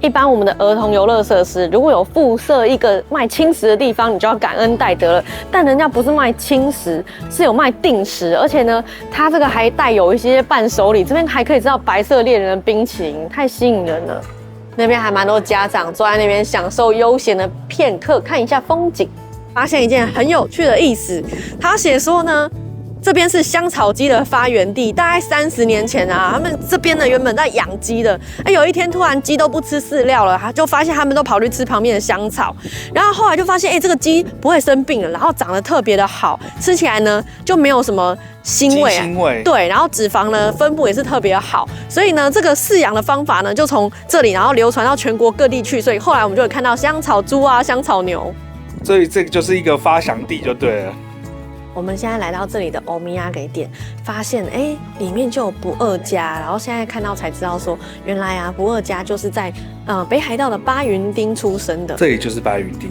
一般我们的儿童游乐设施，如果有附设一个卖轻食的地方，你就要感恩戴德了。但人家不是卖轻食，是有卖定食，而且呢，它这个还带有一些伴手礼，这边还可以吃到白色恋人的冰淇淋，太吸引人了。那边还蛮多家长坐在那边享受悠闲的片刻，看一下风景。发现一件很有趣的意思，他写说呢。这边是香草鸡的发源地，大概30年前啊，他们这边呢原本在养鸡的，有一天突然鸡都不吃饲料了，就发现他们都跑去吃旁边的香草，然后后来就发现，这个鸡不会生病了，然后长得特别的好，吃起来呢就没有什么腥味，腥味，对，然后脂肪呢分布也是特别好，所以呢这个饲养的方法呢就从这里然后流传到全国各地去，所以后来我们就会看到香草猪啊、香草牛，所以这个就是一个发祥地就对了。我们现在来到这里的欧米亚给店，发现里面就有不二家，然后现在看到才知道说，原来啊不二家就是在北海道的巴云町出生的。这里就是巴云町。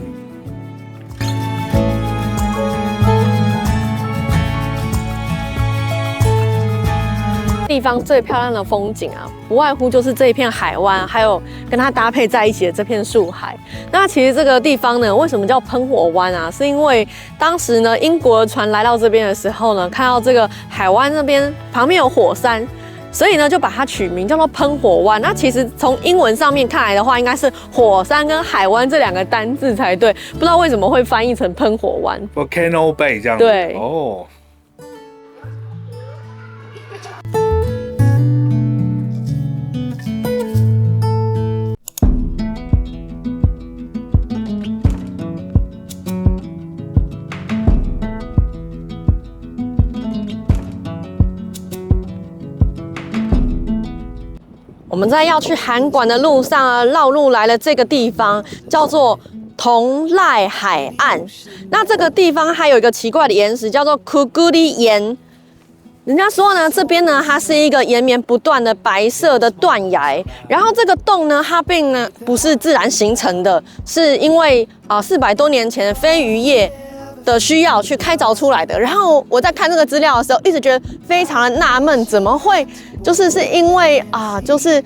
地方最漂亮的风景啊，不外乎就是这一片海湾，还有跟它搭配在一起的这片树海。那其实这个地方呢，为什么叫喷火湾啊？是因为当时呢，英国的船来到这边的时候呢，看到这个海湾那边旁边有火山，所以呢就把它取名叫做喷火湾。那其实从英文上面看来的话，应该是火山跟海湾这2个单字才对，不知道为什么会翻译成喷火湾 Volcano Bay 这样子。对，哦。我们在要去函馆的路上啊，绕路来了这个地方，叫做同濑海岸。那这个地方还有一个奇怪的岩石，叫做库古里岩。人家说呢，这边呢它是一个延绵不断的白色的断崖，然后这个洞呢，它并呢不是自然形成的，是因为400多年前飞鱼业的需要去开凿出来的。然后我在看这个资料的时候，一直觉得非常的纳闷，怎么会是因为就是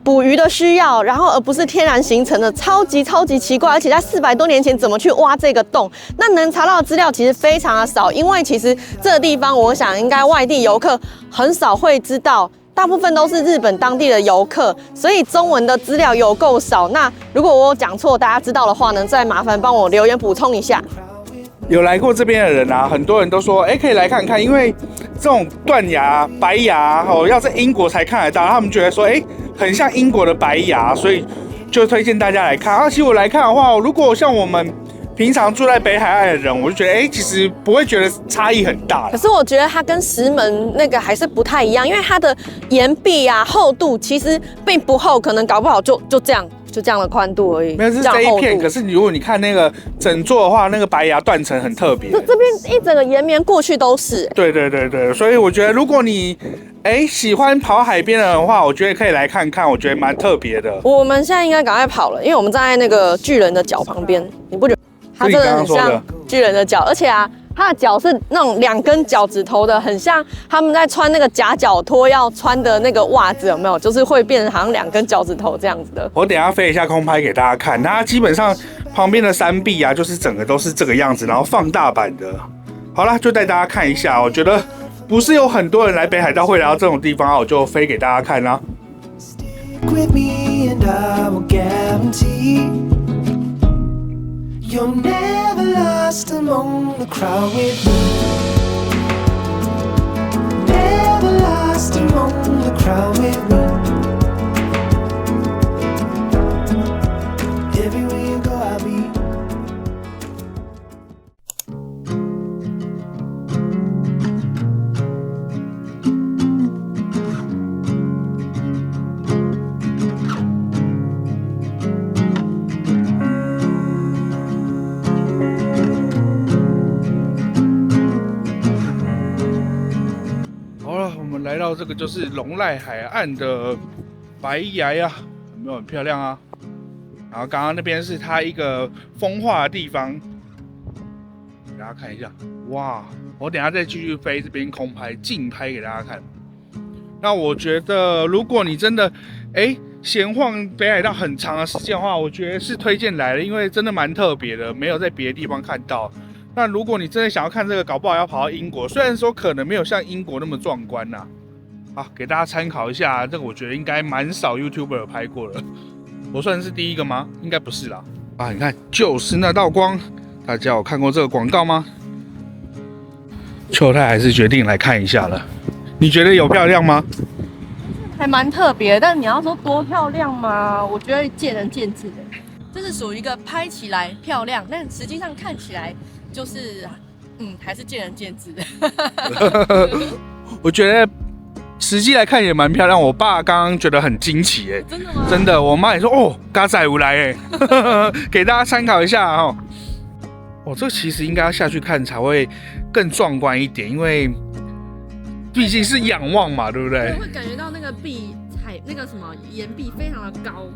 捕鱼的需要，然后而不是天然形成的，超级奇怪。而且在400多年前怎么去挖这个洞？那能查到的资料其实非常的少，因为其实这个地方我想应该外地游客很少会知道。大部分都是日本当地的游客，所以中文的资料有够少。那如果我有讲错，大家知道的话呢，再麻烦帮我留言补充一下。有来过这边的人啊，很多人都说，可以来看看，因为这种断崖、白崖要在英国才看得到，他们觉得说，很像英国的白崖，所以就推荐大家来看。其实我来看的话，如果像我们平常住在北海岸的人，我就觉得，其实不会觉得差异很大。可是我觉得它跟石门那个还是不太一样，因为它的岩壁啊厚度其实并不厚，可能搞不好就这样。就这样的宽度而已，没有是这一片。可是如果你看那个整座的话，那个白崖断层很特别。这边一整个延绵过去都是。对，所以我觉得如果你喜欢跑海边的话，我觉得可以来看看，我觉得蛮特别的。我们现在应该赶快跑了，因为我们站在那个巨人的脚旁边，你不觉得它真的很像巨人的脚？而且它它的脚是那种2根脚趾头的，很像他们在穿那个夹脚拖要穿的那个袜子，有没有？就是会变成好像2根脚趾头这样子的。我等一下飞一下空拍给大家看，它基本上旁边的山壁啊，就是整个都是这个样子，然后放大版的。好啦，就带大家看一下。我觉得不是有很多人来北海道会来到这种地方啊，我就飞给大家看啦。With me and I will guarantee you're never lost among the crowd with me. Never lost among the crowd with me. Everywhere you go, I'll be.来到这个就是龙濑海岸的白崖啊，有没有很漂亮啊？然后刚刚那边是它一个风化的地方，给大家看一下。哇，我等一下再继续飞这边空拍、近拍给大家看。那我觉得，如果你真的闲晃北海道很长的时间的话，我觉得是推荐来的，因为真的蛮特别的，没有在别的地方看到。那如果你真的想要看这个，搞不好要跑到英国，虽然说可能没有像英国那么壮观呐。好，给大家参考一下，这个我觉得应该蛮少 YouTuber 有拍过的。我算是第一个吗？应该不是啦。啊，你看，就是那道光，大家有看过这个广告吗？秋太还是决定来看一下了。你觉得有漂亮吗？还蛮特别，但你要说多漂亮吗？我觉得见仁见智的。这是属于一个拍起来漂亮，但实际上看起来就是还是见仁见智的。我觉得实际来看也蛮漂亮。我爸刚刚觉得很惊奇真的吗？真的，我妈也说哦，嘎仔无来给大家参考一下哦。这其实应该要下去看才会更壮观一点，因为毕竟是仰望嘛，对不对？会感觉到那个壁那个什么岩壁非常的高，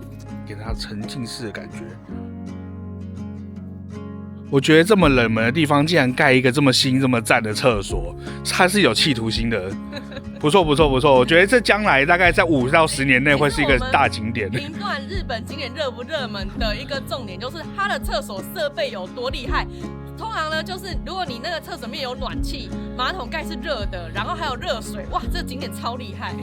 给它沉浸式的感觉。我觉得这么冷门的地方，竟然盖一个这么新、这么赞的厕所，它是有企图心的。不错不错不错，我觉得这将来大概在5到10年内会是一个大景点。评断日本景点热不热门的一个重点就是它的厕所设备有多厉害。通常呢，就是如果你那个厕所面有暖气，马桶盖是热的，然后还有热水，哇，这个景点超厉害。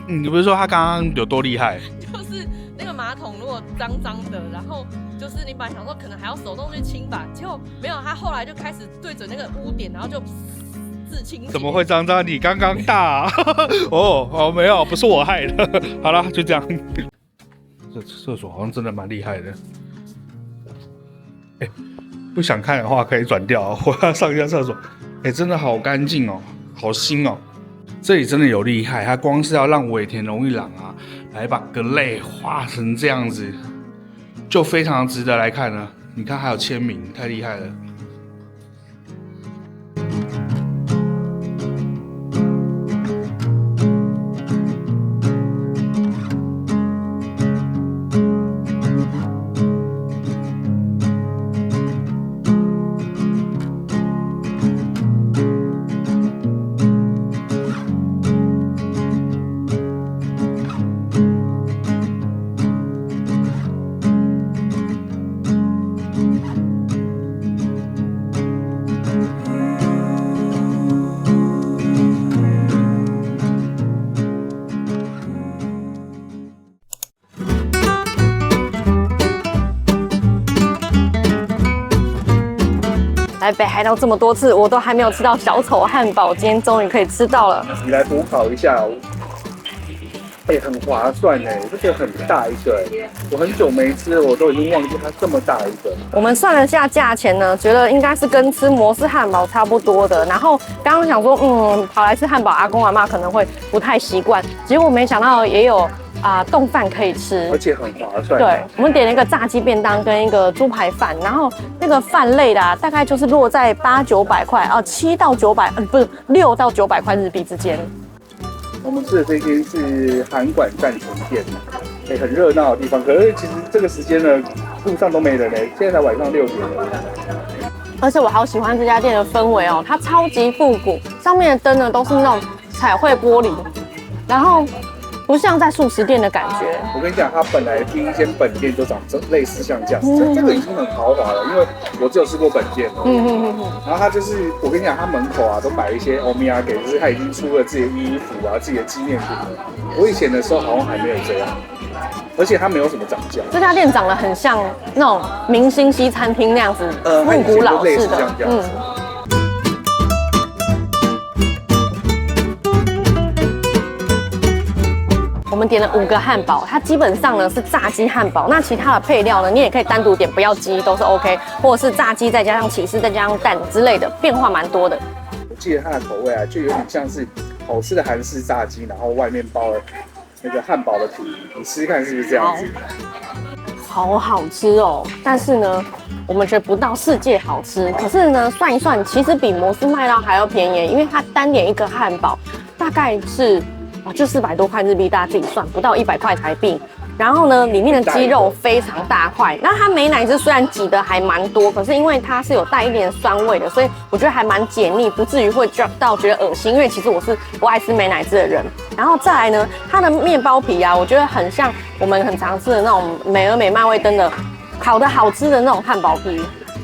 你不是说他刚刚有多厉害？就是那个马桶如果脏脏的，然后就是你本来想说可能还要手动去清吧，结果没有，他后来就开始对准那个污点，然后就自清洁。怎么会脏脏？你刚刚大啊？没有，不是我害的。好了，就这样。这厕所好像真的蛮厉害的。不想看的话可以转掉，我要上一下厕所。真的好干净哦，好新哦。这里真的有厉害，它光是要让尾田荣一郎啊来把格雷画成这样子，就非常值得来看了。你看还有签名，太厉害了。来北海道这么多次，我都还没有吃到小丑汉堡，今天终于可以吃到了。你来补考一下，很划算这个很大一个我很久没吃了，我都已经忘记它这么大一个。我们算了下价钱呢，觉得应该是跟吃摩斯汉堡差不多的。然后刚刚想说，跑来吃汉堡，阿公阿嬷可能会不太习惯，结果没想到也有冻饭可以吃，而且很划算。对，我们点了一个炸鸡便当跟一个猪排饭，然后那个饭类的大概就是落在800、900块，7到900，不是6到900块日币之间。我们吃的这间是韩馆站前店，很热闹的地方。可是其实这个时间呢，路上都没人现在才晚上6点了。而且我好喜欢这家店的氛围哦，它超级复古，上面的灯呢都是那种彩绘玻璃，然后不像在素食店的感觉。我跟你讲，它本来第一间本店就长类似像这样子，这个已经很豪华了，因为我只有吃过本店。然后它就是，我跟你讲，它门口啊都摆一些欧米亚给，就是它已经出了自己的衣服啊、自己的纪念品了。我以前的时候好像还没有这样，而且它没有什么涨价。这家店长得很像那种明星西餐厅那样子，复古老式的。我们点了5个汉堡，它基本上呢是炸鸡汉堡，那其他的配料呢，你也可以单独点，不要鸡都是 OK， 或者是炸鸡再加上起司再加上蛋之类的，变化蛮多的。我记得它的口味啊，就有点像是好吃的韩式炸鸡，然后外面包了那个汉堡的皮，你试试看是不是这样子？好好吃哦，但是呢，我们觉得不到世界好吃，可是呢，算一算，其实比摩斯麦当还要便宜，因为它单点一个汉堡大概是。就400多块日币，大家自己算，不到100块台币。然后呢，里面的鸡肉非常大块。那它美乃滋虽然挤的还蛮多，可是因为它是有带一点酸味的，所以我觉得还蛮解腻，不至于会到觉得恶心。因为其实我是不爱吃美乃滋的人。然后再来呢，它的面包皮啊，我觉得很像我们很常吃的那种美而美、麦味登的烤的好吃的那种汉堡皮。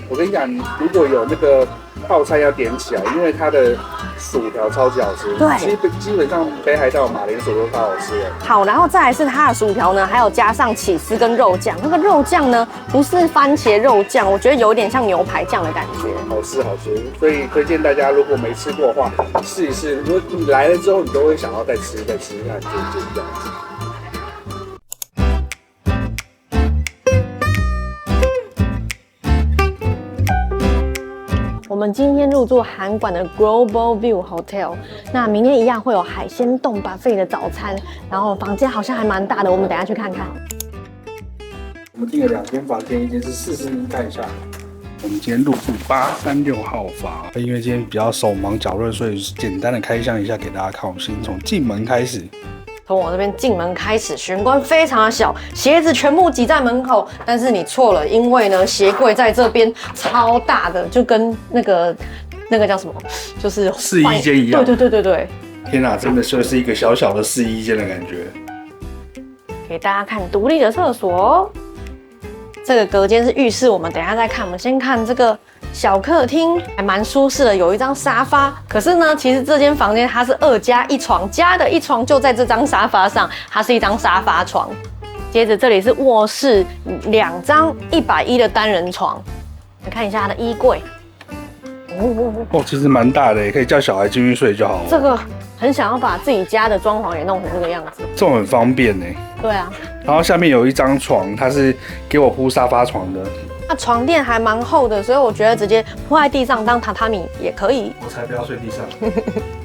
我跟你讲，如果有那个套餐要点起来，因为它的薯条超级好吃。对，基本上北海道马铃薯都超好吃的。好，然后再来是它的薯条呢，还有加上起司跟肉酱。那个肉酱呢，不是番茄肉酱，我觉得有点像牛排酱的感觉。好吃好吃，所以推荐大家如果没吃过的话，试一试。如果你来了之后，你都会想要再吃看，就是这样子。我们今天入住韩馆的 Global View Hotel， 那明天一样会有海鲜冻 buffet 的早餐，然后房间好像还蛮大的，我们等一下去看看。我们订了2间房间，一间是441看一下。我们今天入住836号房，因为今天比较手忙脚乱，所以简单的开箱一下给大家看。我们先从进门开始。从我这边进门开始，玄关非常的小，鞋子全部挤在门口。但是你错了，因为呢，鞋柜在这边超大的，就跟那个叫什么，就是试衣间一样。对。天哪，真的就是一个小小的试衣间的感觉。给大家看独立的厕所，这个隔间是浴室，我们等一下再看。我们先看这个小客厅，还蛮舒适的，有一张沙发。可是呢，其实这间房间它是2加1床，加的1床就在这张沙发上，它是一张沙发床。接着这里是卧室，2张110的单人床。你看一下它的衣柜，其实蛮大的，也可以叫小孩进去睡就好了。这个很想要把自己家的装潢也弄成这个样子，这种很方便呢。对啊。然后下面有一张床，它是给我铺沙发床的。那床垫还蛮厚的，所以我觉得直接铺在地上当榻榻米也可以。我才不要睡地上。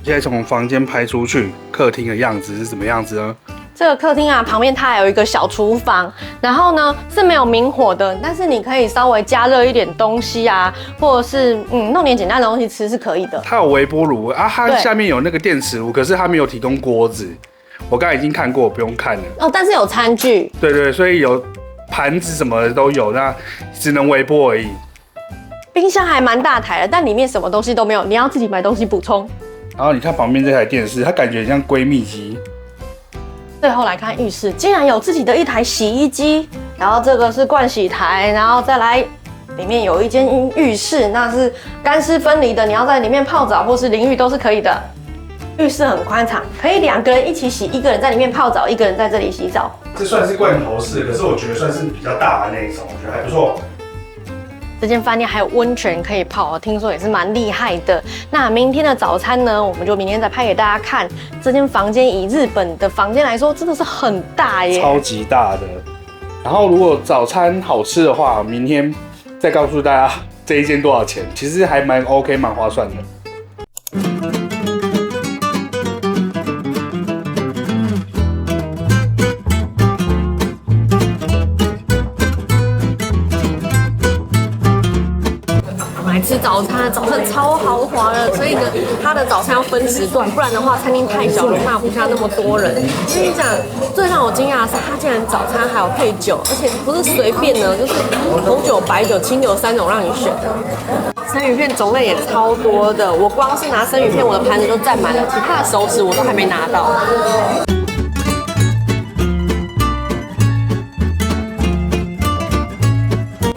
现在从房间拍出去，客厅的样子是什么样子呢？这个客厅啊，旁边它还有一个小厨房，然后呢是没有明火的，但是你可以稍微加热一点东西啊，或者是弄点简单的东西吃是可以的。它有微波炉啊，它下面有那个电磁炉，可是它没有提供锅子。我刚才已经看过，不用看了。哦，但是有餐具。对，所以有盘子什么的都有，那只能微波而已。冰箱还蛮大台的，但里面什么东西都没有，你要自己买东西补充。然后你看旁边这台电视，它感觉很像闺蜜机。最后来看浴室，竟然有自己的一台洗衣机，然后这个是盥洗台，然后再来里面有一间浴室，那是干湿分离的，你要在里面泡澡或是淋浴都是可以的。浴室很宽敞，可以2个人一起洗，一个人在里面泡澡，一个人在这里洗澡。这算是罐头式，可是我觉得算是比较大的那一种，我觉得还不错。这间饭店还有温泉可以泡，听说也是蛮厉害的。那明天的早餐呢，我们就明天再拍给大家看。这间房间以日本的房间来说，真的是很大耶，超级大的。然后如果早餐好吃的话，明天再告诉大家这一间多少钱，其实还蛮 OK， 蛮划算的。吃早餐超豪华的，所以呢，它的早餐要分时段，不然的话，餐厅太小，容纳不下那么多人。跟你讲，最让我惊讶的是，它竟然早餐还有配酒，而且不是随便呢，就是红酒、白酒、清酒3种让你选。生鱼片种类也超多的，我光是拿生鱼片，我的盘子都占满了，其他的熟食我都还没拿到。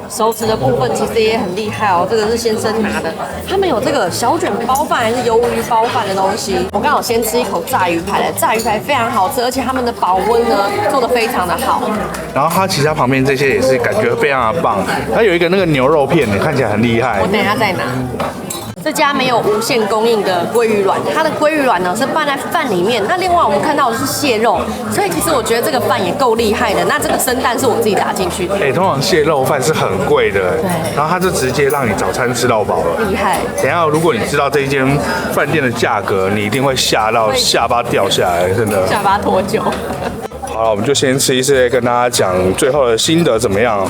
熟食的部分其实也很厉害哦，这个是先生拿的，他们有这个小卷包饭还是鱿鱼包饭的东西。我刚好先吃一口炸鱼排了，炸鱼排非常好吃，而且他们的保温呢做得非常的好。然后它其他旁边这些也是感觉非常的棒，它有一个那个牛肉片，看起来很厉害。我等一下再拿。这家没有无限供应的鲑鱼卵，它的鲑鱼卵呢是拌在饭里面。那另外我们看到的是蟹肉，所以其实我觉得这个饭也够厉害的。那这个生蛋是我自己打进去的。通常蟹肉饭是很贵的，对。然后它就直接让你早餐吃到饱了，厉害。等一下如果你知道这一间饭店的价格，你一定会吓到下巴掉下来，真的。下巴脱臼。好了，我们就先吃一次，跟大家讲最后的心得怎么样。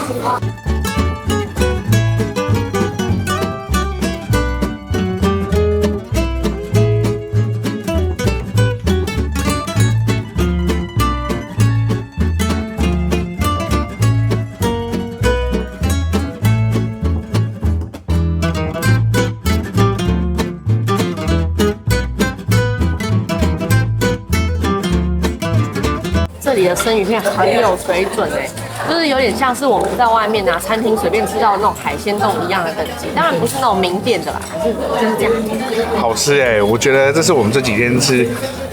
这里的生鱼片很有水准哎，就是有点像是我们在外面啊餐厅随便吃到的那种海鲜冻一样的等级，当然不是那种名店的啦，可是就是这样。好吃哎，我觉得这是我们这几天吃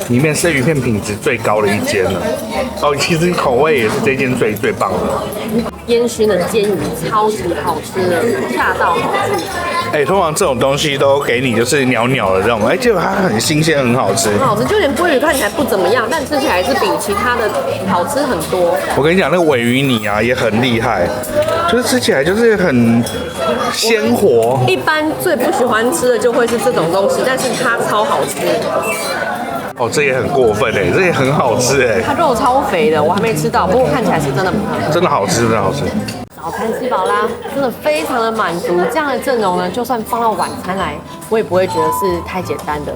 里面生鱼片品质最高的一间了。哦，其实口味也是这间最棒的。烟熏的煎鱼超级好吃的，恰到好处。通常这种东西都给你就是袅袅的这种，结果它很新鲜，很好吃。很好吃，就连鲑鱼看起来不怎么样，但吃起来是比其他的好吃很多。我跟你讲，那个鲔鱼泥啊也很厉害，就是吃起来就是很鲜活。一般最不喜欢吃的就会是这种东西，但是它超好吃。哦，这也很过分哎，这也很好吃哎。它肉超肥的，我还没吃到，不过看起来是真的真的好吃，真的好吃。早餐吃饱啦，真的非常的满足。这样的阵容呢，就算放到晚餐来，我也不会觉得是太简单的。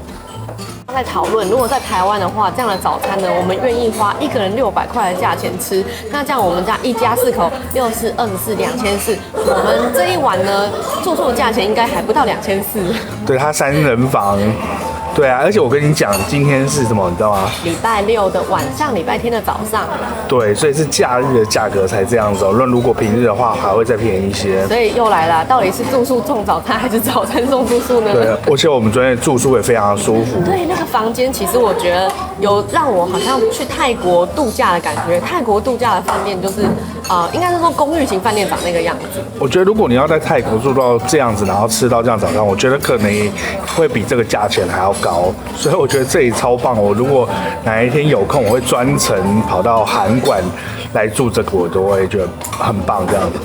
在讨论，如果在台湾的话，这样的早餐呢，我们愿意花一个人600块的价钱吃，那这样我们家一家4口6次24，2400，我们这一晚呢，住宿的价钱应该还不到2400。对，它3人房。对啊，而且我跟你讲，今天是什么，你知道吗？礼拜6的晚上，礼拜天的早上。对，所以是假日的价格才这样子哦。如果平日的话，还会再便宜一些。所以又来了，到底是住宿送早餐，还是早餐送住宿呢？对，而且我们昨天住宿也非常的舒服。对，那个房间其实我觉得有让我好像去泰国度假的感觉。泰国度假的饭店就是，应该是说公寓型饭店长那个样子。我觉得如果你要在泰国住到这样子，然后吃到这样早餐，我觉得可能会比这个价钱还要高。所以我觉得这里超棒。我如果哪一天有空，我会专程跑到韩馆来住这个，我都会觉得很棒这样子。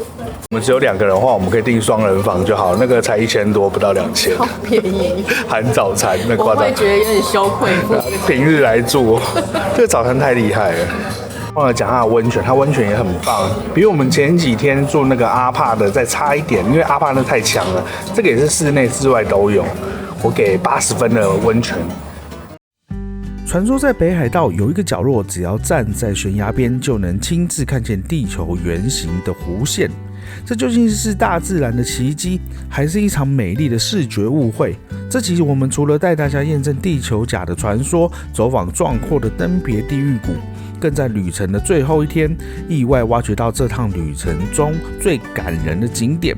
我们只有2个人的话，我们可以订双人房就好，那个才1000多，不到2000，好便宜，含早餐，那夸张。我会觉得有点羞愧。平日来住，这个早餐太厉害了。忘了讲它的温泉，它温泉也很棒，比我们前几天住那个阿帕的再差一点，因为阿帕那太强了。这个也是室内室外都有，我给80分的温泉。传说在北海道有一个角落，只要站在悬崖边，就能亲自看见地球圆形的弧线。这究竟是大自然的奇迹，还是一场美丽的视觉误会？这期我们除了带大家验证地球甲的传说，走访壮阔的登别地狱谷，更在旅程的最后一天，意外挖掘到这趟旅程中最感人的景点。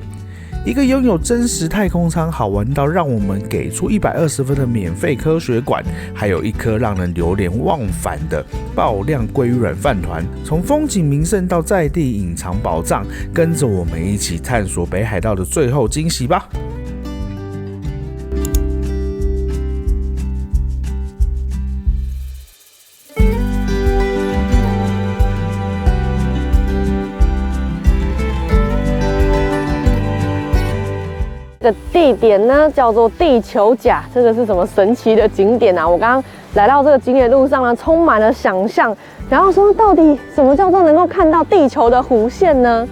一个拥有真实太空舱好玩到让我们给出120分的免费科学馆，还有一颗让人流连忘返的爆量鲑鱼卵饭团。从风景名胜到在地隐藏宝藏，跟着我们一起探索北海道的最后惊喜吧。这个地点呢叫做地球甲，这个是什么神奇的景点啊？我刚刚来到这个景点路上呢，充满了想象，然后说到底什么叫做能够看到地球的弧线呢？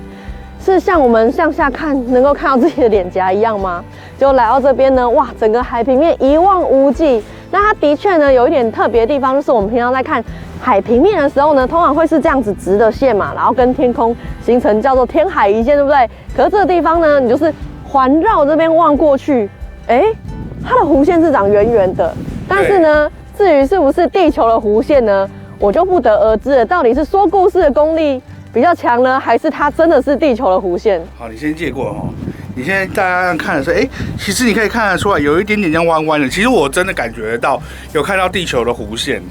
是像我们向下看能够看到自己的脸颊一样吗？就来到这边呢，哇，整个海平面一望无际。那它的确呢有一点特别的地方，就是我们平常在看海平面的时候呢，通常会是这样子直的线嘛，然后跟天空形成叫做天海一线，对不对？可是这个地方呢，你就是环绕这边望过去，它的弧线是长圆圆的，但是呢，至于是不是地球的弧线呢，我就不得而知了。到底是说故事的功力比较强呢，还是它真的是地球的弧线？好，你先借过哦。你现在大家看的时候，其实你可以看得出来，有一点点像弯弯的。其实我真的感觉得到，有看到地球的弧线。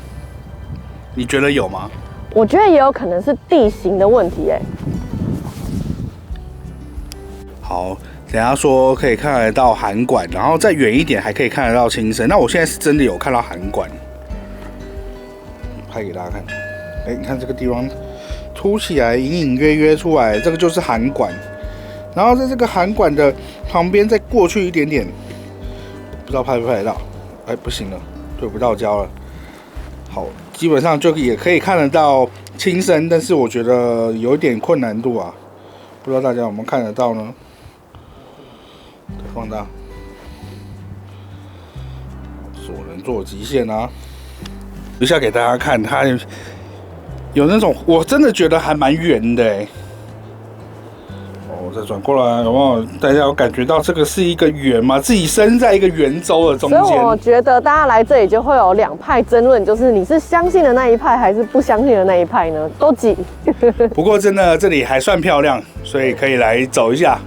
你觉得有吗？我觉得也有可能是地形的问题，好，等一下说可以看得到函馆，然后再远一点还可以看得到青森。那我现在是真的有看到函馆，拍给大家看。你看这个地方凸起来，隐隐约约出来，这个就是函馆。然后在这个函馆的旁边再过去一点点，不知道拍不拍得到？不行了，对不到焦了。好，基本上就也可以看得到青森，但是我觉得有一点困难度啊，不知道大家有没有看得到呢？放大，所能做极限啊！一下给大家看，它有那种我真的觉得还蛮圆的再转过来，有没有？大家有感觉到这个是一个圆吗？自己身在一个圆周的中间。所以我觉得大家来这里就会有两派争论，就是你是相信的那一派还是不相信的那一派呢？都挤。不过真的这里还算漂亮，所以可以来走一下。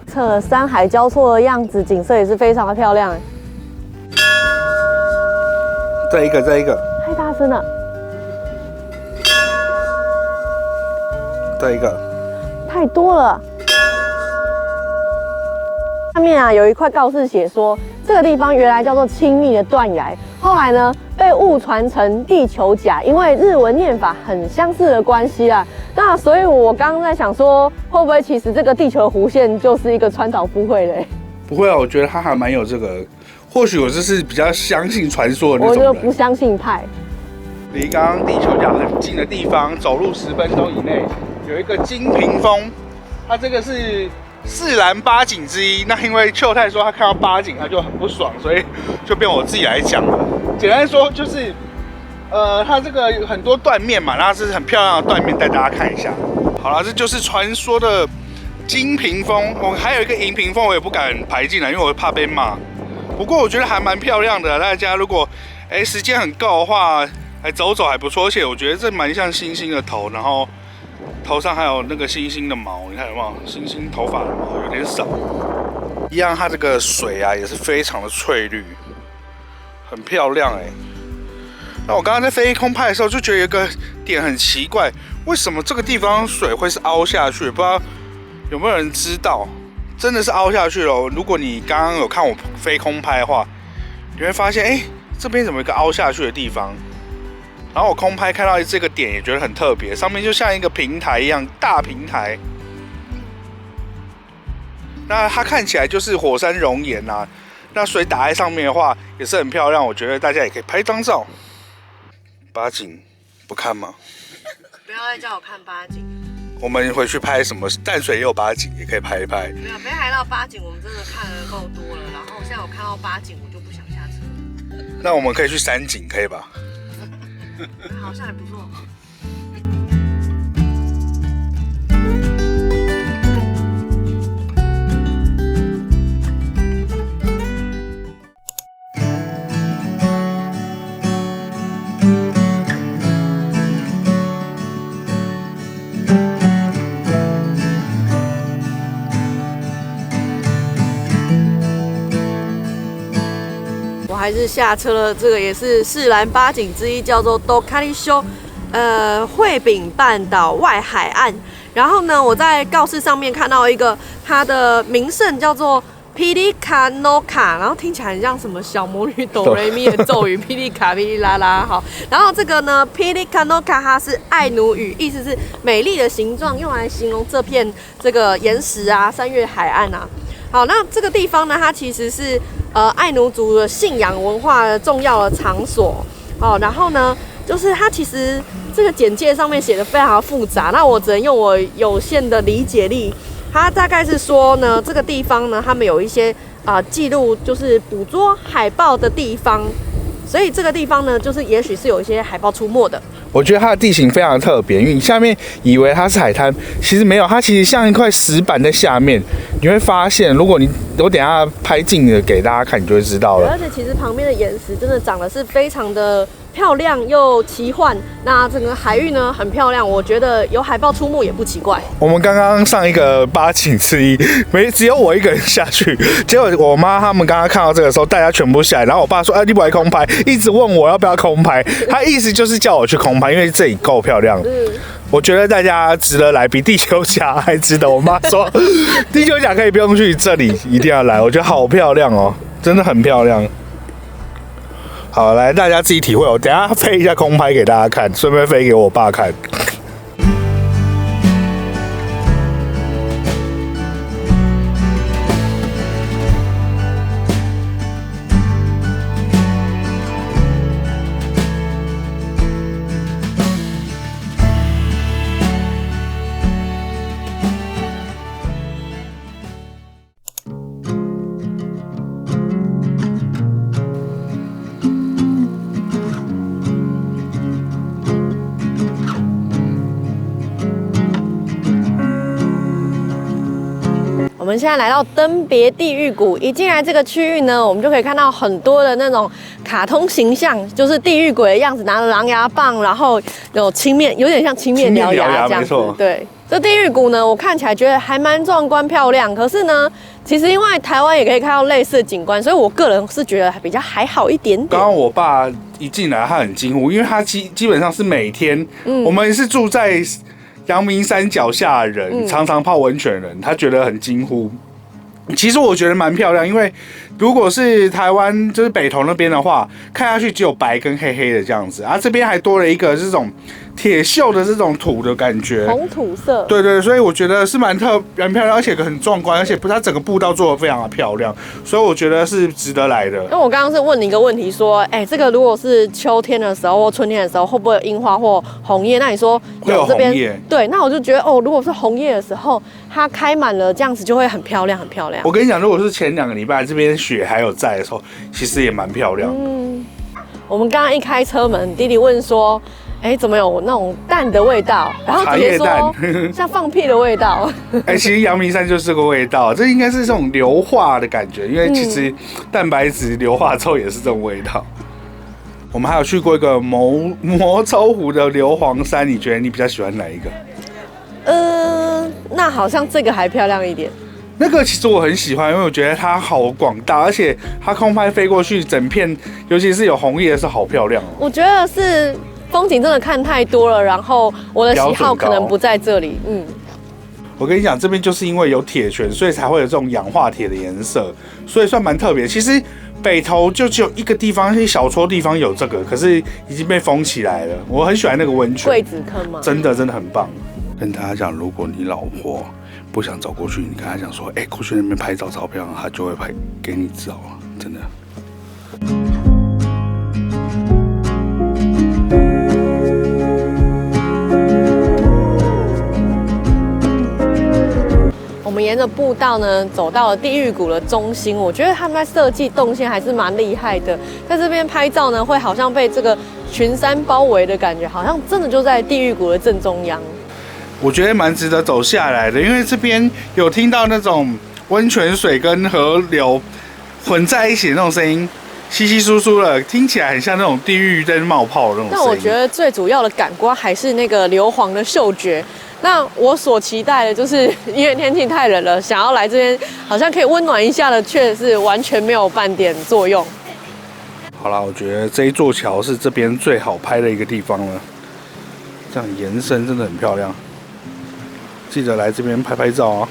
侧山海交错的样子，景色也是非常的漂亮。再一个，太大声了。再一个，太多了。上面啊有一块告示写说，这个地方原来叫做亲密的断崖，后来呢被误传成地球甲，因为日文念法很相似的关系啦。那所以我刚刚在想说，会不会其实这个地球弧线就是一个川岛附会嘞？不会啊，我觉得他还蛮有这个。或许我就是比较相信传说的那种人。我就不相信派。离刚刚地球甲很近的地方，走路10分钟以内有一个金屏峰，它这个是4蓝8景之一。那因为秋太说他看到8景他就很不爽，所以就变我自己来讲了。简单说就是，它这个有很多断面嘛，那是很漂亮的断面，带大家看一下。好了，这就是传说的金屏峰。我还有一个银屏峰，我也不敢排进来，因为我怕被骂。不过我觉得还蛮漂亮的，大家如果时间很够的话，来走走还不错。而且我觉得这蛮像猩猩的头，然后头上还有那个猩猩的毛，你看有没有？猩猩头发的毛有点少。一样，它这个水啊也是非常的翠绿，很漂亮那我刚刚在飞空拍的时候就觉得有一个点很奇怪，为什么这个地方水会是凹下去？不知道有没有人知道？真的是凹下去了。如果你刚刚有看我飞空拍的话，你会发现，这边怎么有一个凹下去的地方？然后我空拍看到这个点也觉得很特别，上面就像一个平台一样，大平台。那它看起来就是火山熔岩啊。那水打在上面的话也是很漂亮，我觉得大家也可以拍张照。8景不看吗？不要再叫我看8景。我们回去拍什么淡水也有8景，也可以拍一拍。没有，北海道8景我们真的看得够多了，然后现在我看到8景我就不想下车。那我们可以去3景，可以吧？好像还不错。还是下车了，这个也是4蓝8景之一，叫做 Dokkarisho， 惠饼半岛外海岸。然后呢，我在告示上面看到一个它的名胜叫做霹雳卡诺卡，然后听起来很像什么小魔女哆瑞咪的咒语，霹雳卡霹雳啦啦。好，然后这个呢，霹雳卡诺卡它是爱奴语，意思是美丽的形状，用来形容这片这个岩石啊、山岳海岸啊。好，那这个地方呢，它其实是爱奴族的信仰文化的重要的场所。然后呢，就是它其实这个简介上面写的非常复杂，那我只能用我有限的理解力。它大概是说呢，这个地方呢，他们有一些记录，就是捕捉海豹的地方，所以这个地方呢，就是也许是有一些海豹出没的。我觉得它的地形非常特别，因为你下面以为它是海滩，其实没有，它其实像一块石板在下面。你会发现，如果我等一下拍近的给大家看，你就会知道了。而且其实旁边的岩石真的长得是非常的漂亮又奇幻。那整个海域呢很漂亮，我觉得有海豹出没也不奇怪。我们刚刚上一个8景之一，只有我一个人下去，结果我妈他们刚刚看到这个时候，大家全部下来，然后我爸说：“你不来空拍？”一直问我要不要空拍，他意思就是叫我去空拍，因为这里够漂亮。我觉得大家值得来，比地球甲还值得。我妈说，地球甲可以不用去，这里一定要来。我觉得好漂亮哦，真的很漂亮。好，来大家自己体会。我等一下飞一下空拍给大家看，顺便飞给我爸看。我们现在来到登别地狱谷，一进来这个区域呢，我们就可以看到很多的那种卡通形象，就是地狱鬼的样子，拿着狼牙棒，然后有有点像青面獠牙这样子。对，这地狱谷呢，我看起来觉得还蛮壮观漂亮。可是呢，其实因为台湾也可以看到类似的景观，所以我个人是觉得比较还好一点点。刚刚我爸一进来，他很惊呼，因为他基本上是每天，我们是住在阳明山脚下的人，常常泡温泉的人，他觉得很惊呼。其实我觉得蛮漂亮，因为如果是台湾就是北投那边的话，看下去只有白跟黑黑的这样子，这边还多了一个这种铁锈的这种土的感觉，红土色。对对，所以我觉得是蛮漂亮，而且很壮观，而且它整个步道做得非常的漂亮，所以我觉得是值得来的。因为我刚刚是问你一个问题，说，这个如果是秋天的时候或春天的时候，会不会有樱花或红叶？那你说有这边，对，那我就觉得如果是红叶的时候，它开满了，这样子就会很漂亮，很漂亮。我跟你讲，如果是前2个礼拜这边雪还有在的时候，其实也蛮漂亮的。我们刚刚一开车门，弟弟问说，怎么有那种蛋的味道？然后姐姐说像放屁的味道。其实阳明山就是这个味道，这应该是这种硫化的感觉，因为其实蛋白质硫化之后也是这种味道。我们还有去过一个魔州湖的硫磺山，你觉得你比较喜欢哪一个？那好像这个还漂亮一点。那个其实我很喜欢，因为我觉得它好广大，而且它空拍飞过去，整片尤其是有红叶是好漂亮哦。我觉得是风景真的看太多了，然后我的喜好可能不在这里。我跟你讲，这边就是因为有铁泉，所以才会有这种氧化铁的颜色，所以算蛮特别。其实北投就只有一个地方，是小撮地方有这个，可是已经被封起来了。我很喜欢那个温泉，桂子坑吗？真的很棒。跟大家讲，如果你老婆不想走过去，你跟她讲说，过去那边拍照照片，她就会拍给你照了，真的。我们沿着步道呢，走到了地狱谷的中心。我觉得他们在设计动线还是蛮厉害的。在这边拍照呢，会好像被这个群山包围的感觉，好像真的就在地狱谷的正中央。我觉得蛮值得走下来的，因为这边有听到那种温泉水跟河流混在一起的那种声音，稀稀疏疏的，听起来很像那种地狱在冒泡的那种声音。但我觉得最主要的感官还是那个硫磺的嗅觉。那我所期待的就是，因为天气太冷了，想要来这边好像可以温暖一下的，却是完全没有半点作用。好啦，我觉得这一座桥是这边最好拍的一个地方了，这样延伸真的很漂亮。记得来这边拍拍照啊！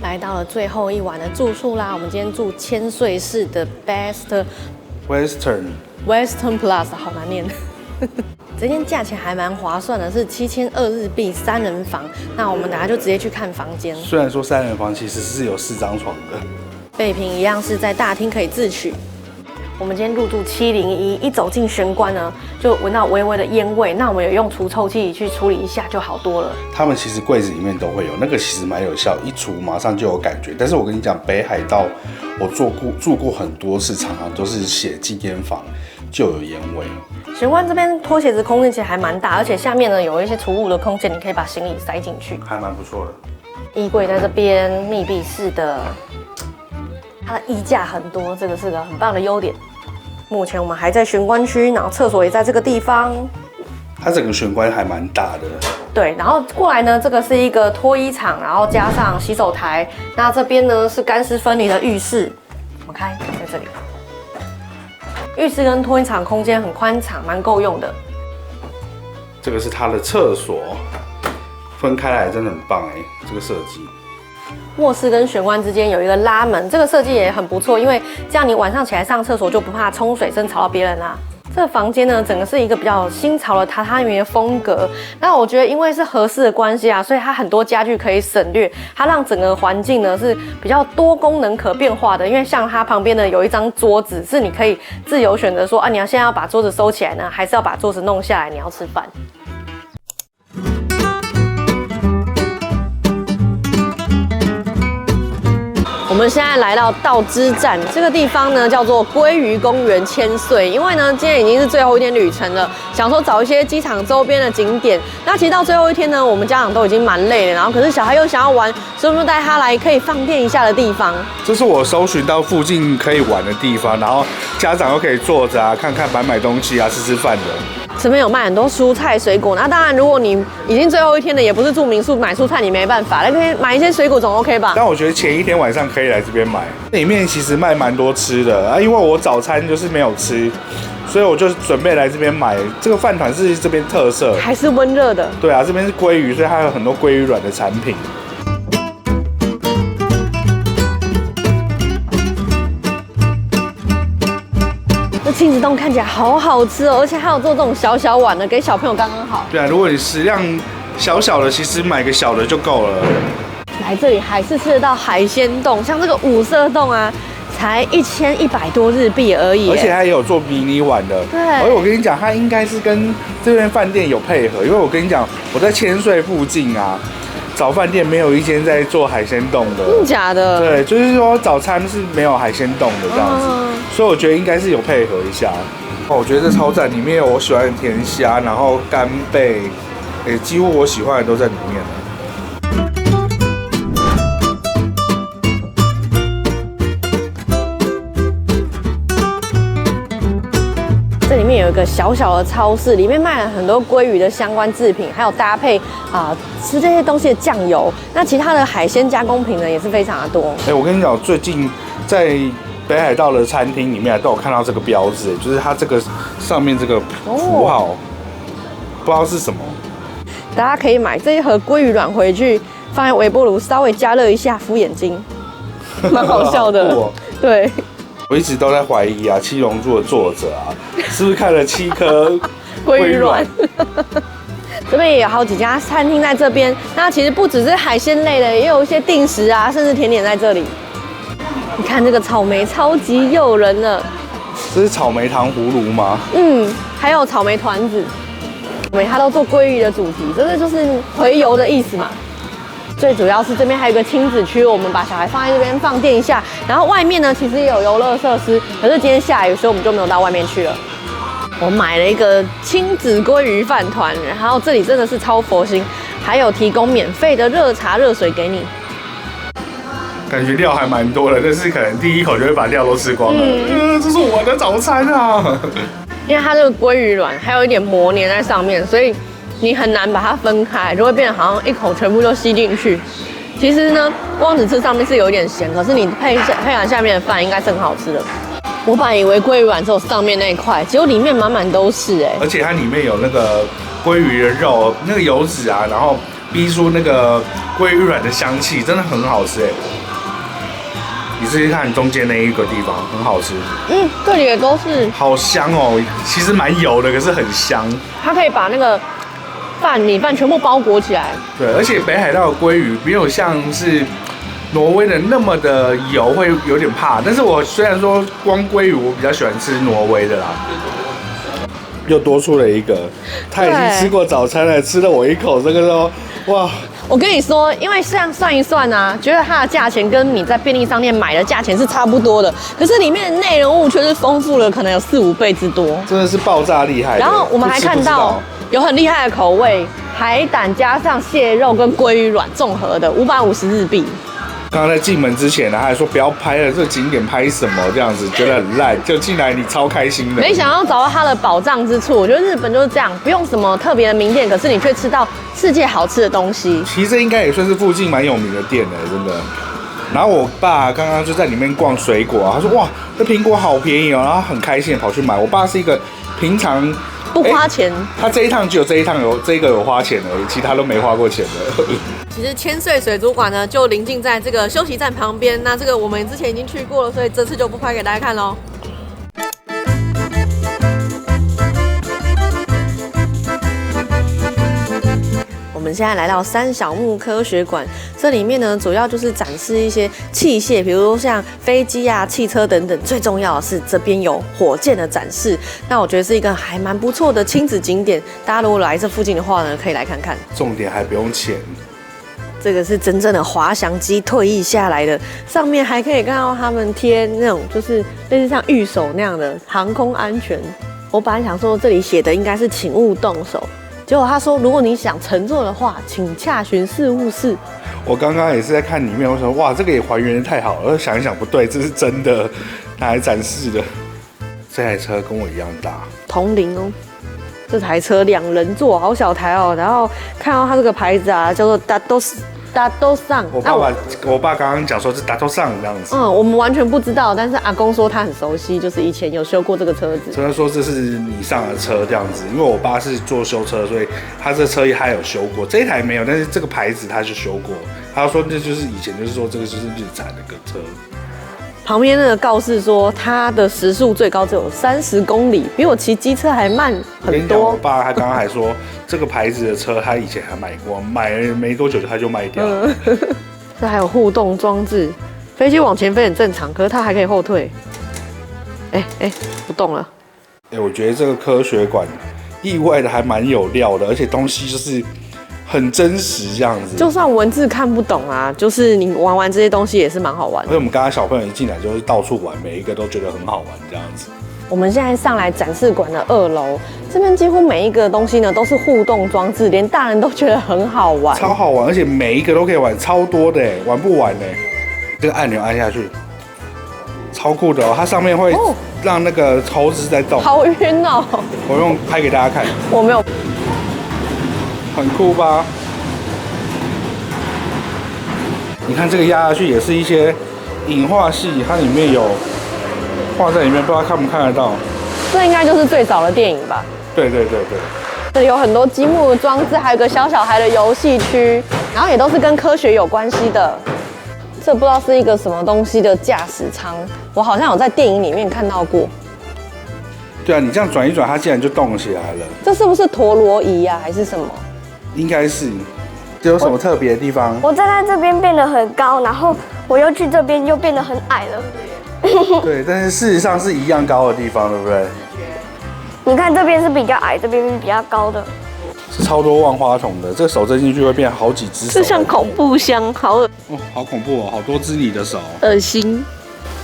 来到了最后一晚的住宿啦，我们今天住千岁市的 Western Plus， 好难念。这间价钱还蛮划算的，是7200日币3人房。那我们等下就直接去看房间。虽然说3人房其实是有4张床的，备品一样是在大厅可以自取。我们今天入住701，一走进玄关呢，就闻到微微的烟味。那我们有用除臭剂去处理一下就好多了。他们其实柜子里面都会有，那个其实蛮有效，一除马上就有感觉。但是我跟你讲，北海道我住过很多次，常常都是写纪念房就有烟味。玄关这边脱鞋子空间其实还蛮大，而且下面呢有一些储物的空间，你可以把行李塞进去，还蛮不错的。衣柜在这边，密闭式的，它的衣架很多，这个是个很棒的优点。目前我们还在玄关区，然后厕所也在这个地方。它整个玄关还蛮大的。对，然后过来呢，这个是一个脱衣场，然后加上洗手台。那这边呢是干湿分离的浴室，我们开在这里。浴室跟脱衣场空间很宽敞，蛮够用的。这个是它的厕所，分开来真的很棒哎，这个设计。卧室跟玄关之间有一个拉门，这个设计也很不错，因为这样你晚上起来上厕所就不怕冲水声吵到别人啦。这个房间呢，整个是一个比较新潮的榻榻米的风格。那我觉得因为是合适的关系啊，所以它很多家具可以省略，它让整个环境呢是比较多功能可变化的。因为像它旁边呢有一张桌子，是你可以自由选择说啊，你要现在要把桌子收起来呢，还是要把桌子弄下来，你要吃饭。我们现在来到道之站这个地方呢，叫做鲑鱼公园千岁。因为呢，今天已经是最后一天旅程了，想说找一些机场周边的景点。那其实到最后一天呢，我们家长都已经蛮累了，然后可是小孩又想要玩，所以我们就带他来可以放电一下的地方。这是我搜寻到附近可以玩的地方，然后家长又可以坐着啊，看看买东西啊，吃饭的。这边有卖很多蔬菜水果，那当然，如果你已经最后一天了，也不是住民宿买蔬菜，你没办法，那可以买一些水果总 OK 吧？但我觉得前一天晚上可以来这边买，里面其实卖蛮多吃的啊，因为我早餐就是没有吃，所以我就准备来这边买。这个饭团是这边特色，还是温热的。对啊，这边是鲑鱼，所以它有很多鲑鱼卵的产品。这亲子冻看起来好好吃哦，而且还有做这种小小碗的，给小朋友刚刚好。对啊，如果你食量小小的，其实买个小的就够了。来这里还是吃得到海鲜冻，像这个五色冻啊，才1100多日币而已。而且它也有做迷你碗的。对。而且我跟你讲，它应该是跟这边饭店有配合，因为我跟你讲，我在千岁附近啊，早饭店没有一间在做海鲜冻的。真的假的？对，就是说早餐是没有海鲜冻的这样子，所以我觉得应该是有配合一下。哦，我觉得这超赞，里面有我喜欢的甜虾，然后干贝，几乎我喜欢的都在里面了。这里面有一个小小的超市，里面卖了很多鲑鱼的相关制品，还有搭配吃这些东西的酱油。那其他的海鲜加工品呢，也是非常的多。我跟你讲，最近在北海道的餐厅里面都有看到这个标志，就是它这个上面这个符号，不知道是什么。大家可以买这一盒鲑鱼卵回去，放在微波炉稍微加热一下，敷眼睛，蛮好笑的。好对。我一直都在怀疑啊，《七龙珠》的作者啊，是不是看了7颗鲑鱼卵？这边也有好几家餐厅在这边。那其实不只是海鲜类的，也有一些定食啊，甚至甜点在这里。你看这个草莓超级诱人的，这是草莓糖葫芦吗？还有草莓团子，它都做鲑鱼的主题，这个就是洄游的意思嘛。最主要是这边还有一个亲子区，我们把小孩放在这边放电一下。然后外面呢，其实也有游乐设施，可是今天下雨，所以我们就没有到外面去了。我买了一个亲子鲑鱼饭团，然后这里真的是超佛心，还有提供免费的热茶热水给你。感觉料还蛮多的，但是可能第一口就会把料都吃光了。这是我的早餐啊！因为它这个鲑鱼卵还有一点膜粘在上面，所以你很难把它分开，就会变得好像一口全部就吸进去。其实呢，光只吃上面是有点咸，可是你配完下面的饭，应该是很好吃的。我本来以为鲑鱼卵只有上面那一块，结果里面满满都是而且它里面有那个鲑鱼的肉，那个油脂啊，然后逼出那个鲑鱼卵的香气，真的很好吃你试试看中间那一个地方，很好吃。这里也都是，好香哦，其实蛮油的，可是很香。它可以把那个米饭全部包裹起来。对，而且北海道的鲑鱼没有像是挪威的那么的油，会有点怕。但是我虽然说光鲑鱼，我比较喜欢吃挪威的啦。又多出了一个，他已经吃过早餐了，吃了我一口，这个都哇！我跟你说，因为这样算一算啊，觉得它的价钱跟你在便利商店买的价钱是差不多的，可是里面的内容物却是丰富了，可能有4、5倍之多，真的是爆炸厉害。然后我们还看到有很厉害的口味，海胆加上蟹肉跟鲑鱼卵综合的，550日币。刚刚在进门之前呢，他还说不要拍了，这个景点拍什么这样子，觉得很烂，就进来你超开心的。没想到找到它的宝藏之处，我觉得日本就是这样，不用什么特别的名店，可是你却吃到世界好吃的东西。其实这应该也算是附近蛮有名的店的，真的。然后我爸刚刚就在里面逛水果，他说哇，这苹果好便宜哦，然后很开心的跑去买。我爸是一个平常不花钱，他这一趟只有这一趟这个有花钱而已，其他都没花过钱的。其实千岁水族馆呢，就临近在这个休息站旁边。那这个我们之前已经去过了，所以这次就不拍给大家看喽。我们现在来到三小木科学馆，这里面呢主要就是展示一些器械，比如说像飞机啊、汽车等等。最重要的是这边有火箭的展示，那我觉得是一个还蛮不错的亲子景点。大家如果来这附近的话呢，可以来看看。重点还不用钱。这个是真正的滑翔机退役下来的，上面还可以看到他们贴那种就是类似像玉手那样的航空安全。我本来想说这里写的应该是请勿动手，结果他说如果你想乘坐的话，请洽询事务室。我刚刚也是在看里面，我说哇，这个也还原的太好了。我想一想不对，这是真的拿来展示的。这台车跟我一样大，同龄哦。这台车2人座，好小台哦。然后看到它这个牌子啊，叫做达多桑。我爸刚刚讲说是达多桑这样子。我们完全不知道，但是阿公说他很熟悉，就是以前有修过这个车子。虽然说这是你上的车这样子，因为我爸是做修车，所以他这车他有修过，这一台没有，但是这个牌子他就修过。他说这就是以前就是说这个就是日产的个车。旁边那个告示说，它的时速最高只有30公里，比我骑机车还慢很多。我爸他刚刚还说，这个牌子的车他以前还买过，买了没多久他就卖掉了。这还有互动装置，飞机往前飞很正常，可是它还可以后退。不动了。我觉得这个科学馆意外的还蛮有料的，而且东西就是很真实这样子，就算文字看不懂啊，就是你玩完这些东西也是蛮好玩的。而且我们刚刚小朋友一进来就是到处玩，每一个都觉得很好玩这样子。我们现在上来展示馆的2楼，这边几乎每一个东西呢都是互动装置，连大人都觉得很好玩，超好玩，而且每一个都可以玩，超多的玩不完哎。这个按钮按下去，超酷的哦，它上面会让那个猴子在动，好晕哦。我用拍给大家看，我没有。很酷吧？你看这个压下去也是一些影画系，它里面有画在里面，不知道看不看得到。这应该就是最早的电影吧？对。这里有很多积木的装置，还有个小孩的游戏区，然后也都是跟科学有关系的。这不知道是一个什么东西的驾驶舱，我好像有在电影里面看到过。对啊，你这样转一转，它竟然就动起来了。这是不是陀螺仪啊，还是什么？应该是。这有什么特别的地方？我站在这边变得很高，然后我又去这边又变得很矮了。对，但是事实上是一样高的地方，对不对？你看这边是比较矮，这边是比较高的。是超多万花筒的，这个手伸进去会变好几只手。这像恐怖箱，好恶哦，好恐怖哦，好多只你的手，恶心。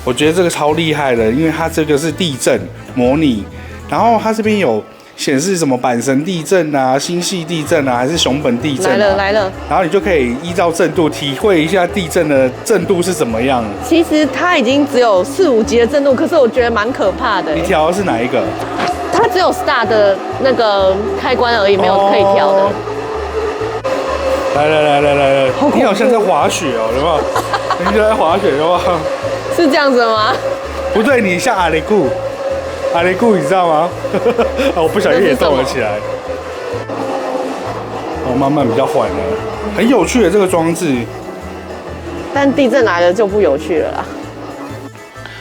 我觉得这个超厉害的，因为它这个是地震模拟，然后它这边有显示什么阪神地震啊、新系地震啊，还是熊本地震啊，来了，然后你就可以依照震度体会一下地震的震度是怎么样。其实它已经只有4、5级的震度，可是我觉得蛮可怕的。你调的是哪一个？它只有 Start 的那个开关而已，没有可以调的。来，你好像在滑雪哦，有没有？你就在滑雪，有没有？是这样子吗？不对，你像阿里固，你知道吗？我不小心也动了起来。慢慢比较缓了，很有趣的这个装置。但地震来了就不有趣了啦。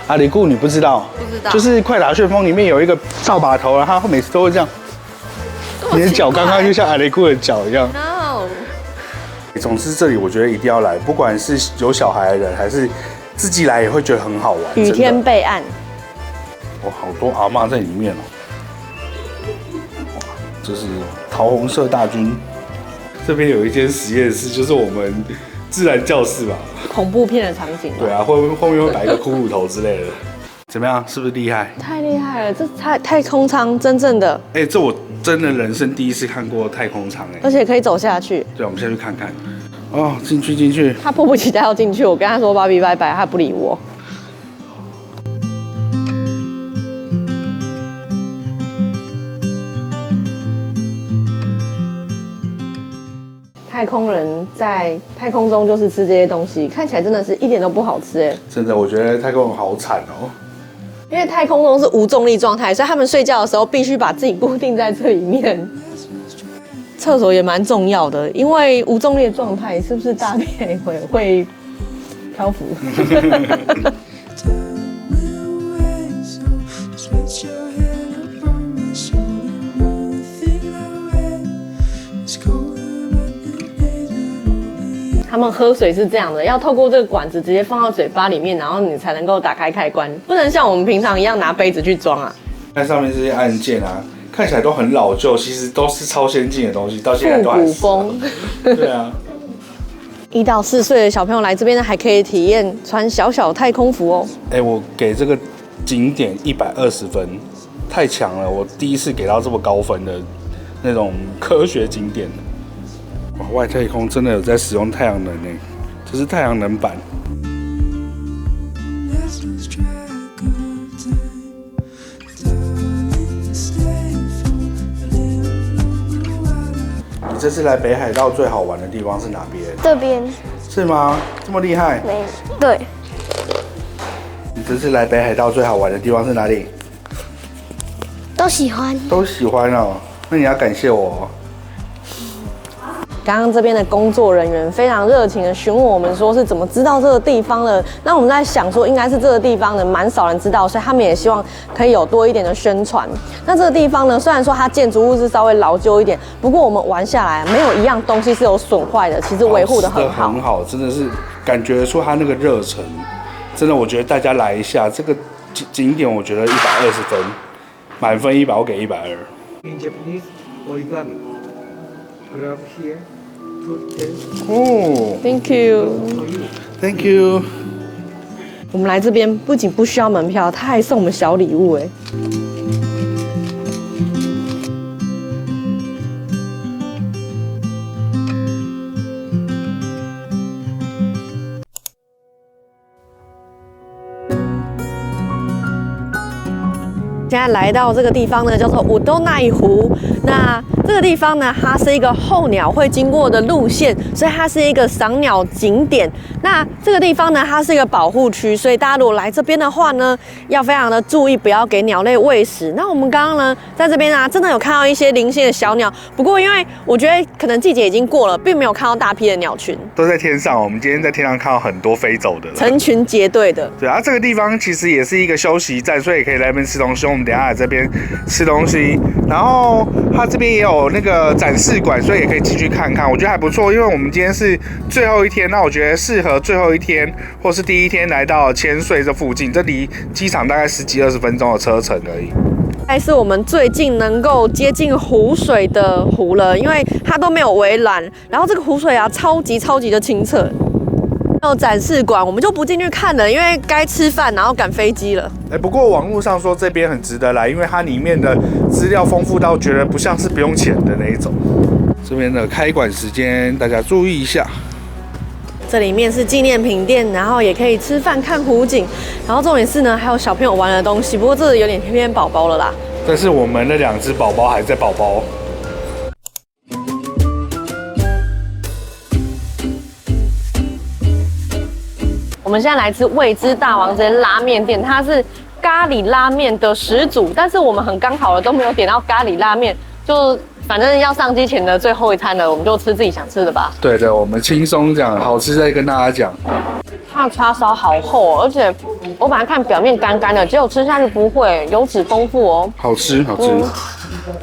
阿里固你不知道？不知道。就是快打旋风里面有一个扫把头，然后他每次都会这样。你的脚刚刚就像阿里固的脚一样。No。总之这里我觉得一定要来，不管是有小孩的人还是自己来也会觉得很好玩。雨天备案，哇，好多阿嬷在里面哦。哇，这是桃红色大军。这边有一间实验室，就是我们自然教室吧。恐怖片的场景。对啊，后面会摆一个骷髅头之类的。怎么样？是不是厉害？太厉害了，这太空舱真正的。这我真的人生第一次看过太空舱而且可以走下去。对，我们先去看看。哦，进去。他迫不及待要进去，我跟他说芭比拜拜，他不理我。太空人在太空中就是吃这些东西，看起来真的是一点都不好吃哎。真的，我觉得太空人好惨哦。因为太空中是无重力状态，所以他们睡觉的时候必须把自己固定在这里面。厕所也蛮重要的，因为无重力的状态，是不是大便会漂浮？他们喝水是这样的，要透过这个管子直接放到嘴巴里面，然后你才能够打开开关，不能像我们平常一样拿杯子去装啊。看上面这些按键啊，看起来都很老旧，其实都是超先进的东西，到现在都还是。复古风。对啊。1到4岁的小朋友来这边呢，还可以体验穿小小太空服哦。我给这个景点120分，太强了！我第一次给到这么高分的那种科学景点。哇，外太空真的有在使用太阳能呢，这是太阳能板。你这次来北海道最好玩的地方是哪边？这边是吗？这么厉害？对。你这次来北海道最好玩的地方是哪里？都喜欢。都喜欢哦，那你要感谢我哦。刚刚这边的工作人员非常热情的询问我们说是怎么知道这个地方的。那我们在想说应该是这个地方呢蛮少人知道，所以他们也希望可以有多一点的宣传。那这个地方呢，虽然说它建筑物是稍微老旧一点，不过我们玩下来没有一样东西是有损坏的，其实维护的很好。很好，真的是感觉出它那个热忱。真的，我觉得大家来一下这个景点，我觉得120分，满分100，我给120。In Japanese, origami. Grab here. Oh, Thank you. Thank you. 我们来这边不仅不需要门票，他还送我们小礼物哎。现在来到这个地方呢，叫做武都奈湖。那这个地方呢，它是一个候鸟会经过的路线，所以它是一个赏鸟景点。那这个地方呢，它是一个保护区，所以大家如果来这边的话呢，要非常的注意，不要给鸟类喂食。那我们刚刚呢，在这边啊，真的有看到一些零星的小鸟，不过因为我觉得可能季节已经过了，并没有看到大批的鸟群，都在天上。我们今天在天上看到很多飞走的，成群结队的。对啊，这个地方其实也是一个休息站，所以也可以来这边吃东西。我们等一下来这边吃东西，然后它这边也有那个展示馆，所以也可以进去看看，我觉得还不错。因为我们今天是最后一天，那我觉得适合最后一天或是第一天来到千岁这附近，这离机场大概10几20分钟的车程而已。还是我们最近能够接近湖水的湖了，因为它都没有围栏，然后这个湖水啊超级的清澈。有展示馆，我们就不进去看了，因为该吃饭，然后赶飞机了。不过网络上说这边很值得来，因为它里面的资料丰富到觉得不像是不用钱的那一种。这边的开馆时间大家注意一下。这里面是纪念品店，然后也可以吃饭看湖景，然后重点是呢还有小朋友玩的东西，不过这有点偏宝宝了啦。但是我们的2只宝宝还在宝宝。我们现在来吃味之大王这间拉面店，它是咖喱拉面的始祖，但是我们很刚好的都没有点到咖喱拉面，就反正要上机前的最后一餐了，我们就吃自己想吃的吧。对的，我们轻松讲，好吃再跟大家讲。它的叉烧好厚，而且我本来看表面干干的，结果吃下去不会，油脂丰富哦。好吃。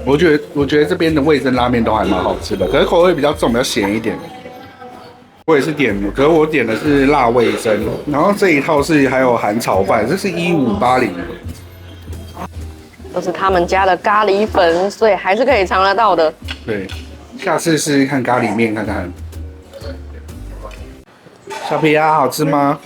我觉得这边的味噌拉面都还蛮好吃的，可是口味比较重，比较咸一点。我也是点的，可是我点的是辣味噌，然后这一套是还有含炒饭，这是1580。这是他们家的咖喱粉，所以还是可以尝得到的。对，下次试试看咖喱面看看。小皮鸭好吃吗？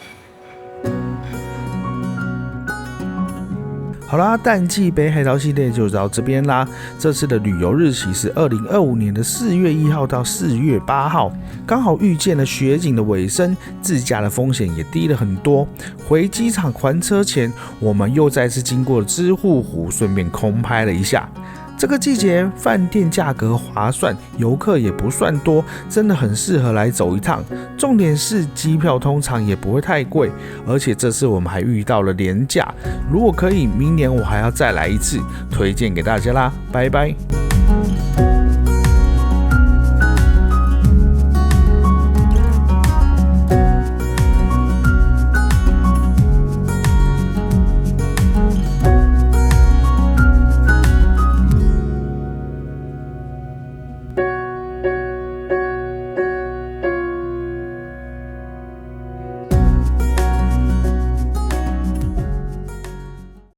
好啦，淡季北海道系列就到这边啦。这次的旅游日期是2025年的4月1号到4月8号，刚好遇见了雪景的尾声，自驾的风险也低了很多。回机场还车前，我们又再次经过了支笏湖，顺便空拍了一下。这个季节饭店价格划算，游客也不算多，真的很适合来走一趟。重点是机票通常也不会太贵，而且这次我们还遇到了连假。如果可以，明年我还要再来一次，推荐给大家啦，拜拜。